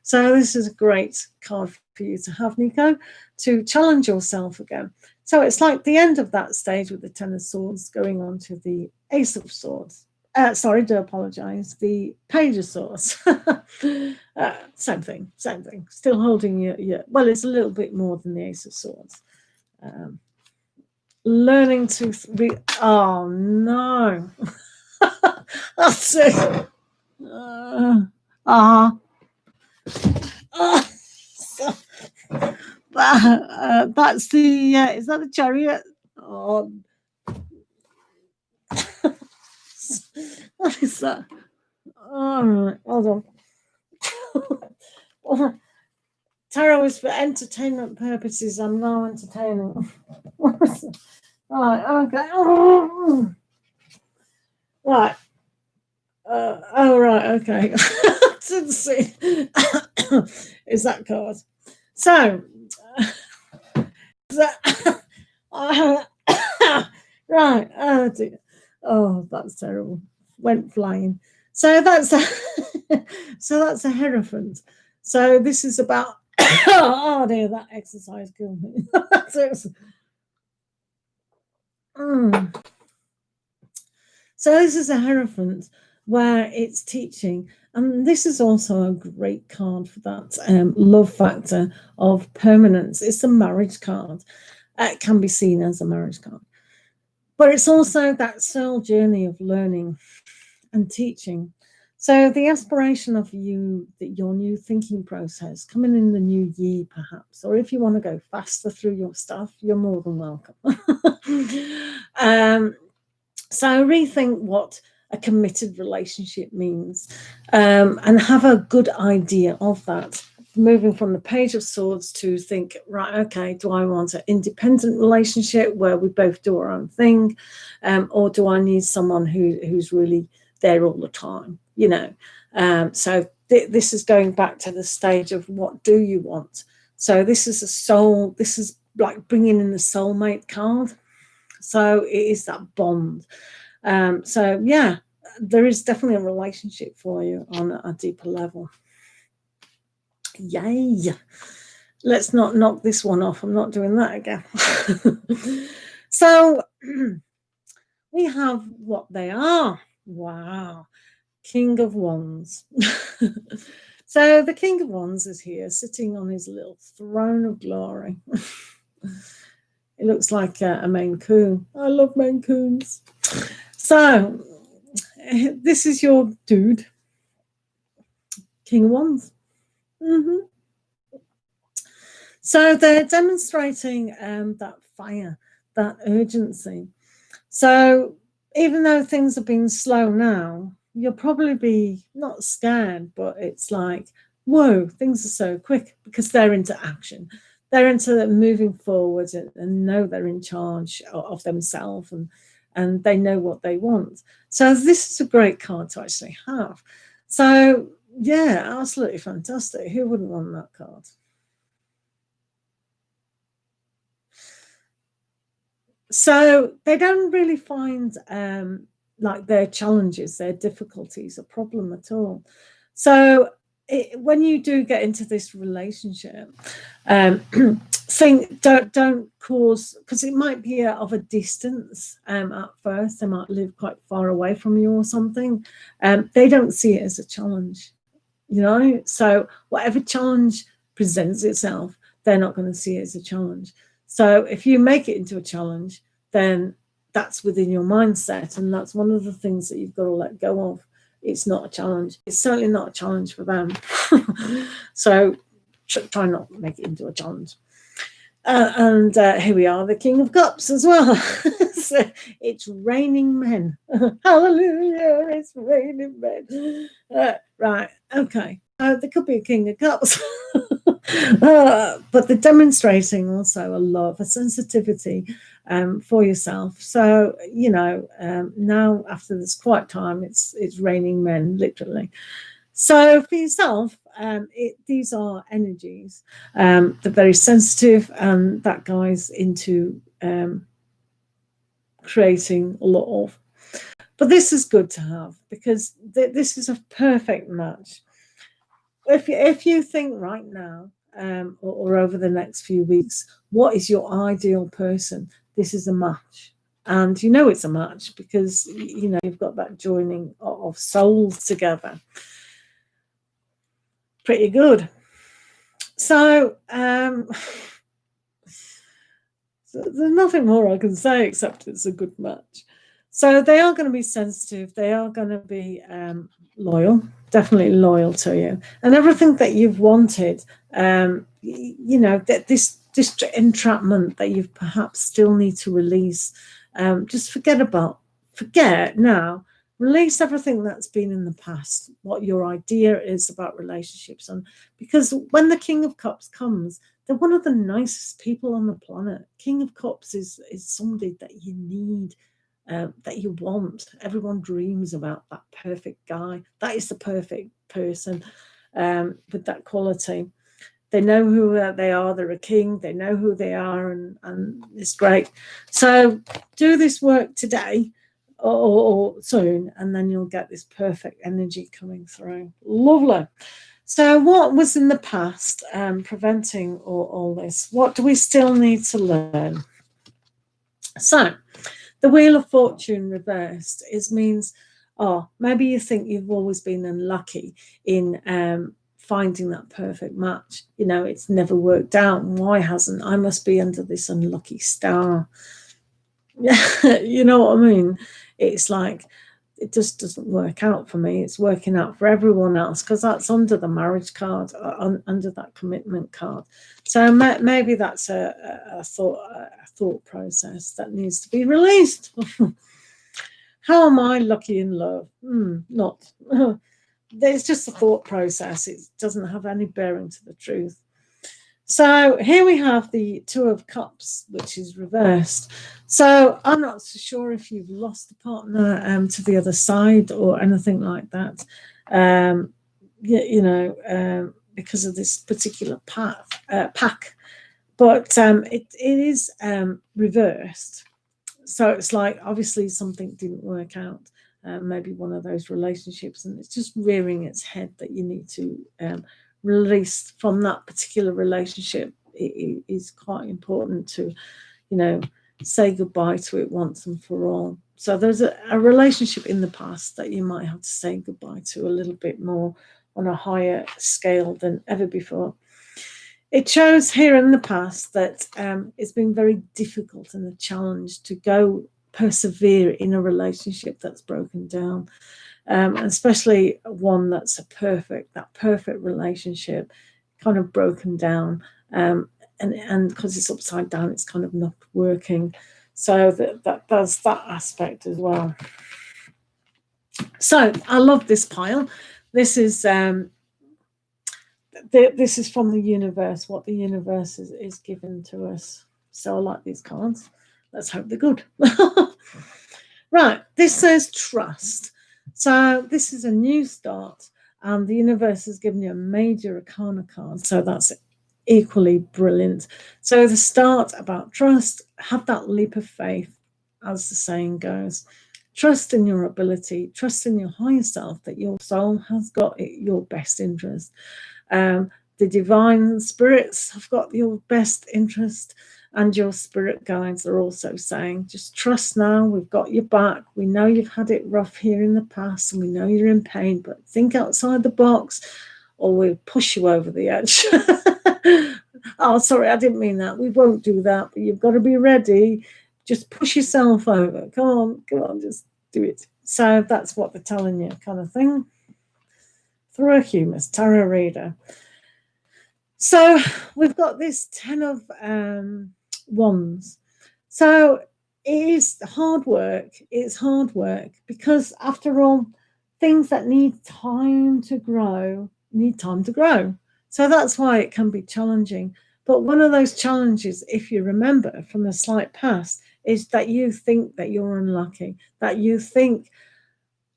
So this is a great card for you to have, Nico, to challenge yourself again. So it's like the end of that stage with the Ten of Swords going on to the Ace of Swords. Sorry, do apologize. The Page of Swords. Same thing. Still holding your, well, it's a little bit more than the Ace of Swords. Learning to oh no. That's it. So, that's the, is that the chariot? Oh, what is that? All right, hold on. Tarot is for entertainment purposes. I'm now entertaining. Right, okay. Right. Oh, right, okay. Didn't see. Is that card? So, right. Oh, dear. Oh, that's terrible. Went flying. So that's a, so that's a Hierophant. So this is about. Oh dear, that exercise killed me. So this is a Hierophant where it's teaching, and this is also a great card for that love factor of permanence. It's a marriage card. It can be seen as a marriage card, but it's also that soul journey of learning and teaching. So the aspiration of you, that your new thinking process coming in the new year, perhaps, or if you want to go faster through your stuff, you're more than welcome. So rethink what a committed relationship means, and have a good idea of that. Moving from the Page of Swords to think, right, okay, do I want an independent relationship where we both do our own thing, or do I need someone who's really there all the time, you know? So this is going back to the stage of what do you want? So this is a soul, this is like bringing in the soulmate card. So it is that bond. So yeah, there is definitely a relationship for you on a deeper level. Yay. Let's not knock this one off. I'm not doing that again. So we have what they are. Wow. King of Wands. So the King of Wands is here sitting on his little throne of glory. It looks like a Maine Coon. I love Maine Coons. So this is your dude, King of Wands. So they're demonstrating that fire, that urgency. So even though things have been slow now, you'll probably be not scared, but it's like, whoa, things are so quick, because they're into action. They're into moving forward and know they're in charge of themselves, and they know what they want. So this is a great card to actually have. So yeah, absolutely fantastic. Who wouldn't want that card? So they don't really find like their challenges, their difficulties, a problem at all. So when you do get into this relationship, don't cause, because it might be of a distance at first. They might live quite far away from you or something. They don't see it as a challenge, you know. So whatever challenge presents itself, they're not going to see it as a challenge. So if you make it into a challenge, then that's within your mindset, and that's one of the things that you've got to let go of. It's not a challenge. It's certainly not a challenge for them. So try not to make it into a challenge. And here we are, the King of Cups as well. So it's raining men. Hallelujah, it's raining men. Right, okay. There could be a King of Cups. But they're demonstrating also a love, a sensitivity for yourself. So, you know, now after this quiet time, it's raining men, literally. So for yourself, these are energies. They're very sensitive, and that guy's into creating a lot of. But this is good to have, because this is a perfect match. If you think right now, or over the next few weeks, what is your ideal person? This is a match. And you know it's a match because, you know, you've got that joining of souls together. Pretty good. So, so there's nothing more I can say except it's a good match. So they are going to be sensitive. They are going to be loyal, definitely loyal to you. And everything that you've wanted, you know, that this entrapment that you perhaps still need to release, just forget now. Release everything that's been in the past, what your idea is about relationships. And because when the King of Cups comes, they're one of the nicest people on the planet. King of Cups is somebody that you need, that you want. Everyone dreams about that perfect guy. That is the perfect person with that quality. They know who they are. They're a king. They know who they are, and it's great. So do this work today or soon, and then you'll get this perfect energy coming through. Lovely. So what was in the past preventing all this? What do we still need to learn? So the Wheel of Fortune reversed means, maybe you think you've always been unlucky in finding that perfect match. You know, it's never worked out. Why hasn't? I must be under this unlucky star. You know what I mean? It's like, it just doesn't work out for me. It's working out for everyone else, because that's under the marriage card, under that commitment card. So maybe that's a thought process that needs to be released. How am I lucky in love? Not. It's just a thought process. It doesn't have any bearing to the truth. So here we have the Two of Cups, which is reversed. So I'm not so sure if you've lost a partner to the other side or anything like that, because of this particular pack. But it is reversed. So it's like, obviously something didn't work out, maybe one of those relationships, and it's just rearing its head that you need to release from that particular relationship. It is quite important to, say goodbye to it once and for all. So there's a relationship in the past that you might have to say goodbye to a little bit more on a higher scale than ever before. It shows here in the past that it's been very difficult and a challenge to go persevere in a relationship that's broken down, especially one that's that perfect relationship kind of broken down, and because it's upside down, it's kind of not working. So there's that aspect as well. So I love this pile. This is this is from the universe, what the universe is given to us. So I like these cards. Let's hope they're good. Right, this says trust. So this is a new start, and the universe has given you a major arcana card. So that's equally brilliant. So the start about trust, have that leap of faith, as the saying goes. Trust in your ability, trust in your higher self, that your soul has got your best interest. The divine spirits have got your best interest, and your spirit guides are also saying, just trust now, we've got your back. We know you've had it rough here in the past, and we know you're in pain, but think outside the box or we'll push you over the edge. Oh, sorry, I didn't mean that. We won't do that, but you've got to be ready. Just push yourself over. Come on, just do it. So that's what they're telling you, kind of thing. Through a Humus tarot reader. So we've got this 10 of Wands. So it is hard work. It's hard work because, after all, things that need time to grow need time to grow. So that's why it can be challenging. But one of those challenges, if you remember from the slight past, is that you think that you're unlucky, that you think,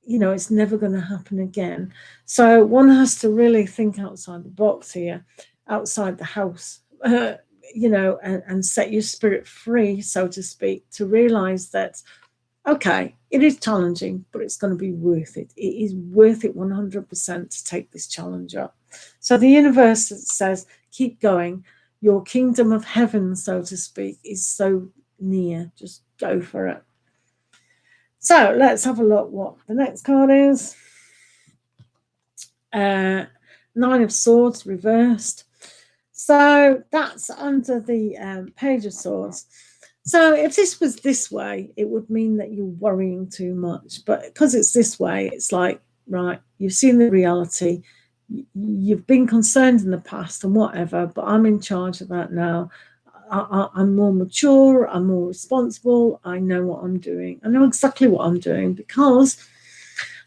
it's never going to happen again. So one has to really think outside the box here, outside the house, and set your spirit free, so to speak, to realize that, okay, it is challenging, but it's going to be worth it. It is worth it 100% to take this challenge up. So the universe says, keep going. Your kingdom of heaven, so to speak, is so near. Just go for it. So let's have a look what the next card is. 9 of Swords reversed. So that's under the Page of Swords. So if this was this way, it would mean that you're worrying too much. But because it's this way, it's like, right, you've seen the reality. You've been concerned in the past and whatever, but I'm in charge of that now. I'm more mature. I'm more responsible. I know what I'm doing. I know exactly what I'm doing because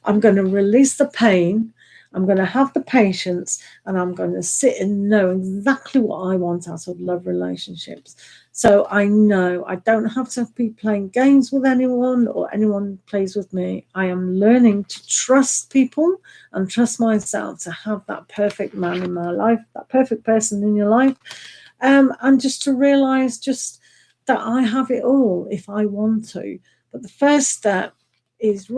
I'm going to release the pain. I'm going to have the patience, and I'm going to sit and know exactly what I want out of love relationships. So I know I don't have to be playing games with anyone or anyone plays with me. I am learning to trust people and trust myself to have that perfect man in my life, that perfect person in your life. And just to realize just that I have it all if I want to. But the first step is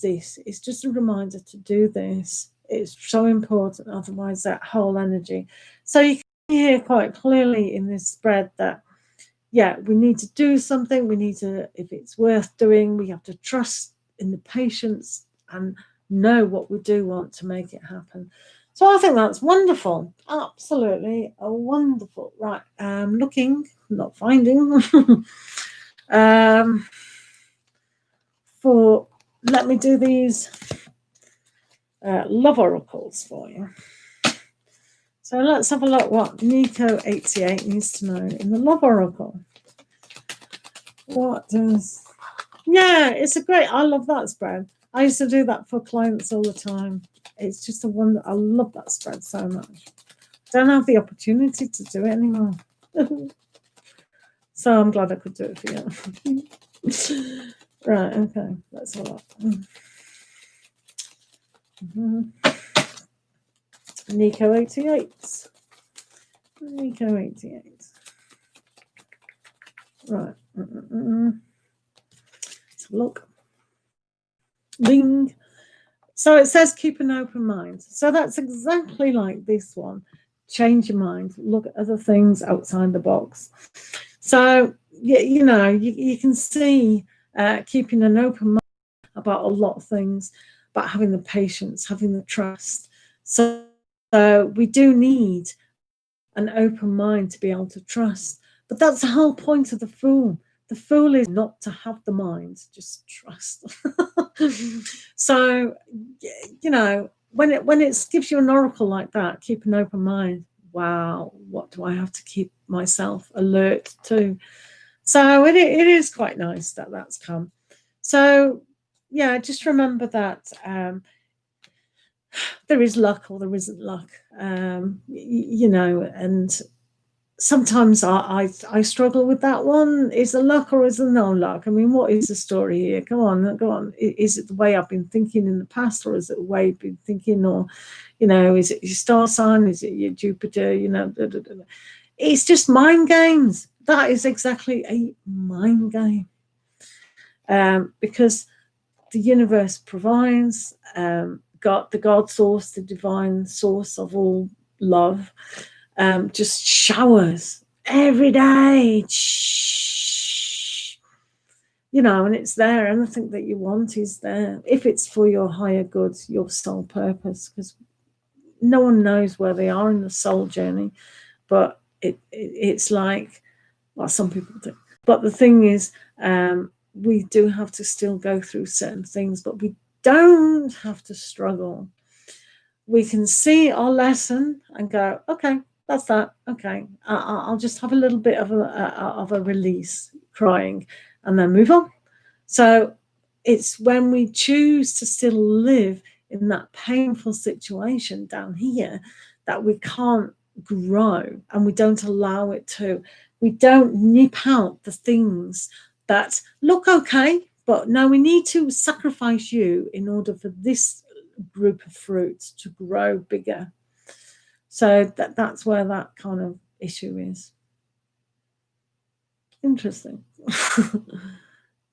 this. It's just a reminder to do this. It's so important, otherwise that whole energy. So you can hear quite clearly in this spread that, yeah, we need to do something. We need to, if it's worth doing, we have to trust in the patience and know what we do want to make it happen. So I think that's wonderful. Absolutely wonderful. Right, looking, not finding. For let me do these love oracles for you. So let's have a look what Nico88 needs to know in the love oracle. What does... Yeah, it's a great... I love that spread. I used to do that for clients all the time. It's just a wonder. I love that spread so much. Don't have the opportunity to do it anymore. So I'm glad I could do it for you. Right, okay. Let's have a look. Nico88. Nico88. Right. Let's have a look. Ding. So it says keep an open mind. So that's exactly like this one. Change your mind. Look at other things outside the box. So, you know, you can see keeping an open mind about a lot of things, about having the patience, having the trust. So we do need an open mind to be able to trust. But that's the whole point of the Fool. The Fool is not to have the mind, just trust. So, you know, when it gives you an oracle like that, keep an open mind. Wow, what do I have to keep myself alert to? So it is quite nice that that's come. So, yeah, just remember that there is luck or there isn't luck, you know, and sometimes I struggle with that one. Is it luck or is it no luck? I mean, what is the story here? Go on. Is it the way I've been thinking in the past, or is it the way I've been thinking, or, you know, is it your star sign? Is it your Jupiter? You know, it's just mind games. That is exactly a mind game, because the universe provides, God, the God source, the divine source of all love, just showers every day, you know, and it's there. Anything that you want is there if it's for your higher good, your soul purpose, because no one knows where they are in the soul journey, but it's like, well, some people do, but the thing is, we do have to still go through certain things, but we don't have to struggle. We can see our lesson and go, okay, that's that. Okay, I'll just have a little bit of a release, crying, and then move on. So it's when we choose to still live in that painful situation down here that we can't grow, and we don't allow it to. We don't nip out the things that look okay, but no, we need to sacrifice you in order for this group of fruits to grow bigger. So that's where that kind of issue is. Interesting.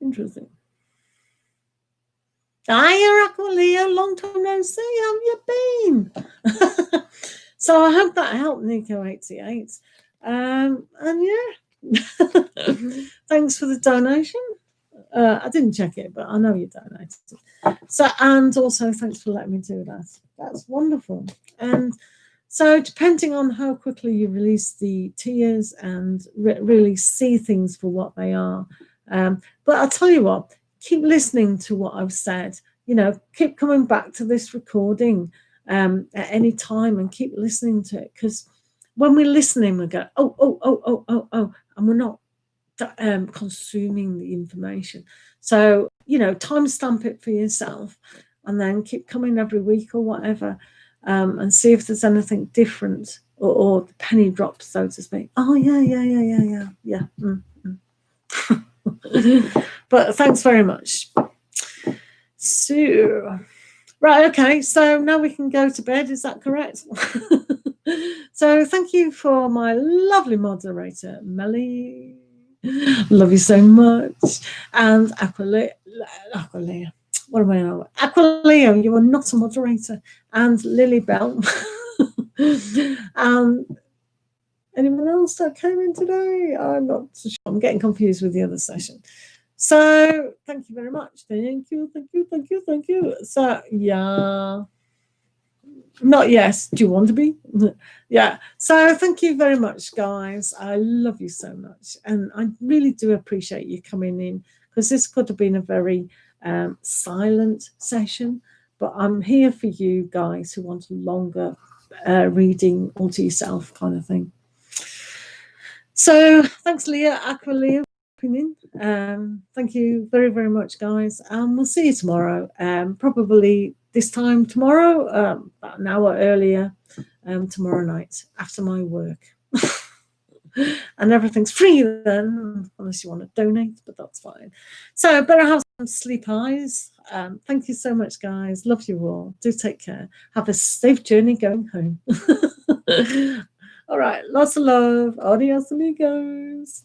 Interesting. Hi, Oracle Leo, long time no see. How have you been? So I hope that helped, Nico88. And yeah, thanks for the donation. I didn't check it, but I know you donated. So, and also thanks for letting me do that. That's wonderful. And So depending on how quickly you release the tears and really see things for what they are. But I'll tell you what, keep listening to what I've said. You know, keep coming back to this recording at any time and keep listening to it, because when we're listening, we go, oh, and we're not consuming the information. So, you know, timestamp it for yourself and then keep coming every week or whatever, and see if there's anything different or the penny drops, so to speak. Oh, yeah. But thanks very much. So, right, okay, so now we can go to bed, is that correct? So thank you for my lovely moderator, Melly. Love you so much. And Aquilea. What am I now? Aquilea, you are not a moderator. And Lily Bell. Anyone else that came in today? I'm not so sure. I'm getting confused with the other session. So thank you very much. Thank you. So yeah. Not yes. Do you want to be? Yeah. So thank you very much, guys. I love you so much. And I really do appreciate you coming in, because this could have been a very silent session, but I'm here for you guys who want a longer reading all to yourself kind of thing. So thanks, Leah, Aquilea, for coming in. Thank you very, very much, guys. And we'll see you tomorrow. Probably this time tomorrow, about an hour earlier, tomorrow night after my work. And everything's free then, unless you want to donate, but that's fine. So better have some sleep eyes. Thank you so much, guys. Love you all. Do take care. Have a safe journey going home. All right, lots of love. Adios, amigos.